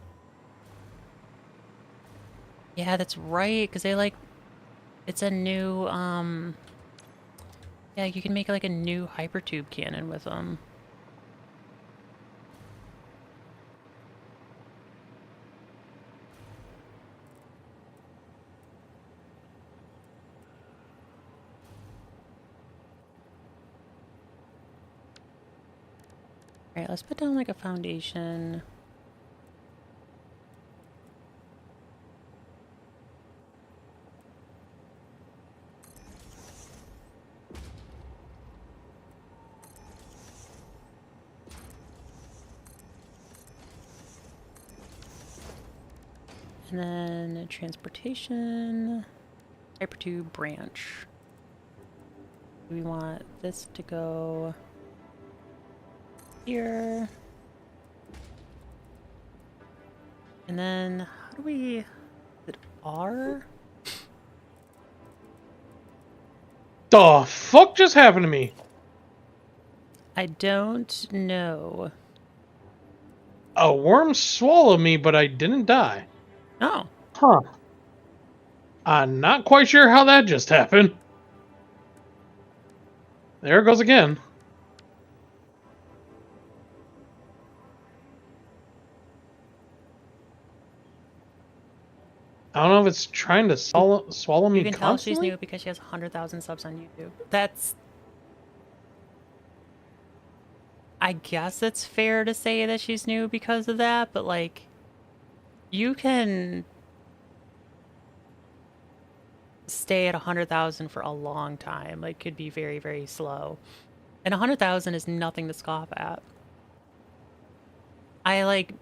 Yeah, that's right, because they like... It's a new, yeah, you can make like a new hypertube cannon with them. Alright, let's put down like a foundation. And then transportation, hypertube branch. We want this to go here. And then how do we... Is it R? The fuck just happened to me? I don't know. A worm swallowed me, but I didn't die. Oh. Huh. I'm not quite sure how that just happened. There it goes again. I don't know if it's trying to swallow me You can tell she's constantly? new because she has 100,000 subs on YouTube. That's... I guess it's fair to say that she's new because of that, but like... You can... stay at 100,000 for a long time. Like, could be very, very slow. And 100,000 is nothing to scoff at. I, like,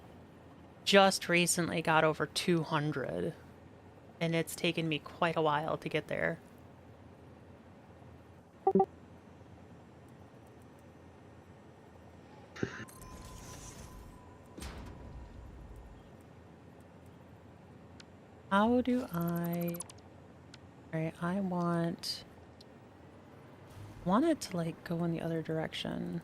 just recently got over 200. And it's taken me quite a while to get there. How do I... Alright, I want it to, like, go in the other direction.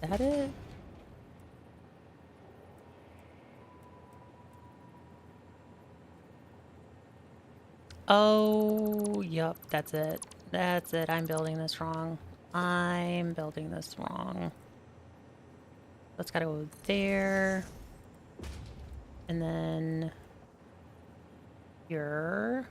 Is that it? Oh, yep, that's it. That's it. I'm building this wrong. I'm building this wrong. That's gotta go there. And then... here.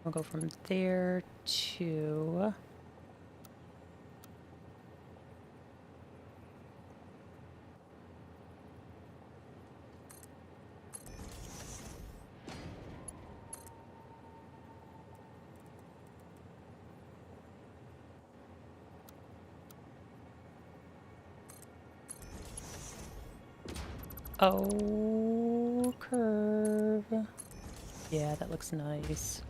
We'll go from there to... Oh, curve. Yeah, that looks nice.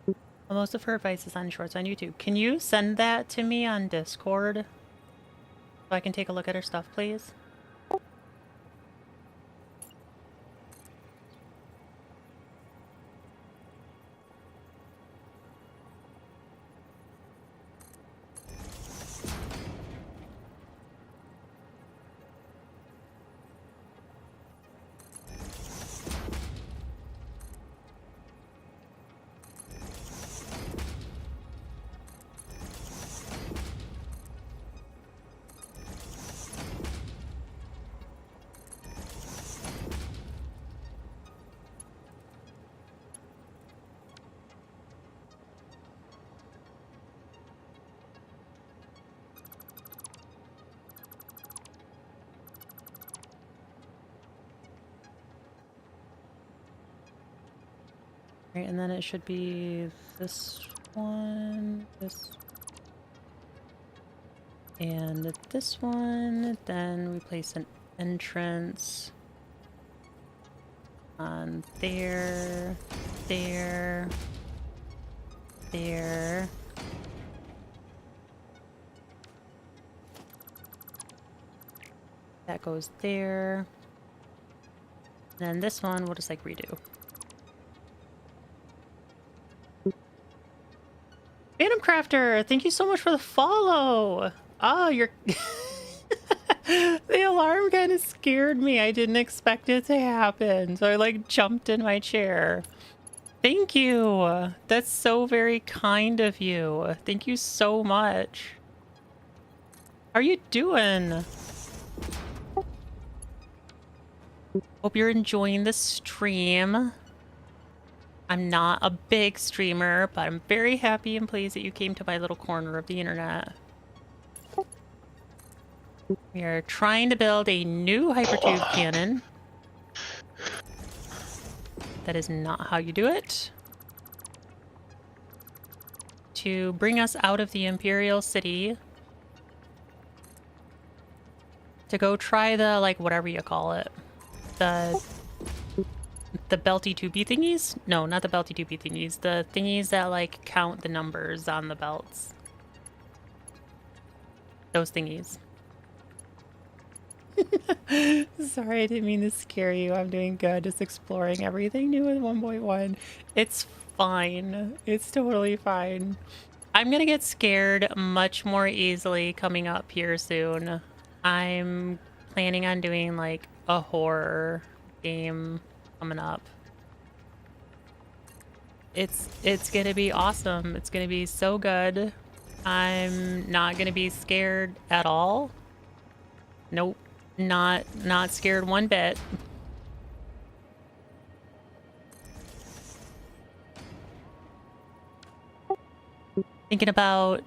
Well, most of her advice is on shorts on YouTube. Can you send that to me on Discord so I can take a look at her stuff, please? Right, and then it should be this one, this, and this one. Then we place an entrance on there, there, there. That goes there. And then this one we'll just like redo. Phantom Crafter, thank you so much for the follow. Oh, you're... The alarm kind of scared me. I didn't expect it to happen. So I like jumped in my chair. Thank you. That's so very kind of you. Thank you so much. How are you doing? Hope you're enjoying the stream. I'm not a big streamer, but I'm very happy and pleased that you came to my little corner of the internet. We are trying to build a new hypertube cannon. That is not how you do it. To bring us out of the Imperial City. To go try the, like, whatever you call it. The belty tubey thingies? No, not the belty tubey thingies. The thingies that, like, count the numbers on the belts. Those thingies. Sorry, I didn't mean to scare you. I'm doing good. Just exploring everything new with 1.1. It's fine. It's totally fine. I'm gonna get scared much more easily coming up here soon. I'm planning on doing, like, a horror game coming up. It's gonna be awesome. It's gonna be so good. I'm not gonna be scared at all. Nope. Not scared one bit. Thinking about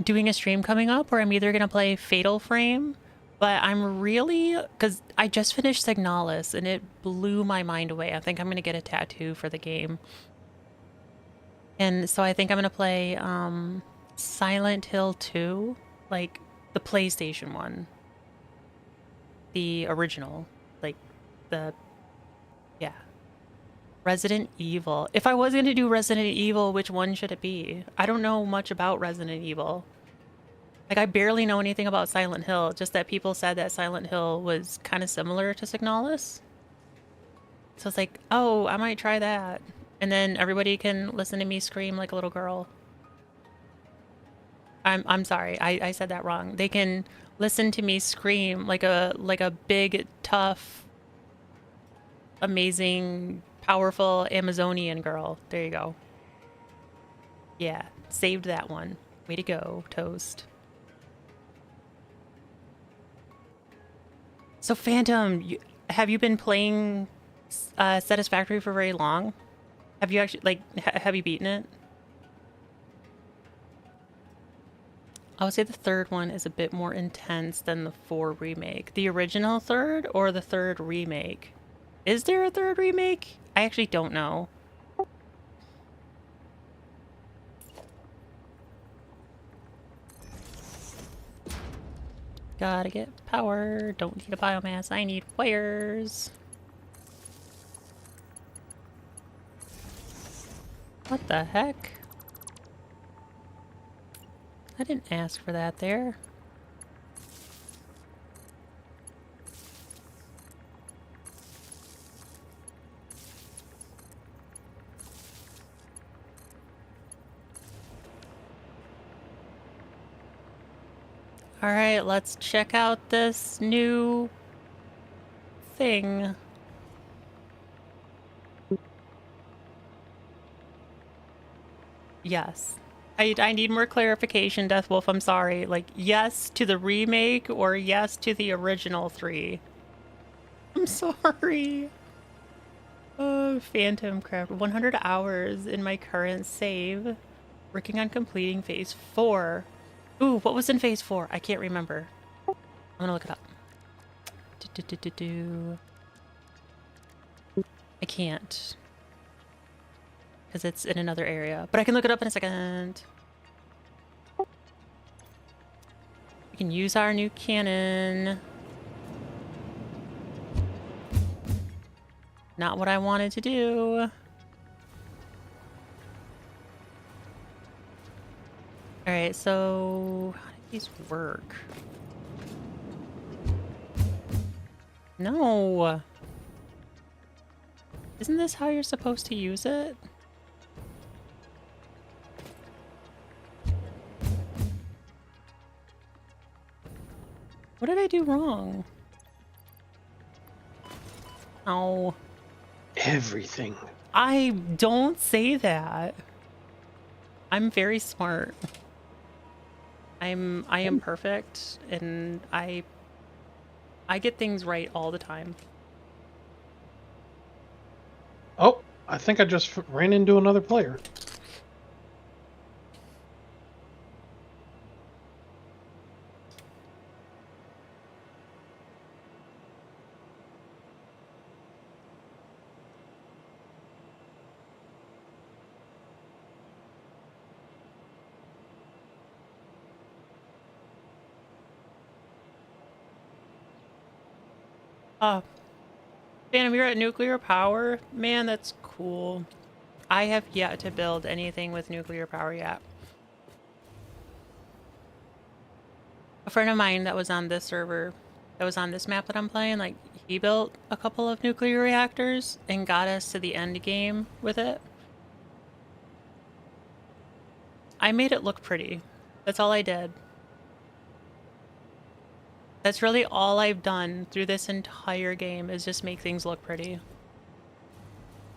doing a stream coming up where I'm either gonna play Fatal Frame, but I'm really, because I just finished Signalis and it blew my mind away. I think I'm gonna get a tattoo for the game. And so I think I'm gonna play Silent Hill 2, like the PlayStation one. The original, like the, yeah. Resident Evil. If I was going to do Resident Evil, which one should it be? I don't know much about Resident Evil. Like, I barely know anything about Silent Hill, just that people said that Silent Hill was kind of similar to Signalis. So it's like, oh, I might try that. And then everybody can listen to me scream like a little girl. I'm sorry, I said that wrong. They can listen to me scream like a big, tough, amazing powerful Amazonian girl. There you go. Yeah, saved that one. Way to go, Toast. So, Phantom, have you been playing Satisfactory for very long? Have you actually, like, have you beaten it? I would say the third one is a bit more intense than the 4 remake. The original third or the third remake? Is there a third remake? I actually don't know. Gotta get power. Don't need a biomass. I need wires. What the heck? I didn't ask for that there. Alright, let's check out this new thing. Yes. I need more clarification, Deathwolf, I'm sorry. Like, yes to the remake or yes to the original 3? I'm sorry. Oh, Phantom Craft. 100 hours in my current save. Working on completing phase 4. Ooh, what was in phase 4? I can't remember. I'm gonna look it up. I can't. Because it's in another area. But I can look it up in a second. We can use our new cannon. Not what I wanted to do. Alright, so how do these work? No. Isn't this how you're supposed to use it? What did I do wrong? Oh. Everything. I don't say that. I'm very smart. I am perfect and I get things right all the time. Oh, I think I just ran into another player. Phantom, you're at nuclear power? Man, that's cool. I have yet to build anything with nuclear power yet. A friend of mine that was on this server, that was on this map that I'm playing, like, he built a couple of nuclear reactors and got us to the end game with it. I made it look pretty. That's all I did. That's really all I've done through this entire game is just make things look pretty.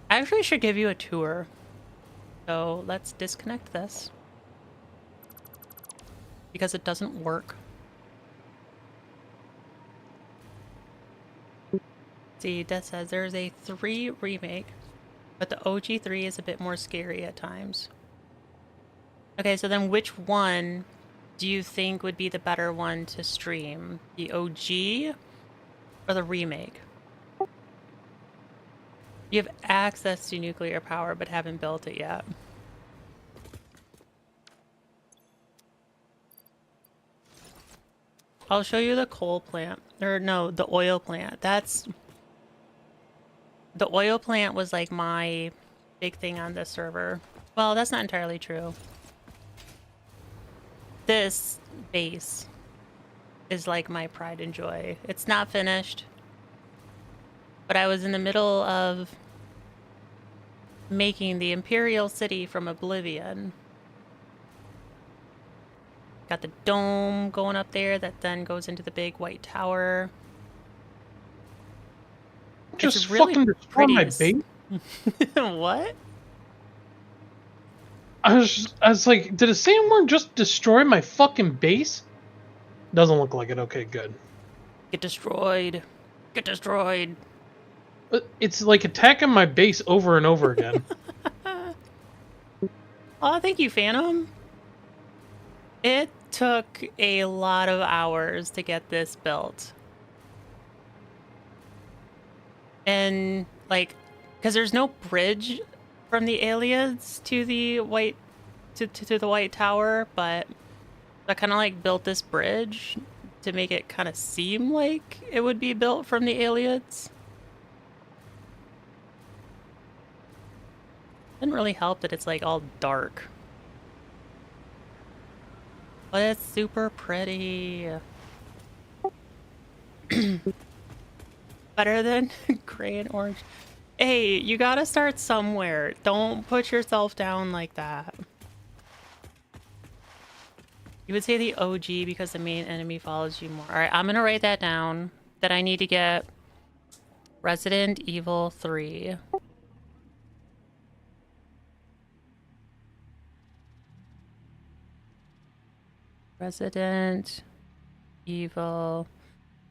I actually should give you a tour. So let's disconnect this. Because it doesn't work. See, Death says there's a 3 remake, but the OG 3 is a bit more scary at times. Okay, so then which one do you think would be the better one to stream? The OG or the remake? You have access to nuclear power but haven't built it yet. I'll show you the coal plant. Or no, the oil plant. The oil plant was like my big thing on this server. Well, that's not entirely true. This base is like my pride and joy. It's not finished, but I was in the middle of making the Imperial City from Oblivion. Got the dome going up there that then goes into the big white tower. Just It's really fucking destroy pretty. my base? What? I was like, did a sandworm just destroy my fucking base? Doesn't look like it. Okay, good. Get destroyed. Get destroyed. It's like attacking my base over and over again. Oh, thank you, Phantom. It took a lot of hours to get this built. And, like, because there's no bridge from the aliens to the white to the White Tower, but I kind of like built this bridge to make it kind of seem like it would be built from the aliens. Didn't really help that it's like all dark. But it's super pretty. Better than gray and orange. Hey, you gotta start somewhere. Don't put yourself down like that. You would say the OG because the main enemy follows you more. Alright, I'm gonna write that down. That I need to get Resident Evil 3. Resident Evil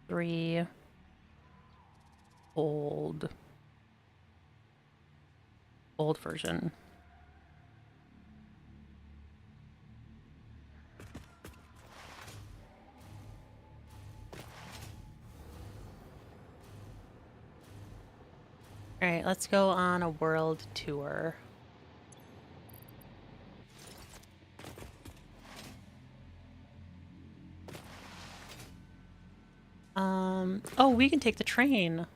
3 old version. All right, let's go on a world tour. Oh, we can take the train.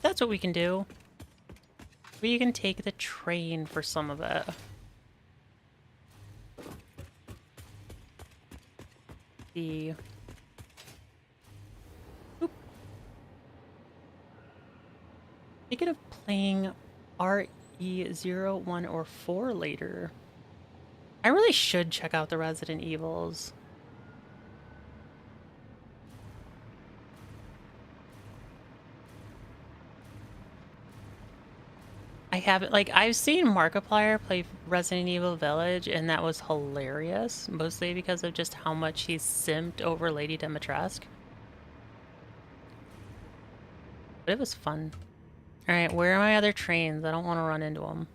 That's what we can do. We can take the train for some of it. The... Oop. Thinking of playing RE0, 1, or 4 later. I really should check out the Resident Evils. I haven't, like, I've seen Markiplier play Resident Evil Village, and that was hilarious, mostly because of just how much he's simped over Lady Dimitrescu. But it was fun. Alright, where are my other trains? I don't want to run into them.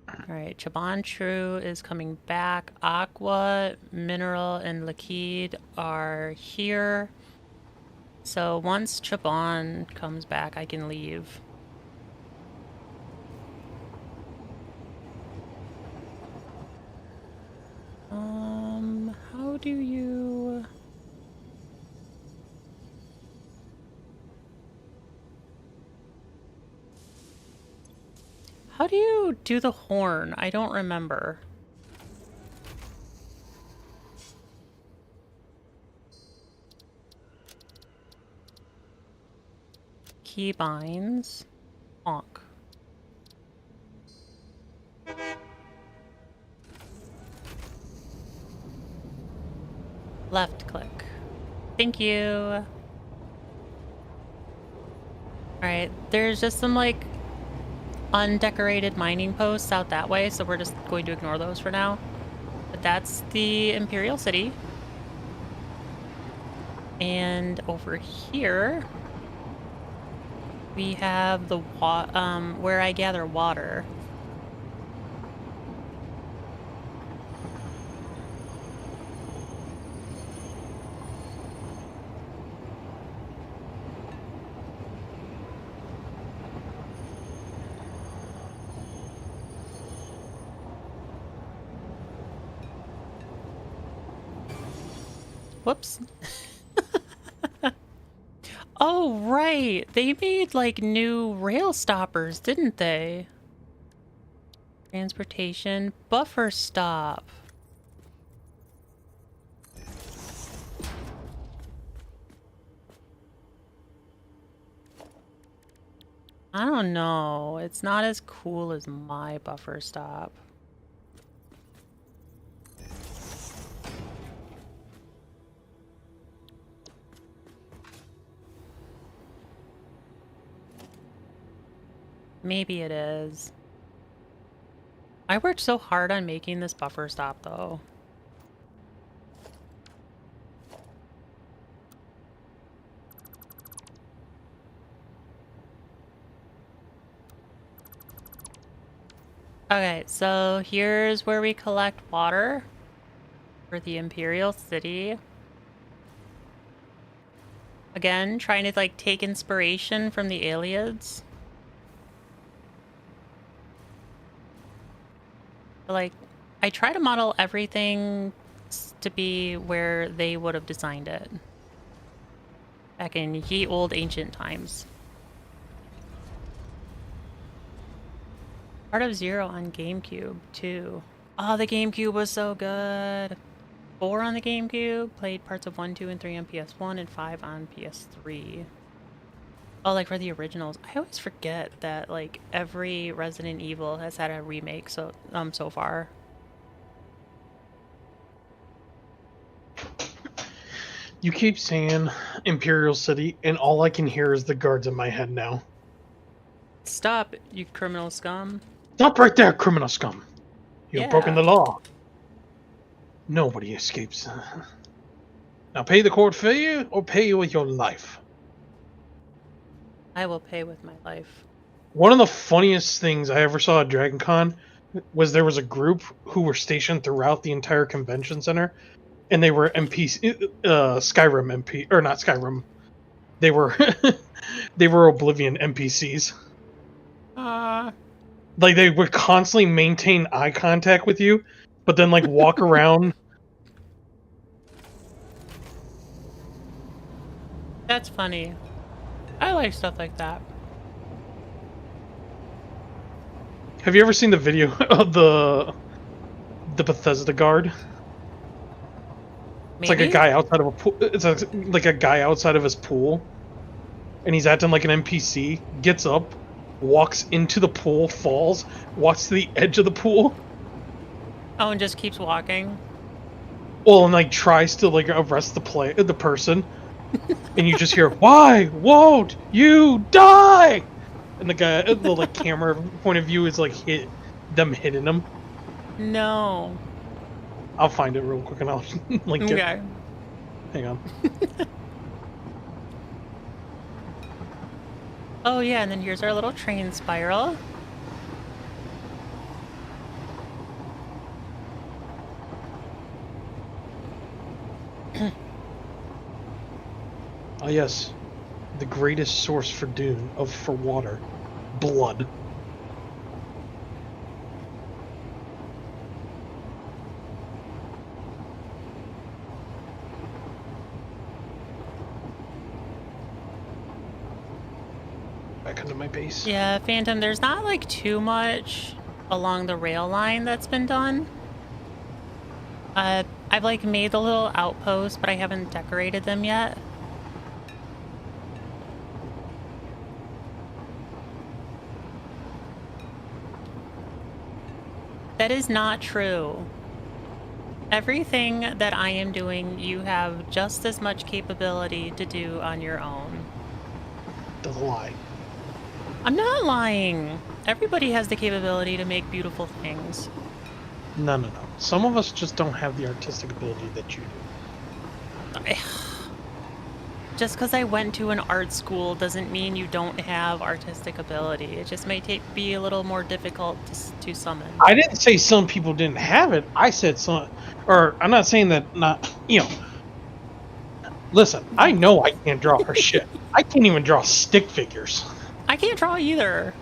Alright, Chabanchu is coming back. Aqua, Mineral, and Liquid are here. So once Chaban comes back, I can leave. How do you... How do you do the horn? I don't remember. Keybinds. Honk. Left click. Thank you. Alright, there's just some like undecorated mining posts out that way, so we're just going to ignore those for now. But that's the Imperial City. And over here we have the where I gather water. Whoops. Oh, right. They made, like, new rail stoppers, didn't they? Transportation. Buffer stop. I don't know. It's not as cool as my buffer stop. Maybe it is. I worked so hard on making this buffer stop, though. Okay, so here's where we collect water for the Imperial City. Again, trying to like take inspiration from the aliens. Like, I try to model everything to be where they would have designed it. Back in ye old ancient times. Part of Zero on GameCube, too. Oh, the GameCube was so good. 4 on the GameCube. Played parts of 1, 2, and 3 on PS1 and 5 on PS3. Oh, like for the originals. I always forget that like every Resident Evil has had a remake so far. You keep saying Imperial City, and all I can hear is the guards in my head now. Stop, you criminal scum. Stop right there, criminal scum. You have broken Yeah. the law. Nobody escapes. Now pay the court fee or pay with your life. I will pay with my life. One of the funniest things I ever saw at Dragon Con was there was a group who were stationed throughout the entire convention center, and they were NPC, Skyrim MP, or not Skyrim. They were they were Oblivion NPCs. Like they would constantly maintain eye contact with you, but then like walk around. That's funny. I like stuff like that. Have you ever seen the video of the Bethesda guard? It's like a guy outside of a pool. It's like a guy outside of his pool, and he's acting like an NPC. Gets up, walks into the pool, falls, walks to the edge of the pool. Oh, and just keeps walking. Well, and like tries to like arrest the person, and you just hear, "Why won't you die?" And the guy, the like camera point of view is like hitting him. No. I'll find it real quick and I'll link it. Okay. Hang on. Oh yeah, and then here's our little train spiral. Ah yes, the greatest source for for water, blood. Back into my base. Yeah, Phantom, there's not like too much along the rail line that's been done. I've like made the little outposts, but I haven't decorated them yet. That is not true. Everything that I am doing, you have just as much capability to do on your own. Doesn't lie. I'm not lying. Everybody has the capability to make beautiful things. No. Some of us just don't have the artistic ability that you do. Just because I went to an art school doesn't mean you don't have artistic ability. It just may be a little more difficult to summon. I didn't say some people didn't have it. I said some, or I'm not saying that not, Listen, I know I can't draw her shit. I can't even draw stick figures. I can't draw either.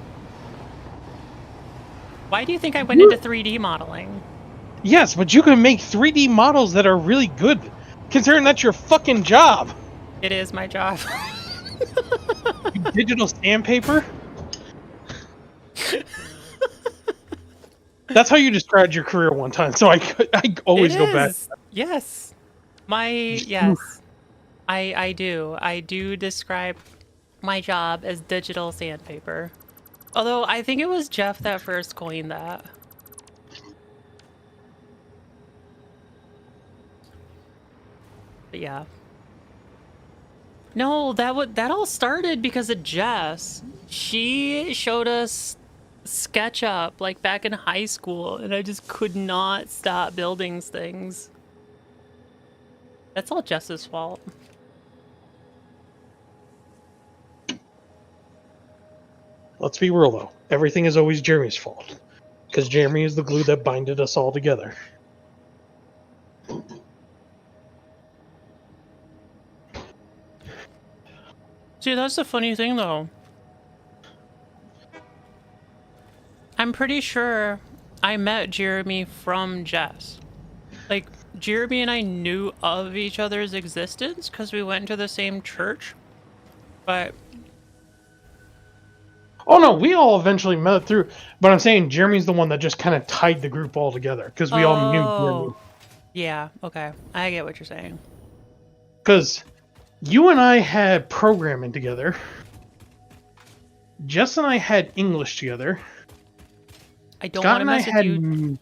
Why do you think I went into 3D modeling? Yes, but you can make 3D models that are really good, considering that's your fucking job. It is my job. Digital sandpaper? That's how you described your career one time, so I always go back. Yes. Yes. I do. I do describe my job as digital sandpaper. Although I think it was Jeff that first coined that. But yeah. No, that all started because of Jess. She showed us SketchUp like back in high school, and I just could not stop building things. That's all Jess's fault. Let's be real though. Everything is always Jeremy's fault. Because Jeremy is the glue that binded us all together. See, that's the funny thing though. I'm pretty sure I met Jeremy from Jess. Like, Jeremy and I knew of each other's existence because we went to the same church. But Oh no, we all eventually met through. But I'm saying Jeremy's the one that just kind of tied the group all together. Because we all knew Jeremy. Yeah, okay. I get what you're saying. Because you and I had programming together. Jess and I had English together. I don't want to mess with you.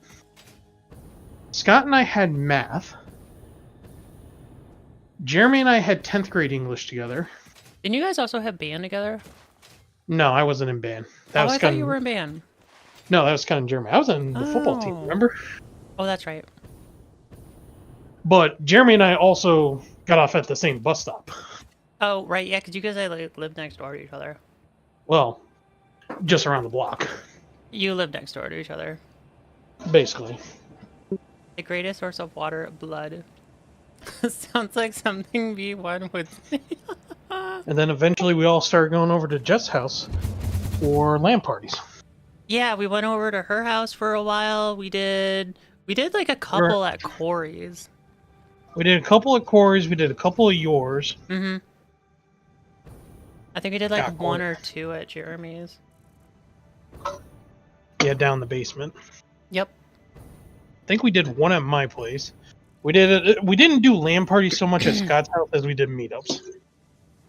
Scott and I had math. Jeremy and I had 10th grade English together. Didn't you guys also have band together? No, I wasn't in band. I thought you were in band. No, that was kind of Jeremy. I was in the football team, remember? Oh, that's right. But Jeremy and I also got off at the same bus stop. Oh, right, yeah, because you guys like lived next door to each other. Well, just around the block. You lived next door to each other. Basically. The greatest source of water, blood. Sounds like something V1 would say. And then eventually we all started going over to Jess' house for LAN parties. Yeah, we went over to her house for a while. We did like a couple at Corey's. We did a couple at Corey's. We did a couple of yours. Mm-hmm. I think we did like one or two at Jeremy's. Yeah, down in the basement. Yep. I think we did one at my place. We didn't do LAN parties so much at Scott's house as we did meetups.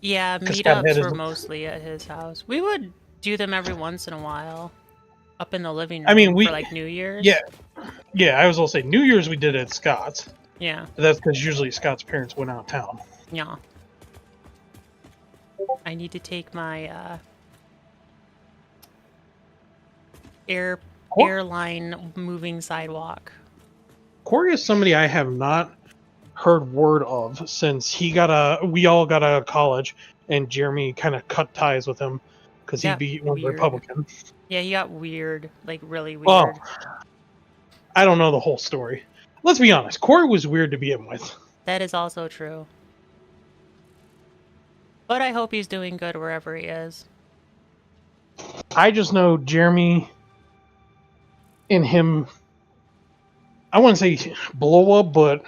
Yeah, meetups were mostly at his house. We would do them every once in a while, up in the living room for like New Year's. Yeah. I was gonna say New Year's we did it at Scott's. Yeah. But that's because usually Scott's parents went out of town. Yeah. I need to take my airline moving sidewalk. Corey is somebody I have not heard word of since we all got out of college and Jeremy kind of cut ties with him because he went Republican. Yeah, he got weird, like really weird. Well, I don't know the whole story. Let's be honest, Corey was weird to begin with. That is also true. But I hope he's doing good wherever he is. I just know Jeremy and him, I wouldn't say blow up, but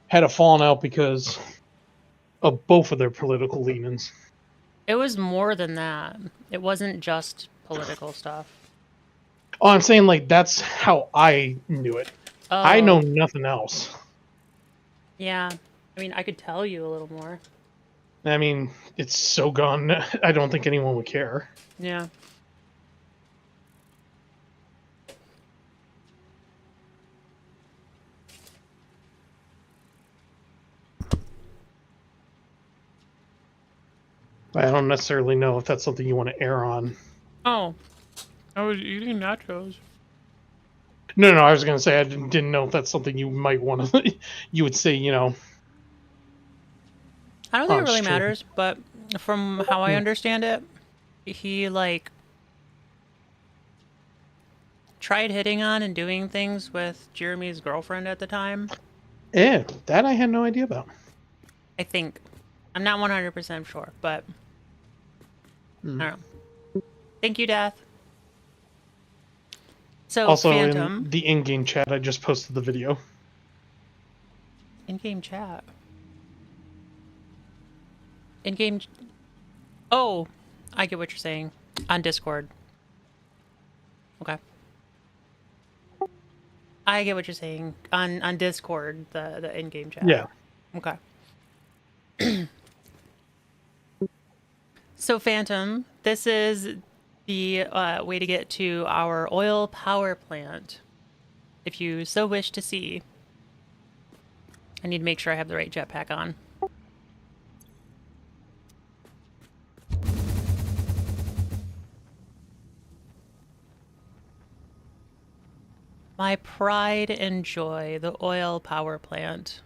had a falling out because of both of their political leanings. It was more than that. It wasn't just political stuff. Oh, I'm saying like that's how I knew it. Oh. I know nothing else. Yeah. I mean, I could tell you a little more. I mean, it's so gone. I don't think anyone would care. Yeah. I don't necessarily know if that's something you want to air on. Oh. I was eating nachos. No, I was going to say I didn't know if that's something you might want to... you would say, you know... I don't think it really matters, but from how I understand it, he, like, tried hitting on and doing things with Jeremy's girlfriend at the time. Yeah, that I had no idea about. I think. I'm not 100% sure, but... I don't know. Thank you, Death. So, also, Phantom... in the in-game chat, I just posted the video. In-game chat? In-game... Oh, I get what you're saying. On Discord. Okay. I get what you're saying. On Discord, the in-game chat. Yeah. Okay. So, Phantom, this is the way to get to our oil power plant. If you so wish to see. I need to make sure I have the right jetpack on. My pride and joy, the oil power plant.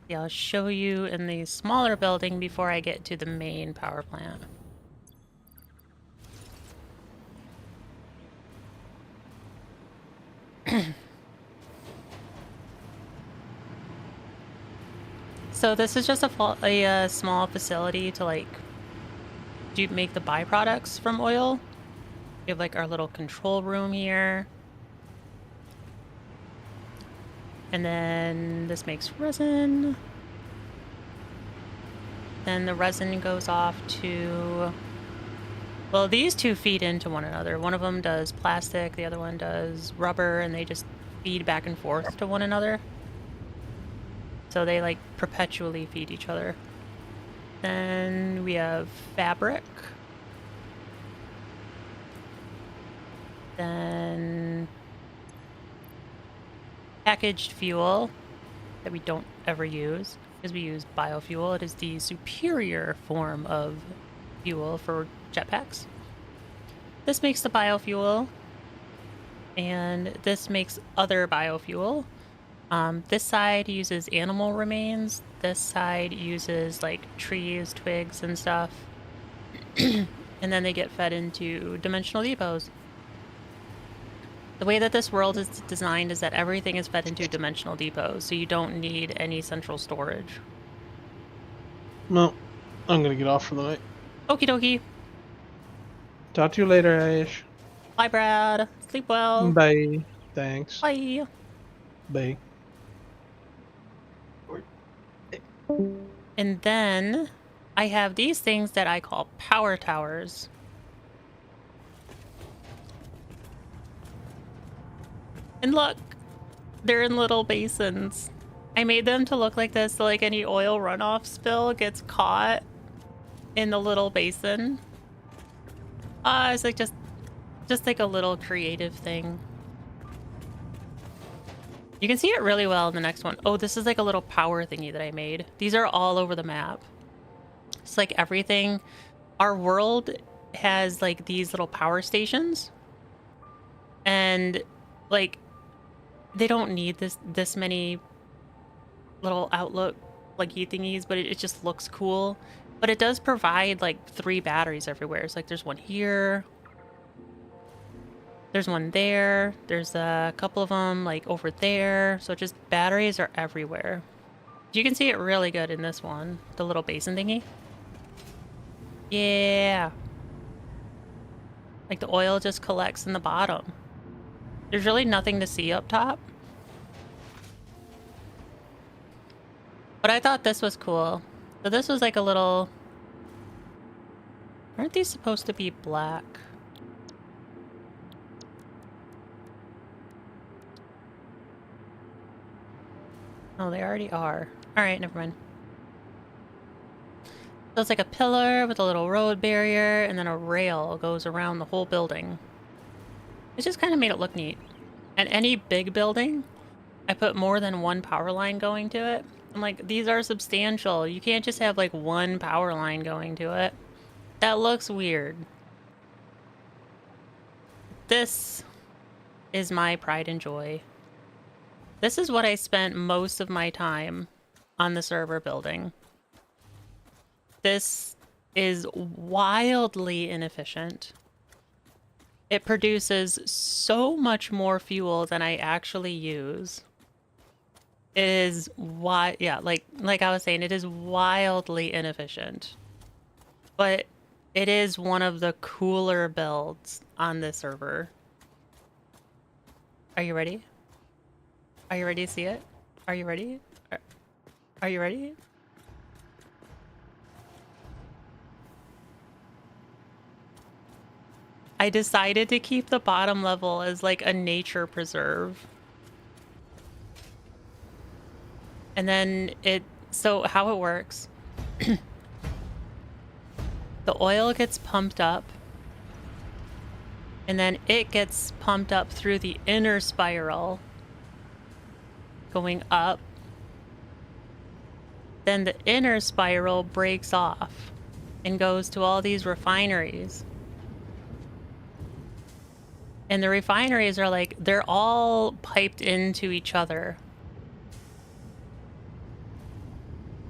Yeah, I'll show you in the smaller building before I get to the main power plant. So this is just a small facility to like make the byproducts from oil. We have like our little control room here. And then this makes resin. Then the resin goes off to... Well, these two feed into one another. One of them does plastic, the other one does rubber, and they just feed back and forth to one another. So they like perpetually feed each other. Then we have fabric. Then packaged fuel that we don't ever use because we use biofuel. It is the superior form of fuel for jetpacks. This makes the biofuel, and this makes other biofuel. This side uses animal remains. This side uses like trees, twigs, and stuff. And then they get fed into dimensional depots. The way that this world is designed is that everything is fed into dimensional depots, so you don't need any central storage. Well, I'm gonna get off for the night. Okie dokie. Talk to you later, Ash. Bye, Brad. Sleep well. Bye. Thanks. Bye. Bye. And then I have these things that I call power towers. And look, they're in little basins. I made them to look like this, so like any oil runoff spill gets caught in the little basin. It's like just like a little creative thing. You can see it really well in the next one. Oh, this is like a little power thingy that I made. These are all over the map. It's like everything. Our world has like these little power stations. And like they don't need this many little outlook like thingies, but it just looks cool. But it does provide like 3 batteries everywhere. It's like there's one here. There's one there. There's a couple of them like over there. So just batteries are everywhere. You can see it really good in this one. The little basin thingy. Yeah. Like the oil just collects in the bottom. There's really nothing to see up top. But I thought this was cool. So this was like a little... Aren't these supposed to be black? Oh, they already are. Alright, never mind. So it's like a pillar with a little road barrier, and then a rail goes around the whole building. It just kind of made it look neat. And any big building, I put more than one power line going to it. I'm like, these are substantial. You can't just have like one power line going to it. That looks weird. This is my pride and joy. This is what I spent most of my time on the server building. This is wildly inefficient. It produces so much more fuel than I actually use. It is yeah, like I was saying, it is wildly inefficient. But it is one of the cooler builds on this server. Are you ready? Are you ready to see it? Are you ready? Are you ready? I decided to keep the bottom level as like a nature preserve. And then so how it works, the oil gets pumped up, and then it gets pumped up through the inner spiral, going up, then the inner spiral breaks off and goes to all these refineries. And the refineries are like, they're all piped into each other.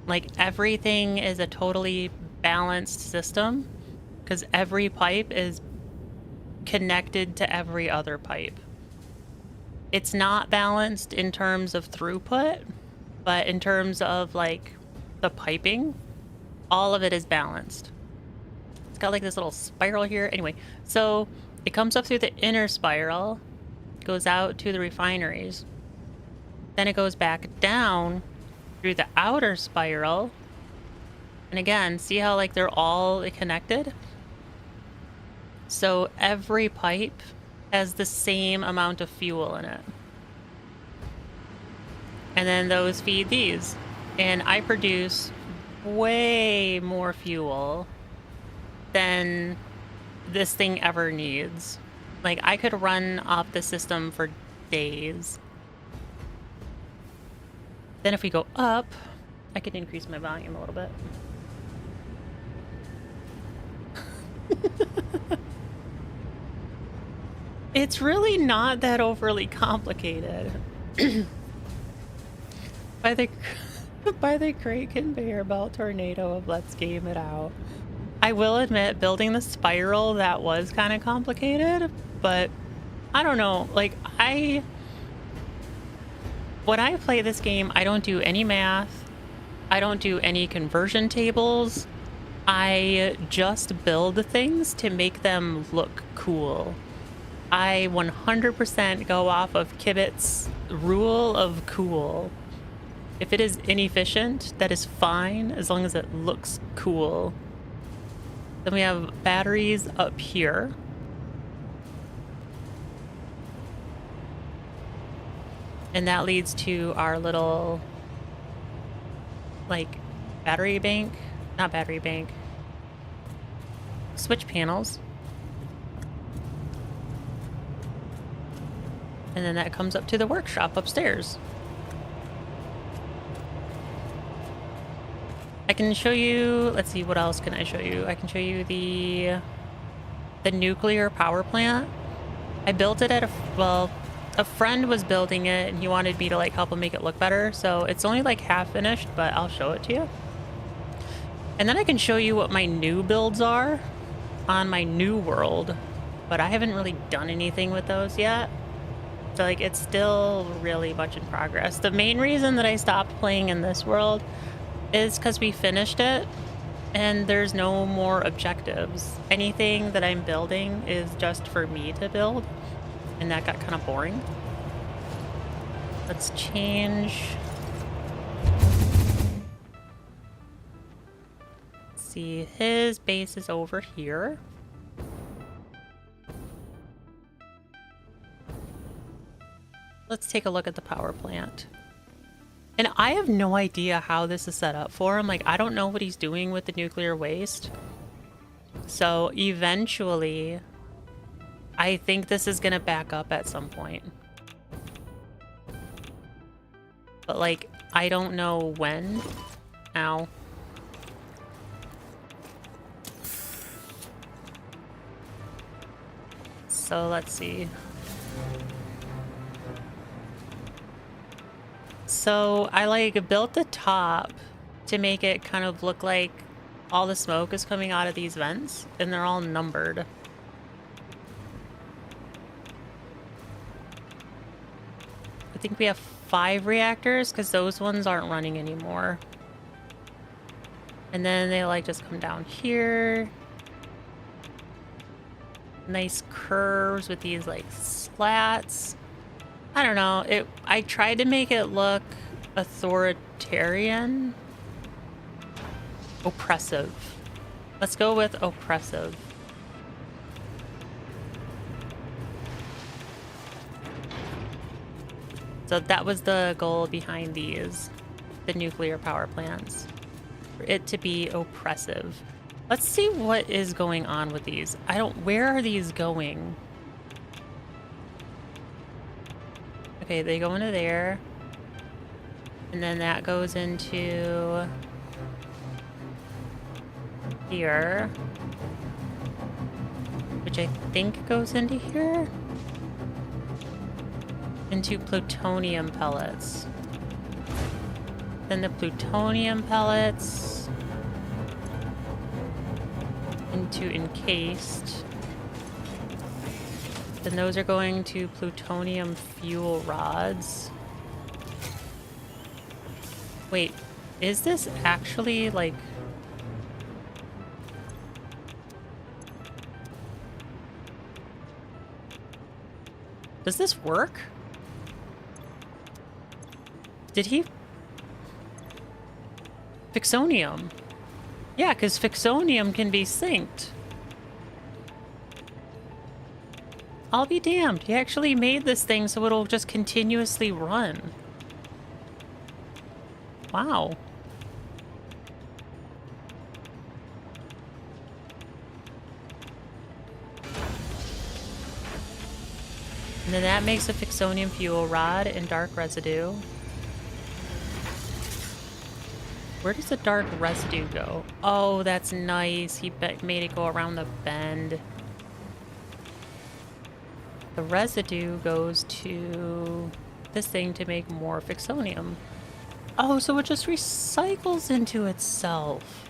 Like, everything is a totally balanced system because every pipe is connected to every other pipe. It's not balanced in terms of throughput, but in terms of like the piping, all of it is balanced. It's got like this little spiral here. Anyway, so it comes up through the inner spiral, goes out to the refineries. Then it goes back down through the outer spiral. And again, see how like they're all connected? So every pipe has the same amount of fuel in it. And then those feed these. And I produce way more fuel than this thing ever needs. Like, I could run off the system for days. Then if we go up, I could increase my volume a little bit. It's really not that overly complicated. By the great conveyor belt tornado of Let's Game It Out. I will admit, building the spiral, that was kind of complicated, but I don't know. Like, when I play this game, I don't do any math. I don't do any conversion tables. I just build things to make them look cool. I 100% go off of Kibit's rule of cool. If it is inefficient, that is fine as long as it looks cool. Then we have batteries up here. And that leads to our little, like, battery bank. Not battery bank. Switch panels. And then that comes up to the workshop upstairs. I can show you, let's see, what else can I show you? I can show you the nuclear power plant. I built it at a friend was building it and he wanted me to like help him make it look better. So it's only like half finished, but I'll show it to you. And then I can show you what my new builds are on my new world, but I haven't really done anything with those yet. So like, it's still really much in progress. The main reason that I stopped playing in this world is because we finished it and there's no more objectives. Anything that I'm building is just for me to build, and that got kind of boring. Let's change. Let's see, his base is over here. Let's take a look at the power plant. And I have no idea how this is set up for him. Like, I don't know what he's doing with the nuclear waste. So eventually, I think this is gonna back up at some point. But like, I don't know when. Ow. So let's see. So I like built the top to make it kind of look like all the smoke is coming out of these vents, and they're all numbered. I think we have 5 reactors because those ones aren't running anymore. And then they like just come down here. Nice curves with these like slats. I don't know. I tried to make it look authoritarian. Oppressive. Let's go with oppressive. So that was the goal behind these, the nuclear power plants. For it to be oppressive. Let's see what is going on with these. Where are these going? Okay, they go into there. And then that goes into here, which I think goes into here, into plutonium pellets. Then the plutonium pellets into encased. Then those are going to plutonium fuel rods. Wait, is this actually like... Does this work? Did he... Fixonium. Yeah, because Fixonium can be synced. I'll be damned. He actually made this thing so it'll just continuously run. Wow. And then that makes a Fixonium fuel rod and dark residue. Where does the dark residue go? Oh, that's nice. He made it go around the bend. The residue goes to this thing to make more Fixonium. Oh, so it just recycles into itself.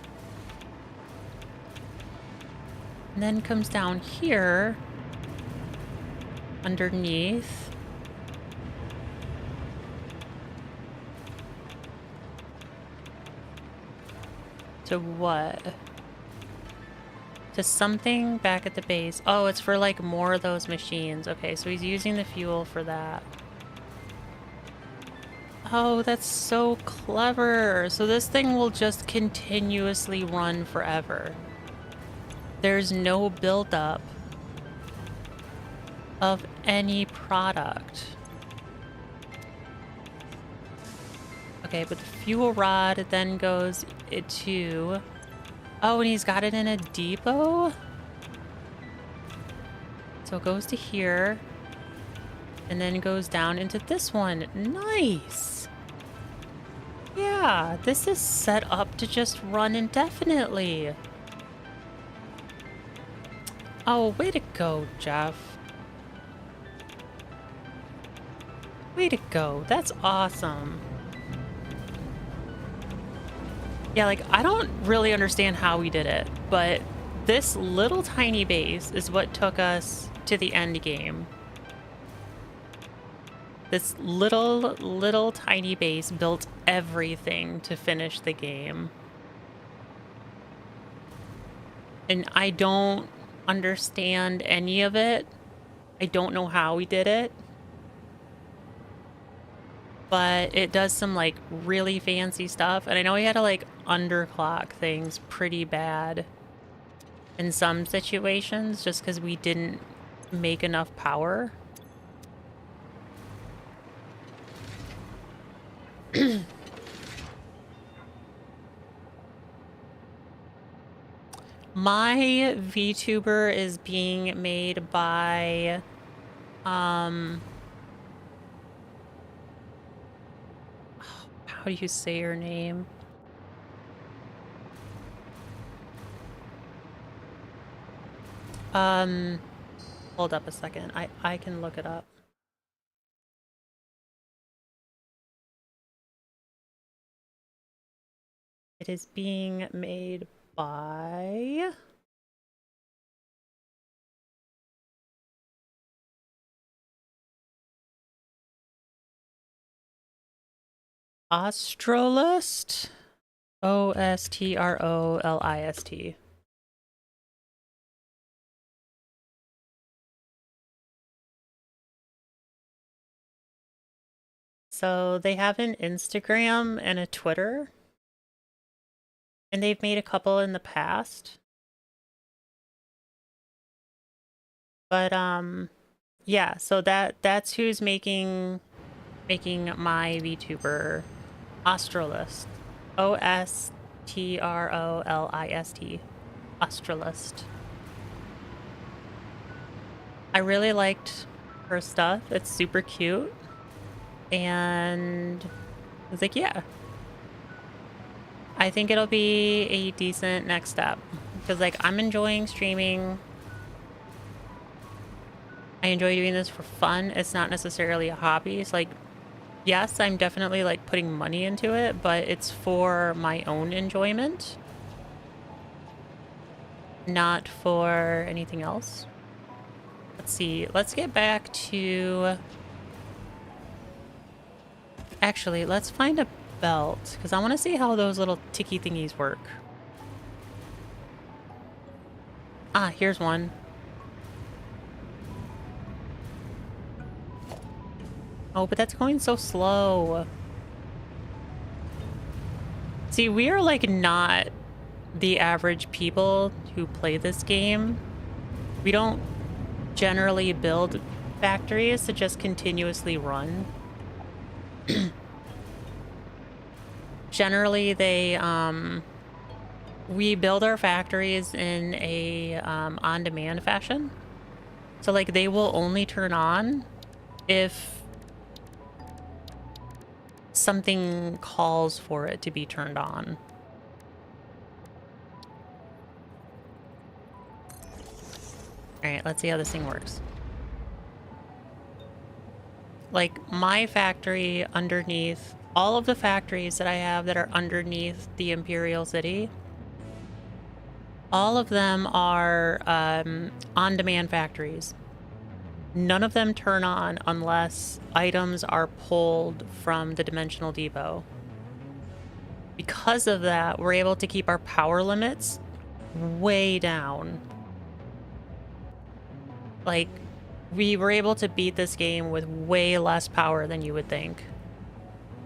And then comes down here, underneath. To what? To something back at the base. Oh, it's for like more of those machines. Okay, so he's using the fuel for that. Oh, that's so clever. So this thing will just continuously run forever. There's no buildup of any product. Okay, but the fuel rod then goes into... Oh, and he's got it in a depot? So it goes to here. And then goes down into this one. Nice! Yeah, this is set up to just run indefinitely. Oh, way to go, Jeff. Way to go. That's awesome. Yeah, like, I don't really understand how we did it, but this little tiny base is what took us to the end game. This little tiny base built everything to finish the game. And I don't understand any of it. I don't know how we did it. But it does some like really fancy stuff. And I know we had to like underclock things pretty bad in some situations just because we didn't make enough power. My VTuber is being made by how do you say your name? Hold up a second. I can look it up. It is being made by Ostrolist. Ostrolist. So they have an Instagram and a Twitter. And they've made a couple in the past. But yeah, so that's who's making my VTuber, Ostrolist. Ostrolist. Ostrolist. I really liked her stuff. It's super cute. And I was like, yeah. I think it'll be a decent next step. Because, like, I'm enjoying streaming. I enjoy doing this for fun. It's not necessarily a hobby. It's like, yes, I'm definitely, like, putting money into it, but it's for my own enjoyment. Not for anything else. Let's see. Let's get back to... Actually, let's find a belt, because I want to see how those little ticky thingies work. Ah, here's one. Oh, but that's going so slow. See, we are like not the average people who play this game. We don't generally build factories to just continuously run. Generally, we build our factories in a on-demand fashion. So, like, they will only turn on if something calls for it to be turned on. Alright, let's see how this thing works. Like, my factory underneath... All of the factories that I have that are underneath the Imperial City, all of them are on-demand factories. None of them turn on unless items are pulled from the Dimensional Depot. Because of that, we're able to keep our power limits way down. Like, we were able to beat this game with way less power than you would think.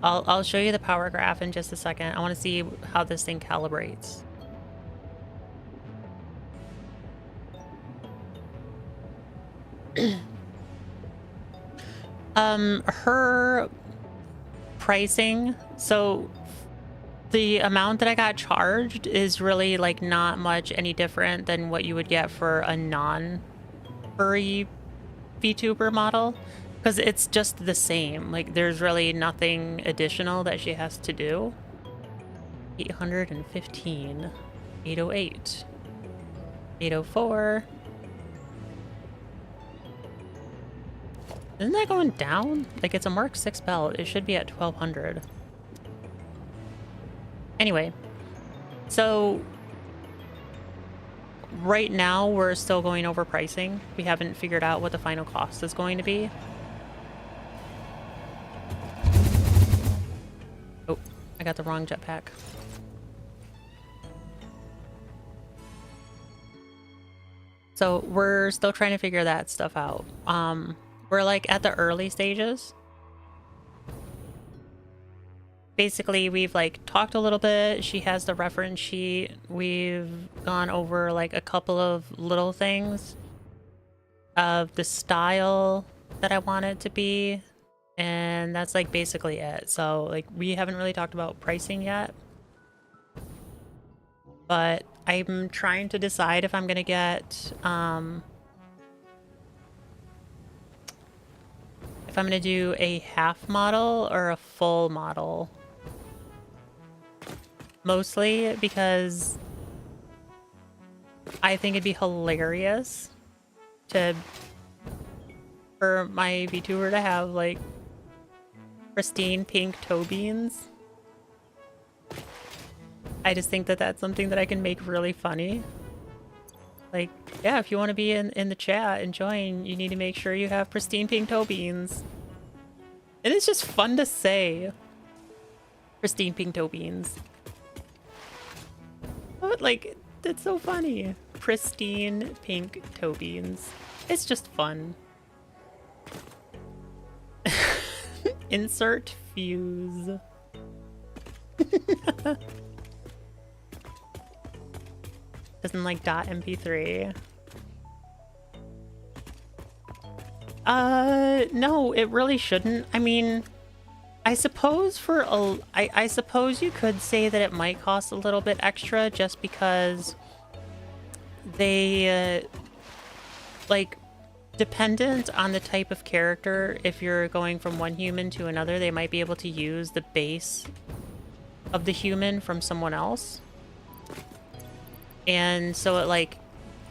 I'll show you the power graph in just a second. I want to see how this thing calibrates. Her pricing, so the amount that I got charged is really like not much any different than what you would get for a non-furry VTuber model. Because it's just the same. Like, there's really nothing additional that she has to do. 815. 808. 804. Isn't that going down? Like, it's a Mark 6 belt. It should be at 1200. Anyway. So, right now, we're still going over pricing. We haven't figured out what the final cost is going to be. Oh, I got the wrong jetpack. So we're still trying to figure that stuff out. We're like at the early stages. Basically, we've like talked a little bit. She has the reference sheet. We've gone over like a couple of little things of the style that I want it to be. And that's like basically it. So like we haven't really talked about pricing yet. But I'm trying to decide if I'm gonna get if I'm gonna do a half model or a full model. Mostly because I think it'd be hilarious for my VTuber to have like pristine pink toe beans. I just think that that's something that I can make really funny. Like, yeah, if you want to be in the chat and join, you need to make sure you have pristine pink toe beans. And it's just fun to say. Pristine pink toe beans. But like, that's so funny. Pristine pink toe beans. It's just fun. Insert fuse. Doesn't like .mp3. No, it really shouldn't. I mean, I suppose I suppose you could say that it might cost a little bit extra just because they like dependent on the type of character. If you're going from one human to another, they might be able to use the base of the human from someone else. And so it like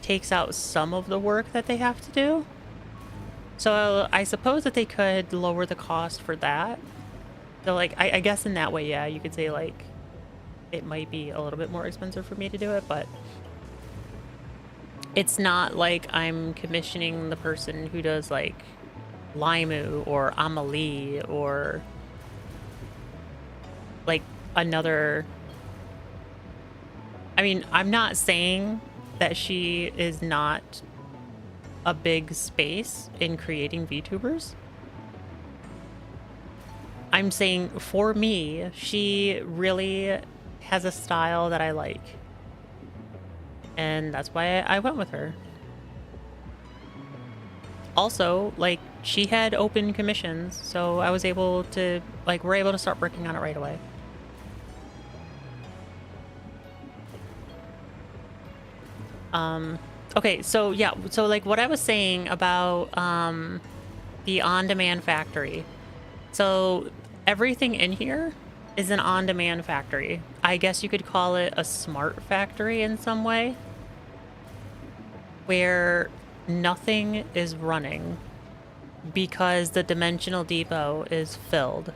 takes out some of the work that they have to do. So I suppose that they could lower the cost for that. So like, I guess in that way, yeah, you could say like, it might be a little bit more expensive for me to do it, but it's not like I'm commissioning the person who does like Limu or Amelie or like another. I mean, I'm not saying that she is not a big space in creating VTubers. I'm saying for me, she really has a style that I like. And that's why I went with her. Also, like, she had open commissions, so I was able to, like, we're able to start working on it right away. Okay, so yeah, so like what I was saying about the on-demand factory. So everything in here is an on-demand factory. I guess you could call it a smart factory in some way, where nothing is running because the dimensional depot is filled.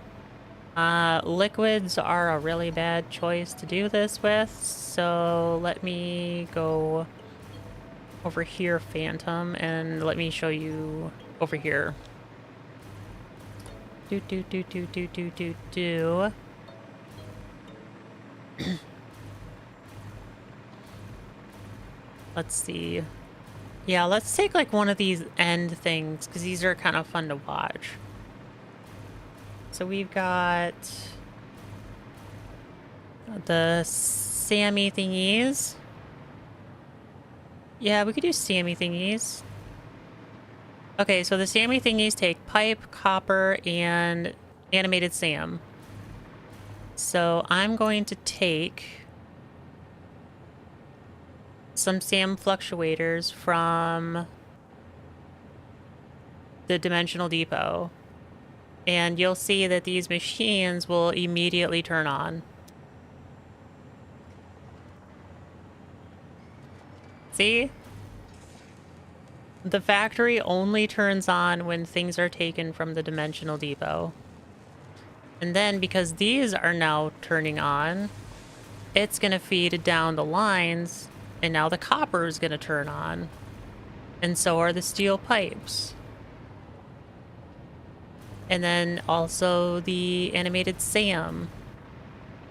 Liquids are a really bad choice to do this with, so let me go over here, Phantom, and let me show you over here. Let's see. Yeah, let's take like one of these end things, because these are kind of fun to watch. So we've got the Sammy thingies. Yeah, we could do Sammy thingies. Okay, so the Sammy thingies take pipe, copper, and animated Sam. So I'm going to take some Sam fluctuators from the dimensional depot. And you'll see that these machines will immediately turn on. See? The factory only turns on when things are taken from the dimensional depot. And then because these are now turning on, it's going to feed down the lines, and now the copper is going to turn on. And so are the steel pipes. And then also the animated Sam,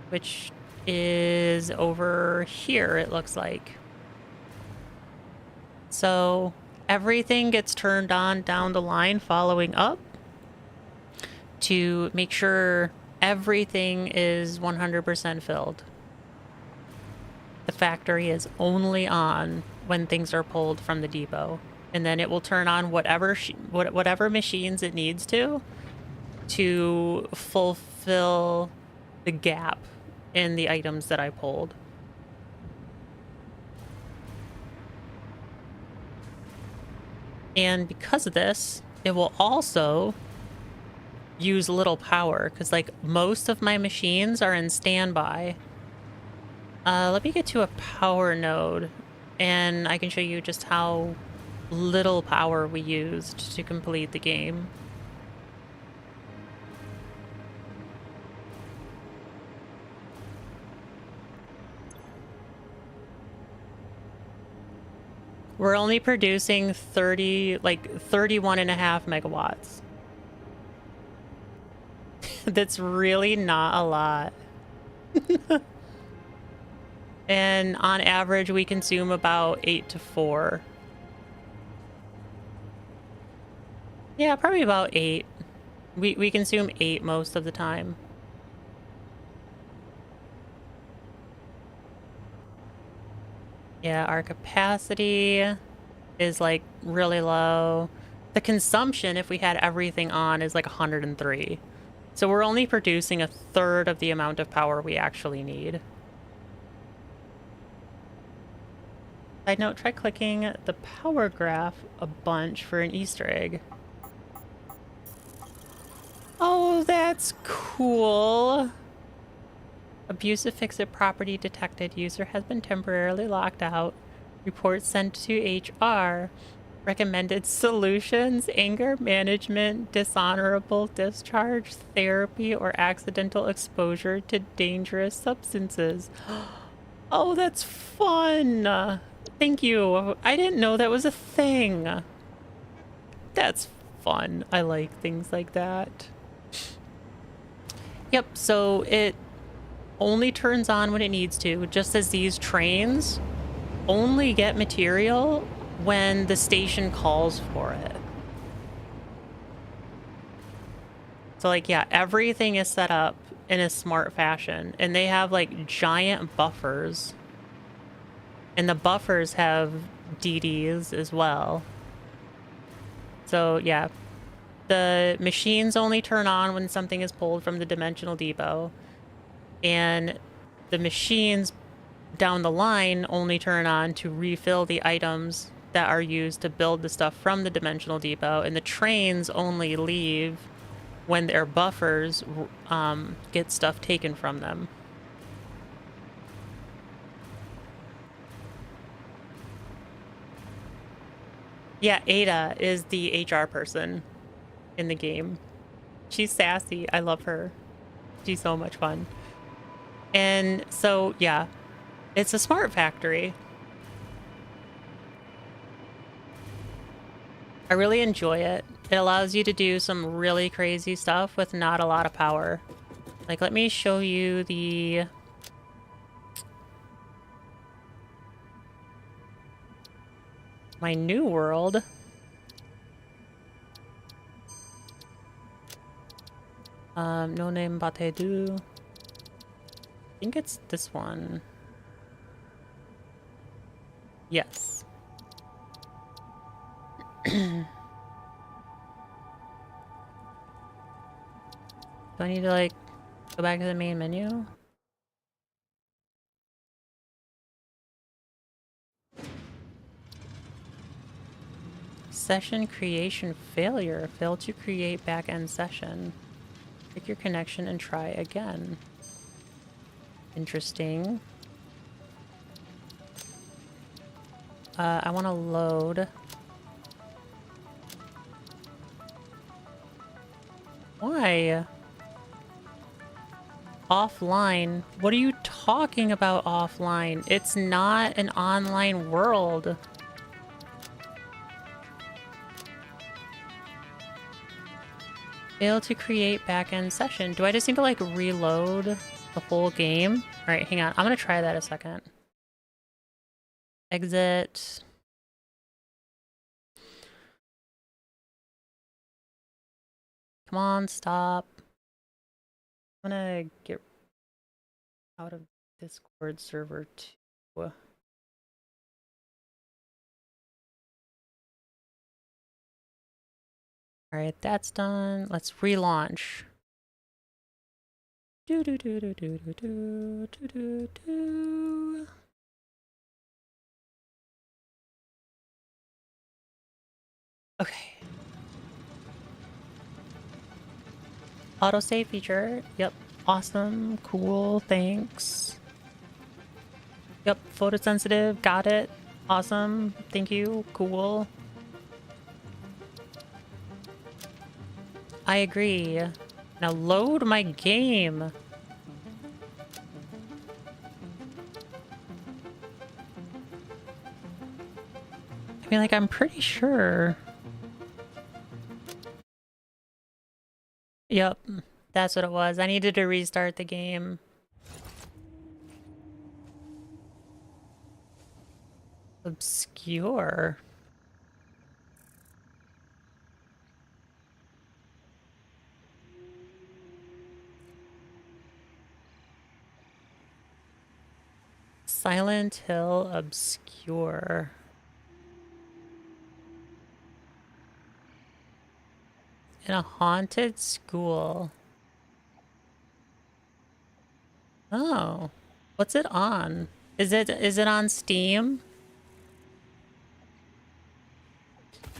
which is over here, it looks like. So everything gets turned on down the line following up to make sure everything is 100% filled. The factory is only on when things are pulled from the depot, and then it will turn on whatever machines it needs to fulfill the gap in the items that I pulled. And because of this, it will also use little power, because like most of my machines are in standby. Let me get to a power node, and I can show you just how little power we used to complete the game. We're only producing 31.5 megawatts. That's really not a lot. And on average, we consume about 8 to 4. Yeah, probably about 8. We consume 8 most of the time. Yeah, our capacity is like really low. The consumption, if we had everything on, is like 103. So we're only producing 1/3 of the amount of power we actually need. Side note, try clicking the power graph a bunch for an Easter egg. Oh, that's cool. Abusive Ficsit property detected. User has been temporarily locked out. Report sent to HR. Recommended solutions: anger management, dishonorable discharge, therapy, or accidental exposure to dangerous substances. Oh, that's fun. Thank you. I didn't know that was a thing. That's fun. I like things like that. Yep, so it only turns on when it needs to, just as these trains only get material when the station calls for it. So like, yeah, everything is set up in a smart fashion, and they have like giant buffers, and the buffers have DDs as well. So yeah, the machines only turn on when something is pulled from the dimensional depot, and the machines down the line only turn on to refill the items that are used to build the stuff from the dimensional depot, and the trains only leave when their buffers get stuff taken from them. Yeah, Ada is the HR person in the game. She's sassy. I love her. She's so much fun. And so, yeah, it's a smart factory. I really enjoy it. It allows you to do some really crazy stuff with not a lot of power. Like, let me show you my new world. No name Batedu. I think it's this one. Yes. Do I need to, like, go back to the main menu? Session creation failure. Failed to create backend session. Pick your connection and try again. Interesting. I want to load. Why? Offline? What are you talking about offline? It's not an online world. Fail to create backend session. Do I just need to like reload the whole game? All right, hang on. I'm gonna try that a second. Exit. Come on, stop. I'm gonna get out of Discord server too. All right, that's done. Let's relaunch. Do do do do do do do do do do. Okay. Autosave feature. Yep. Awesome. Cool. Thanks. Yep. Photosensitive. Got it. Awesome. Thank you. Cool. I agree. Now load my game. I mean, like, I'm pretty sure. Yep. That's what it was. I needed to restart the game. Obscure. Silent Hill Obscure. In a haunted school. Oh. What's it on? Is it on Steam?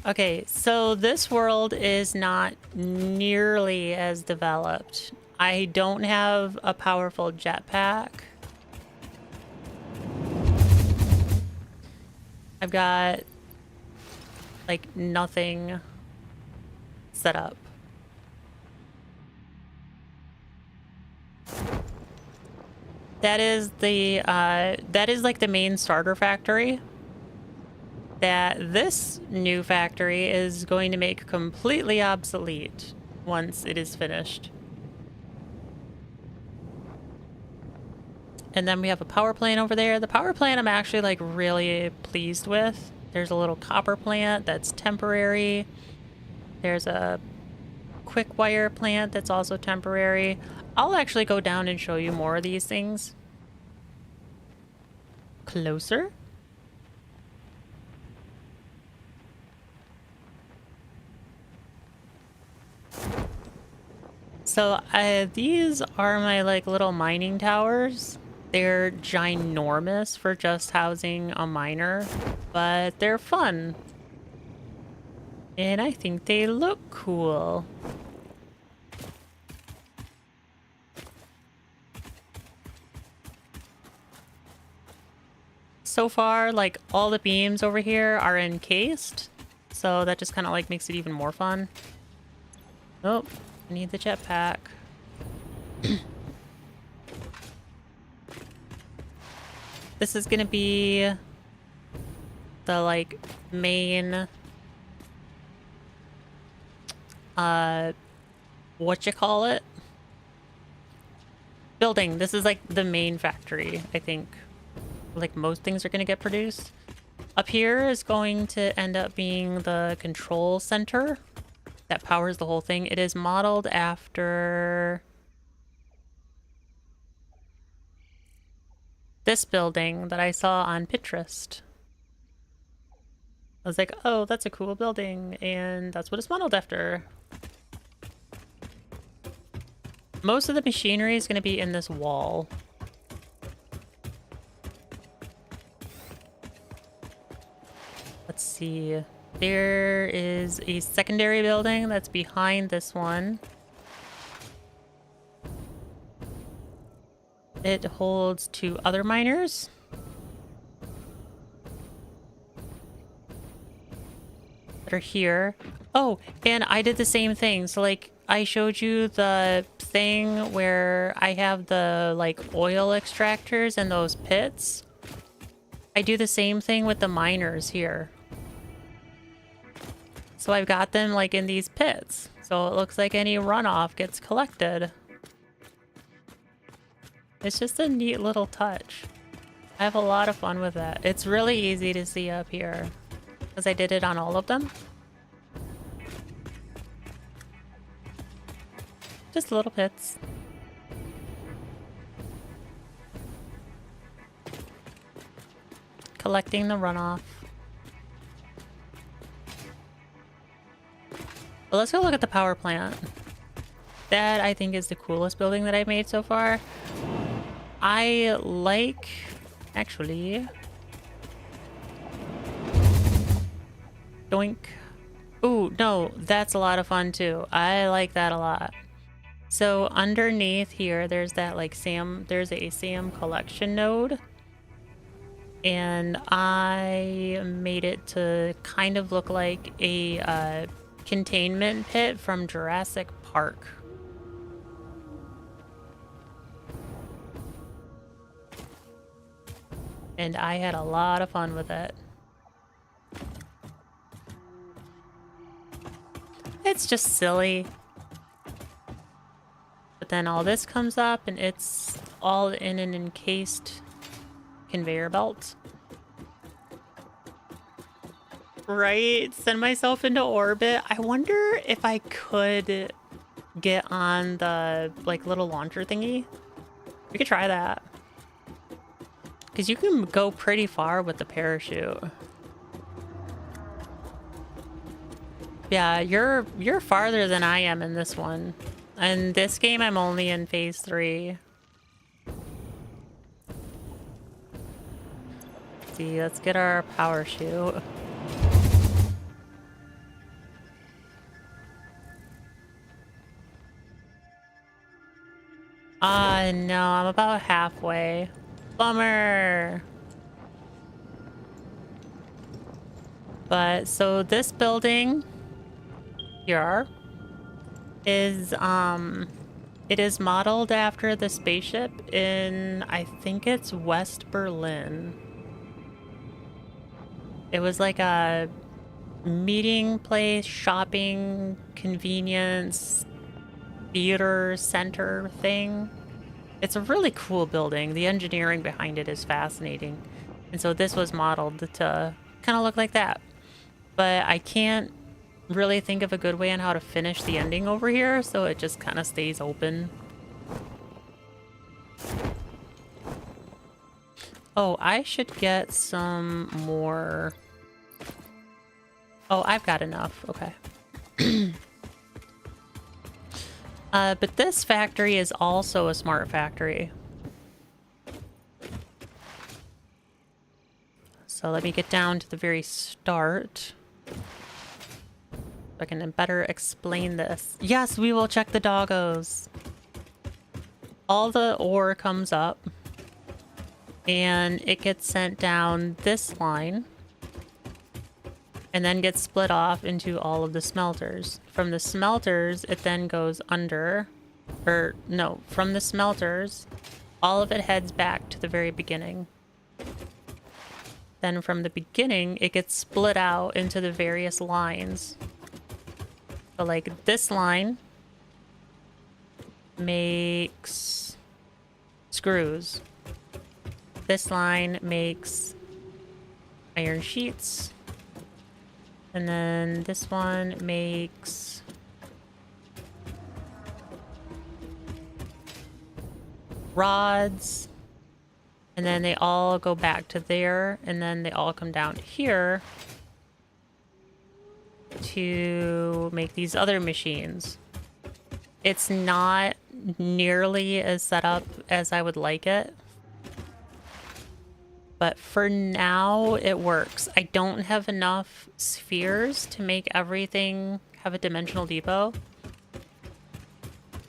Okay, so this world is not nearly as developed. I don't have a powerful jetpack. I've got like nothing set up. That is like the main starter factory that this new factory is going to make completely obsolete once it is finished. And then we have a power plant over there. The power plant I'm actually like really pleased with. There's a little copper plant that's temporary. There's a quick wire plant that's also temporary. I'll actually go down and show you more of these things. Closer. So these are my like little mining towers. They're ginormous for just housing a miner, but they're fun. And I think they look cool. So far, like all the beams over here are encased, so that just kind of like makes it even more fun. Oh, I need the jetpack. This is gonna be the like main what you call it? Building. This is like the main factory, I think. Like most things are gonna get produced. Up here is going to end up being the control center that powers the whole thing. It is modeled after this building that I saw on Pinterest. I was like, oh, that's a cool building, and that's what it's modeled after. Most of the machinery is going to be in this wall. Let's see. There is a secondary building that's behind this one. It holds 2 other miners. That are here. Oh, and I did the same thing. So like I showed you the thing where I have the like oil extractors in those pits. I do the same thing with the miners here. So I've got them like in these pits. So it looks like any runoff gets collected. It's just a neat little touch. I have a lot of fun with that. It's really easy to see up here because I did it on all of them. Just little pits. Collecting the runoff. Well, let's go look at the power plant. That, I think, is the coolest building that I've made so far. I like... Actually... Doink. Ooh, no, that's a lot of fun, too. I like that a lot. So, underneath here, there's that, like, there's a SAM collection node. And I made it to kind of look like a, containment pit from Jurassic Park. And I had a lot of fun with it. It's just silly. But then all this comes up and it's all in an encased conveyor belt. Right? Send myself into orbit. I wonder if I could get on the like little launcher thingy. We could try that. Because you can go pretty far with the parachute. Yeah, you're farther than I am in this one. In this game, I'm only in phase 3. Let's see, let's get our power chute. I'm about halfway. Bummer. But so this building here is it is modeled after the spaceship in, I think it's West Berlin. It was like a meeting place, shopping, convenience, theater center thing. It's a really cool building. The engineering behind it is fascinating. And so this was modeled to kind of look like that. But I can't really think of a good way on how to finish the ending over here, so it just kind of stays open. Oh, I should get some more. Oh, I've got enough. Okay. But this factory is also a smart factory. So let me get down to the very start. So I can better explain this. Yes, we will check the doggos. All the ore comes up and it gets sent down this line and then gets split off into all of the smelters. From the smelters, it then goes under, or no, from the smelters, all of it heads back to the very beginning. Then from the beginning, it gets split out into the various lines. So like this line makes screws. This line makes iron sheets. And then this one makes rods. And then they all go back to there, and then they all come down here to make these other machines. It's not nearly as set up as I would like it, but for now it works. I don't have enough spheres to make everything have a dimensional depot.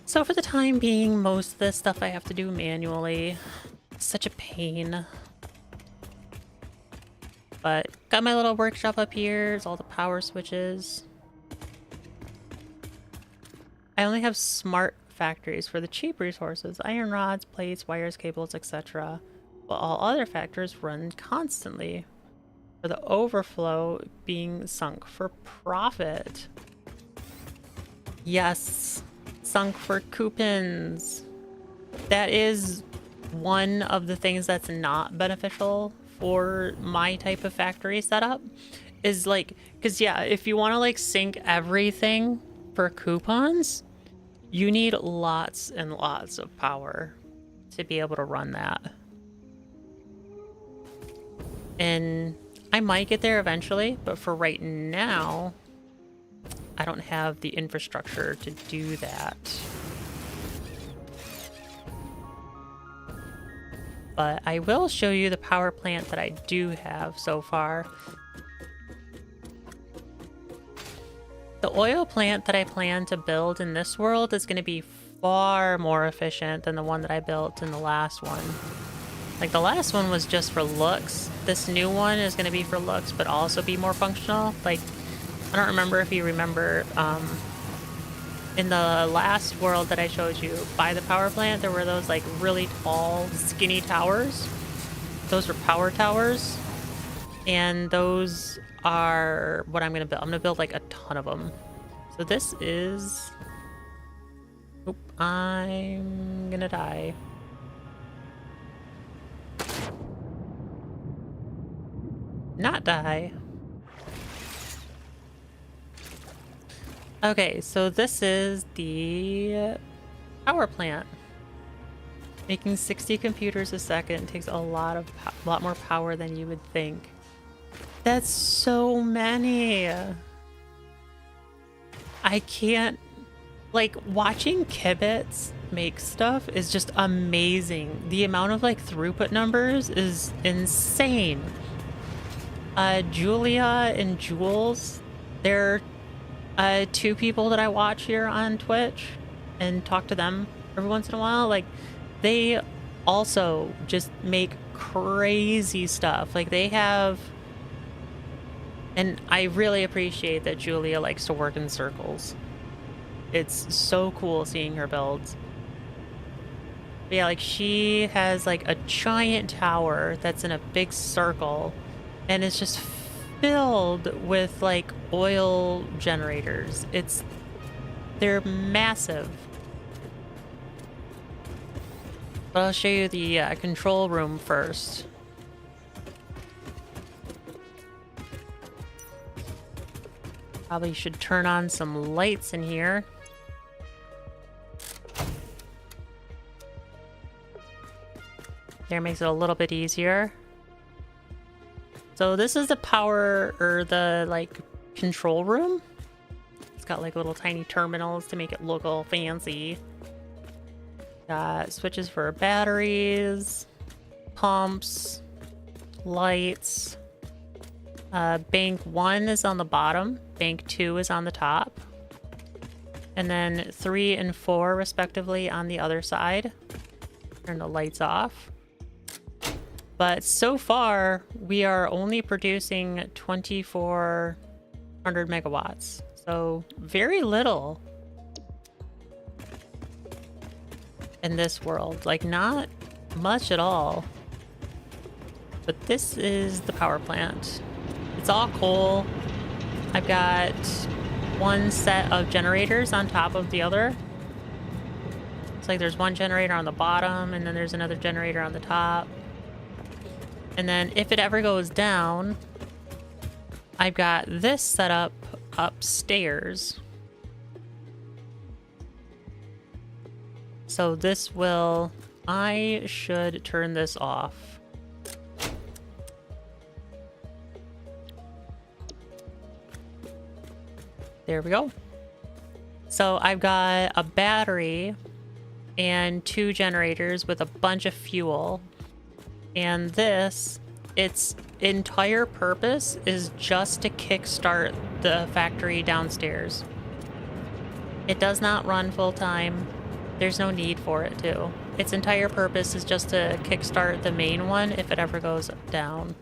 So for the time being, most of this stuff I have to do manually. Such a pain. But got my little workshop up here. There's all the power switches. I only have smart factories for the cheap resources. Iron rods, plates, wires, cables, etc. While all other factors run constantly. For the overflow being sunk for profit. Yes. Sunk for coupons. That is one of the things that's not beneficial for my type of factory setup is like, because yeah, if you want to like sync everything for coupons, you need lots and lots of power to be able to run that. And I might get there eventually, but for right now, I don't have the infrastructure to do that. But I will show you the power plant that I do have so far. The oil plant that I plan to build in this world is going to be far more efficient than the one that I built in the last one. Like, the last one was just for looks. This new one is going to be for looks, but also be more functional. Like, I don't remember if you remember, in the last world that I showed you, by the power plant, there were those like really tall, skinny towers. Those were power towers. And those are what I'm going to build. I'm going to build like a ton of them. So this is... Oop, I'm going to die. Not die. Okay, so this is the power plant. Making 60 computers a second takes a lot more power than you would think. That's so many. I can't, like, watching Kibitz make stuff is just amazing. The amount of like throughput numbers is insane. Julia and Jules, they're two people that I watch here on Twitch and talk to them every once in a while. Like, they also just make crazy stuff. Like they have, and I really appreciate that Julia likes to work in circles. It's so cool seeing her builds. But yeah, like she has like a giant tower that's in a big circle, and it's just filled with like oil generators. They're massive. But I'll show you the control room first. Probably should turn on some lights in here. There, makes it a little bit easier. So this is the power, or the like control room. It's got like little tiny terminals to make it look all fancy. Got switches for batteries, pumps, lights. Bank 1 is on the bottom, bank 2 is on the top, and then 3 and 4 respectively on the other side. Turn the lights off. But so far, we are only producing 2,400 megawatts. So very little in this world. Like not much at all. But this is the power plant. It's all coal. I've got one set of generators on top of the other. It's like there's one generator on the bottom, and then there's another generator on the top. And then if it ever goes down, I've got this set up upstairs. So this will... I should turn this off. There we go. So I've got a battery and 2 generators with a bunch of fuel. And this, its entire purpose is just to kickstart the factory downstairs. It does not run full time. There's no need for it to. Its entire purpose is just to kickstart the main one if it ever goes down.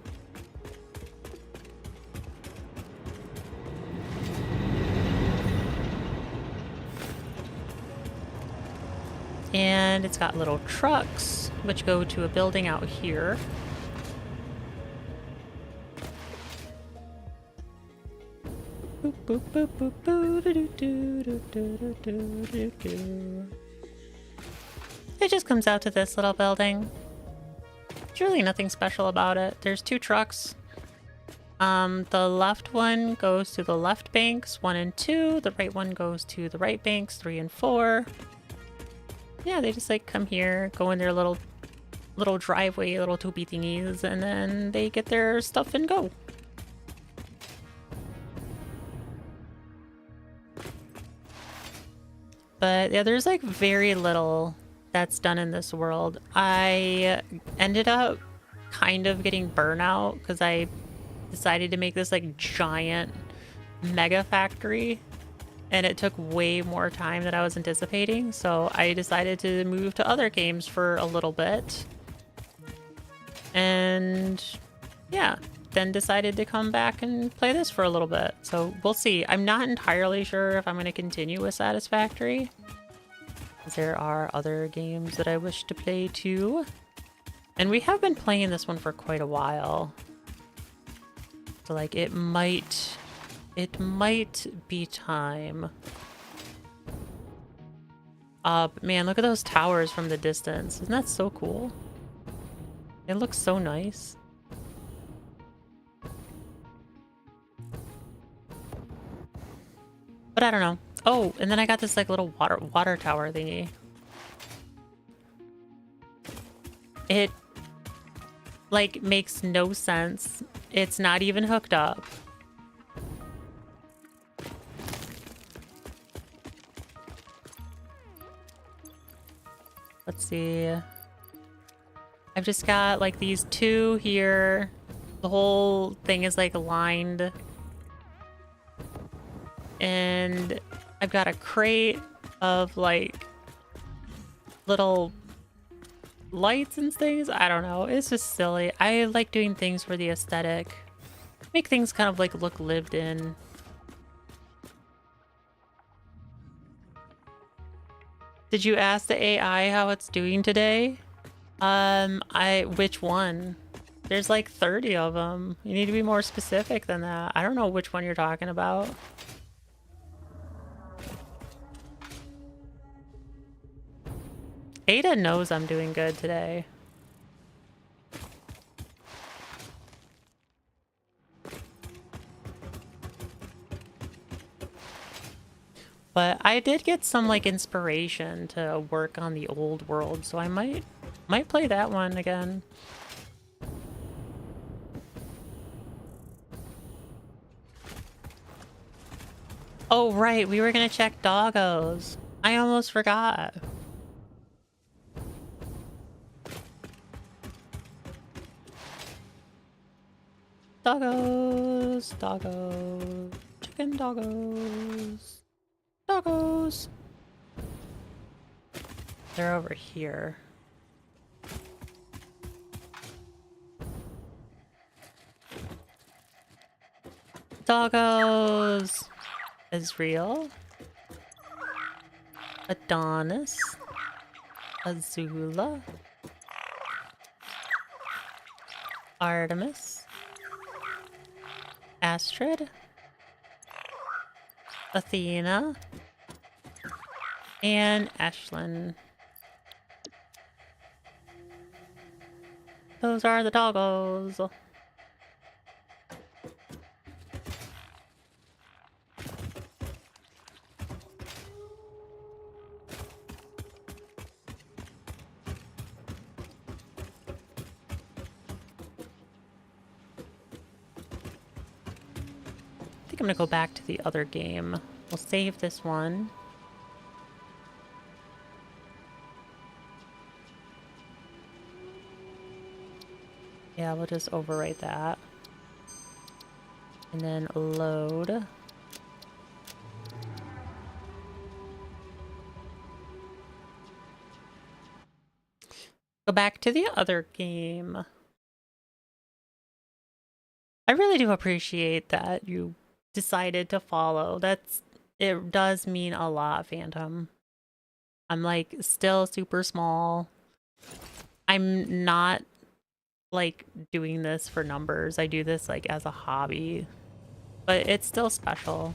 And it's got little trucks, which go to a building out here. Boop, boop, boop, boop, boo, doo, doo, doo, doo, doo, doo, doo, doo. It just comes out to this little building. There's really nothing special about it. There's 2 trucks. The left one goes to the left banks, 1 and 2. The right one goes to the right banks, 3 and 4. Yeah, they just like come here, go in their little driveway, little toopy thingies, and then they get their stuff and go. But yeah, there's like very little that's done in this world. I ended up kind of getting burnout because I decided to make this like giant mega factory. And it took way more time than I was anticipating, so I decided to move to other games for a little bit. And yeah, then decided to come back and play this for a little bit. So we'll see. I'm not entirely sure if I'm going to continue with Satisfactory. There are other games that I wish to play too. And we have been playing this one for quite a while. So like it might be time. But man, look at those towers from the distance. Isn't that so cool? It looks so nice. But I don't know. Oh, and then I got this like little water tower thingy. It like makes no sense. It's not even hooked up. Let's see. I've just got like these 2 here. The whole thing is like lined. And I've got a crate of like little lights and things. I don't know. It's just silly. I like doing things for the aesthetic. Make things kind of like look lived in. Did you ask the AI how it's doing today? Which one? There's like 30 of them. You need to be more specific than that. I don't know which one you're talking about. Ada knows I'm doing good today. But I did get some like inspiration to work on the old world, so I might play that one again. Oh right, we were gonna check doggos. I almost forgot. Doggos, doggos, chicken doggos, doggos. They're over here. Doggos. Israel. Adonis. Azula. Artemis. Astrid. Athena. And Ashlyn. Those are the doggos. I think I'm gonna go back to the other game. We'll save this one. Yeah, we'll just overwrite that. And then load. Go back to the other game. I really do appreciate that you decided to follow. It does mean a lot, Phantom. I'm like still super small. I'm not like doing this for numbers. I do this like as a hobby, but it's still special.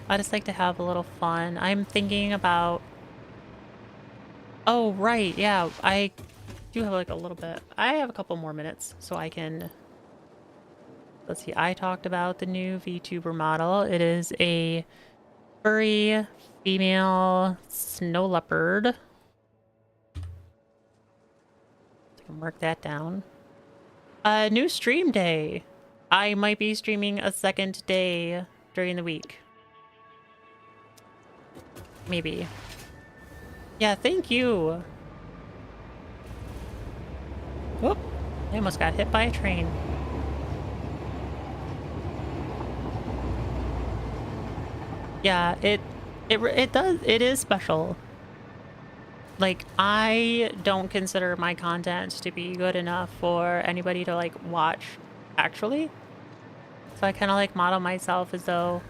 I just like to have a little fun. I'm thinking about... Oh, right. Yeah, I do have like a little bit. I have a couple more minutes, so I can... Let's see. I talked about the new VTuber model. It is a furry female snow leopard. I can mark that down. New stream day. I might be streaming a second day during the week. Maybe. Yeah, thank you. Whoop. I almost got hit by a train. Yeah, it is special. Like, I don't consider my content to be good enough for anybody to like watch actually. So I kind of like model myself as though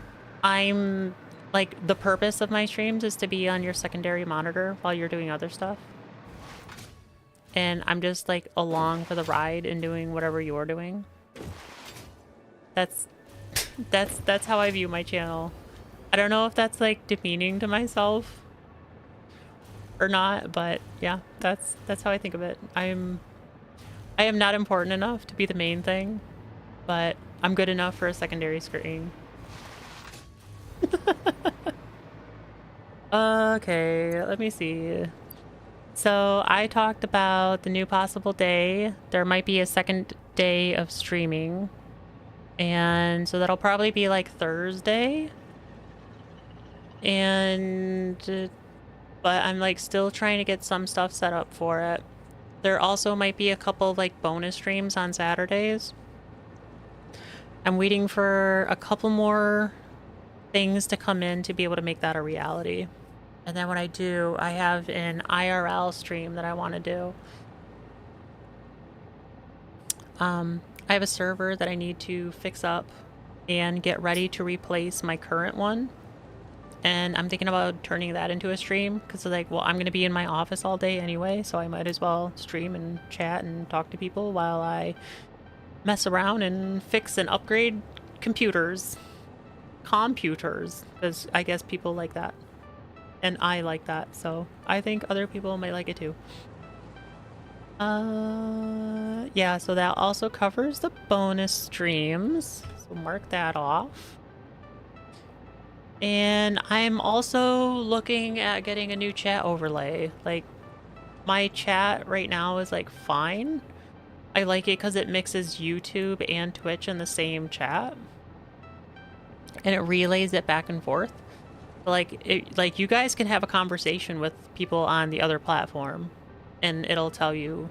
I'm like, the purpose of my streams is to be on your secondary monitor while you're doing other stuff. And I'm just like along for the ride and doing whatever you're doing. That's how I view my channel. I don't know if that's like demeaning to myself or not, but yeah, that's how I think of it. I am not important enough to be the main thing, but I'm good enough for a secondary screen. Okay, let me see. So I talked about the new possible day. There might be a second day of streaming. And so that'll probably be like Thursday. And but I'm like still trying to get some stuff set up for it. There also might be a couple like bonus streams on Saturdays. I'm waiting for a couple more things to come in to be able to make that a reality. And then when I do, I have an IRL stream that I want to do. I have a server that I need to fix up and get ready to replace my current one. And I'm thinking about turning that into a stream because, like, well, I'm going to be in my office all day anyway, so I might as well stream and chat and talk to people while I mess around and fix and upgrade computers. Because I guess people like that. And I like that, so I think other people might like it too. Yeah, so that also covers the bonus streams. So mark that off. And I'm also looking at getting a new chat overlay. Like, my chat right now is like fine. I like it because it mixes YouTube and Twitch in the same chat. And it relays it back and forth. Like you guys can have a conversation with people on the other platform and it'll tell you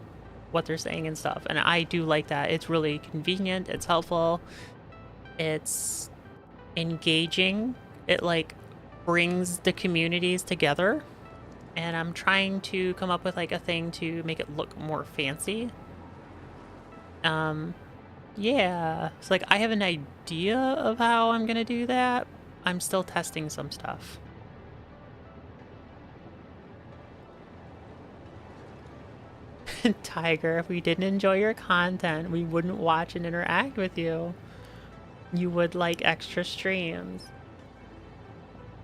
what they're saying and stuff. And I do like that. It's really convenient. It's helpful. It's engaging. It like brings the communities together. And I'm trying to come up with like a thing to make it look more fancy. Yeah. So like I have an idea of how I'm gonna do that. I'm still testing some stuff. Tiger, if we didn't enjoy your content, we wouldn't watch and interact with you. You would like extra streams.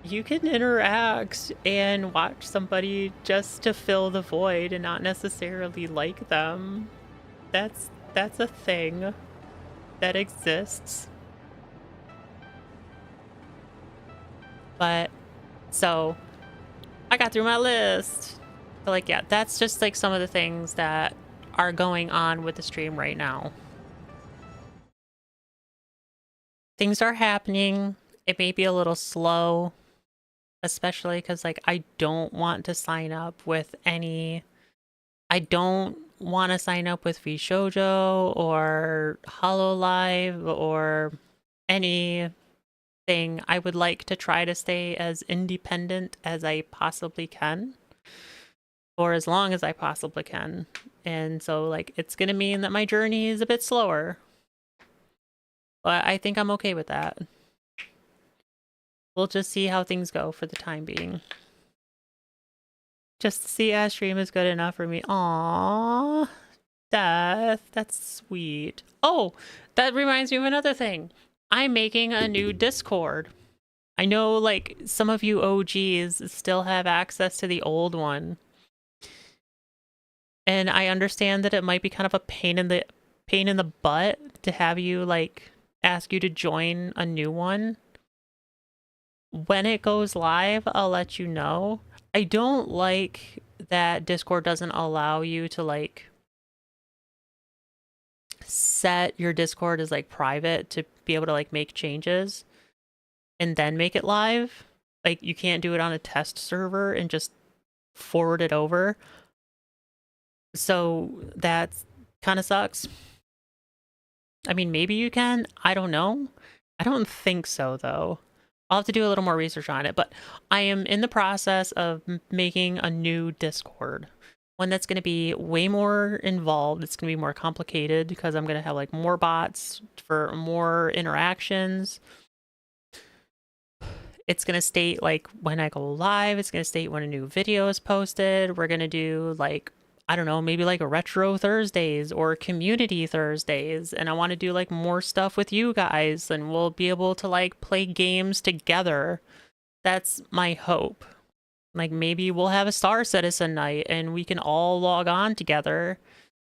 You can interact and watch somebody just to fill the void and not necessarily like them. That's a thing that exists. But so I got through my list. But like, yeah, that's just like some of the things that are going on with the stream right now. Things are happening. It may be a little slow, especially because like I don't want to sign up with any. I don't want to sign up with VShojo or HoloLive or anything. I would like to try to stay as independent as I possibly can. For as long as I possibly can. And so, like, it's going to mean that my journey is a bit slower. But I think I'm okay with that. We'll just see how things go for the time being. Just to see a stream is good enough for me. Aww. Death. That's sweet. Oh, that reminds me of another thing. I'm making a new Discord. I know, like, some of you OGs still have access to the old one. And I understand that it might be kind of a pain in the butt to have you like ask you to join a new one. When it goes live, I'll let you know. I don't like that Discord doesn't allow you to like set your Discord as like private to be able to like make changes and then make it live. Like you can't do it on a test server and just forward it over. So that kind of sucks. I mean, maybe you can. I don't know. I don't think so, though. I'll have to do a little more research on it. But I am in the process of making a new Discord. One that's going to be way more involved. It's going to be more complicated because I'm going to have like more bots for more interactions. It's going to state like when I go live. It's going to state when a new video is posted. We're going to do like, I don't know, maybe like a retro Thursdays or community Thursdays. And I want to do like more stuff with you guys and we'll be able to like play games together. That's my hope. Like maybe we'll have a Star Citizen night and we can all log on together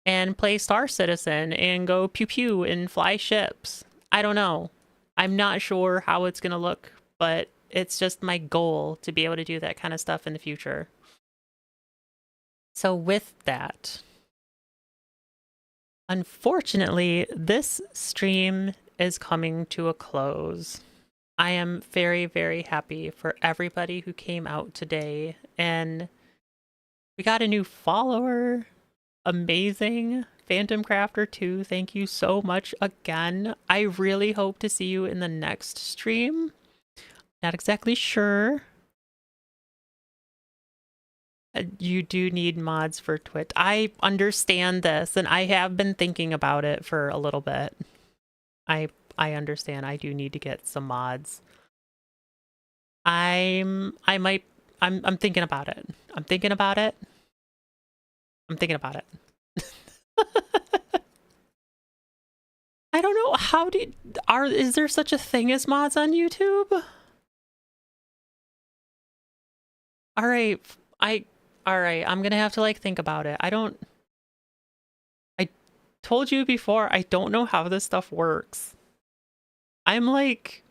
and play Star Citizen and go pew pew and fly ships. I don't know. I'm not sure how it's going to look, but it's just my goal to be able to do that kind of stuff in the future. So with that, unfortunately, this stream is coming to a close. I am very, very happy for everybody who came out today, and we got a new follower. Amazing. Phantom Crafter 2, thank you so much again. I really hope to see you in the next stream. Not exactly sure. You do need mods for Twitch. I understand this, and I have been thinking about it for a little bit. I understand. I do need to get some mods. I'm thinking about it. I'm thinking about it. I'm thinking about it. I don't know. Is there such a thing as mods on YouTube? All right. All right. I'm going to have to like think about it. I told you before, I don't know how this stuff works. I am like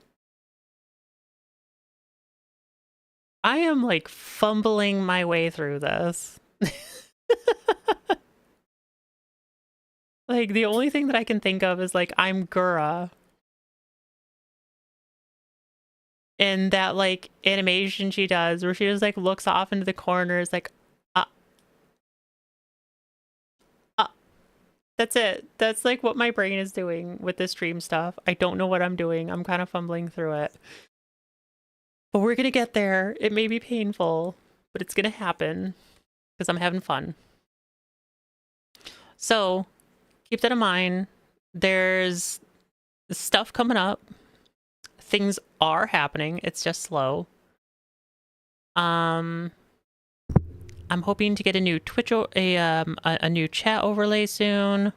fumbling my way through this. Like the only thing that I can think of is like I'm Gura. And that like animation she does where she just like looks off into the corners like that's it. That's like what my brain is doing with this stream stuff. I don't know what I'm doing. I'm kind of fumbling through it. But we're gonna get there. It may be painful, but it's gonna happen because I'm having fun. So keep that in mind. There's stuff coming up. Things are happening. It's just slow. I'm hoping to get a new Twitch, a new chat overlay soon.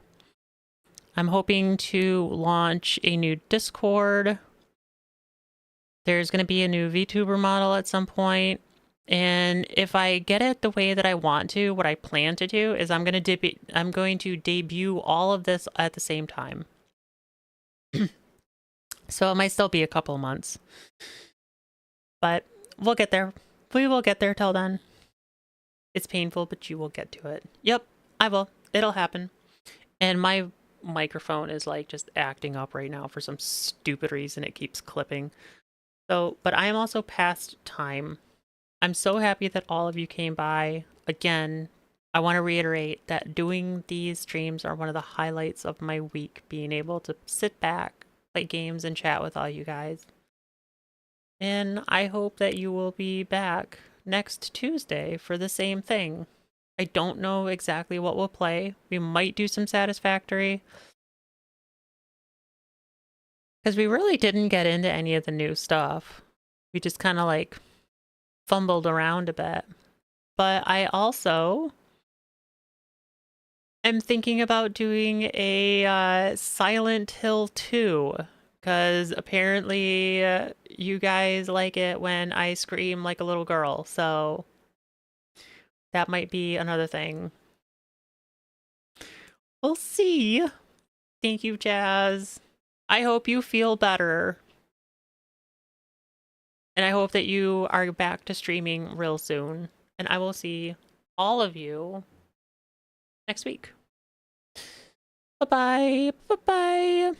I'm hoping to launch a new Discord. There's going to be a new VTuber model at some point. And if I get it the way that I want to, what I plan to do is I'm going to debut all of this at the same time. So it might still be a couple months. But we'll get there. We will get there till then. It's painful, but you will get to it. Yep, I will. It'll happen. And my microphone is like just acting up right now for some stupid reason. It keeps clipping. So, but I am also past time. I'm so happy that all of you came by. Again, I want to reiterate that doing these streams are one of the highlights of my week, being able to sit back, play games, and chat with all you guys. And I hope that you will be back next Tuesday for the same thing. I don't know exactly what we'll play. We might do some Satisfactory. Because we really didn't get into any of the new stuff. We just kind of like fumbled around a bit. But I also am thinking about doing a Silent Hill 2. Because apparently you guys like it when I scream like a little girl. So that might be another thing. We'll see. Thank you, Jazz. I hope you feel better. And I hope that you are back to streaming real soon. And I will see all of you next week. Bye-bye. Bye-bye.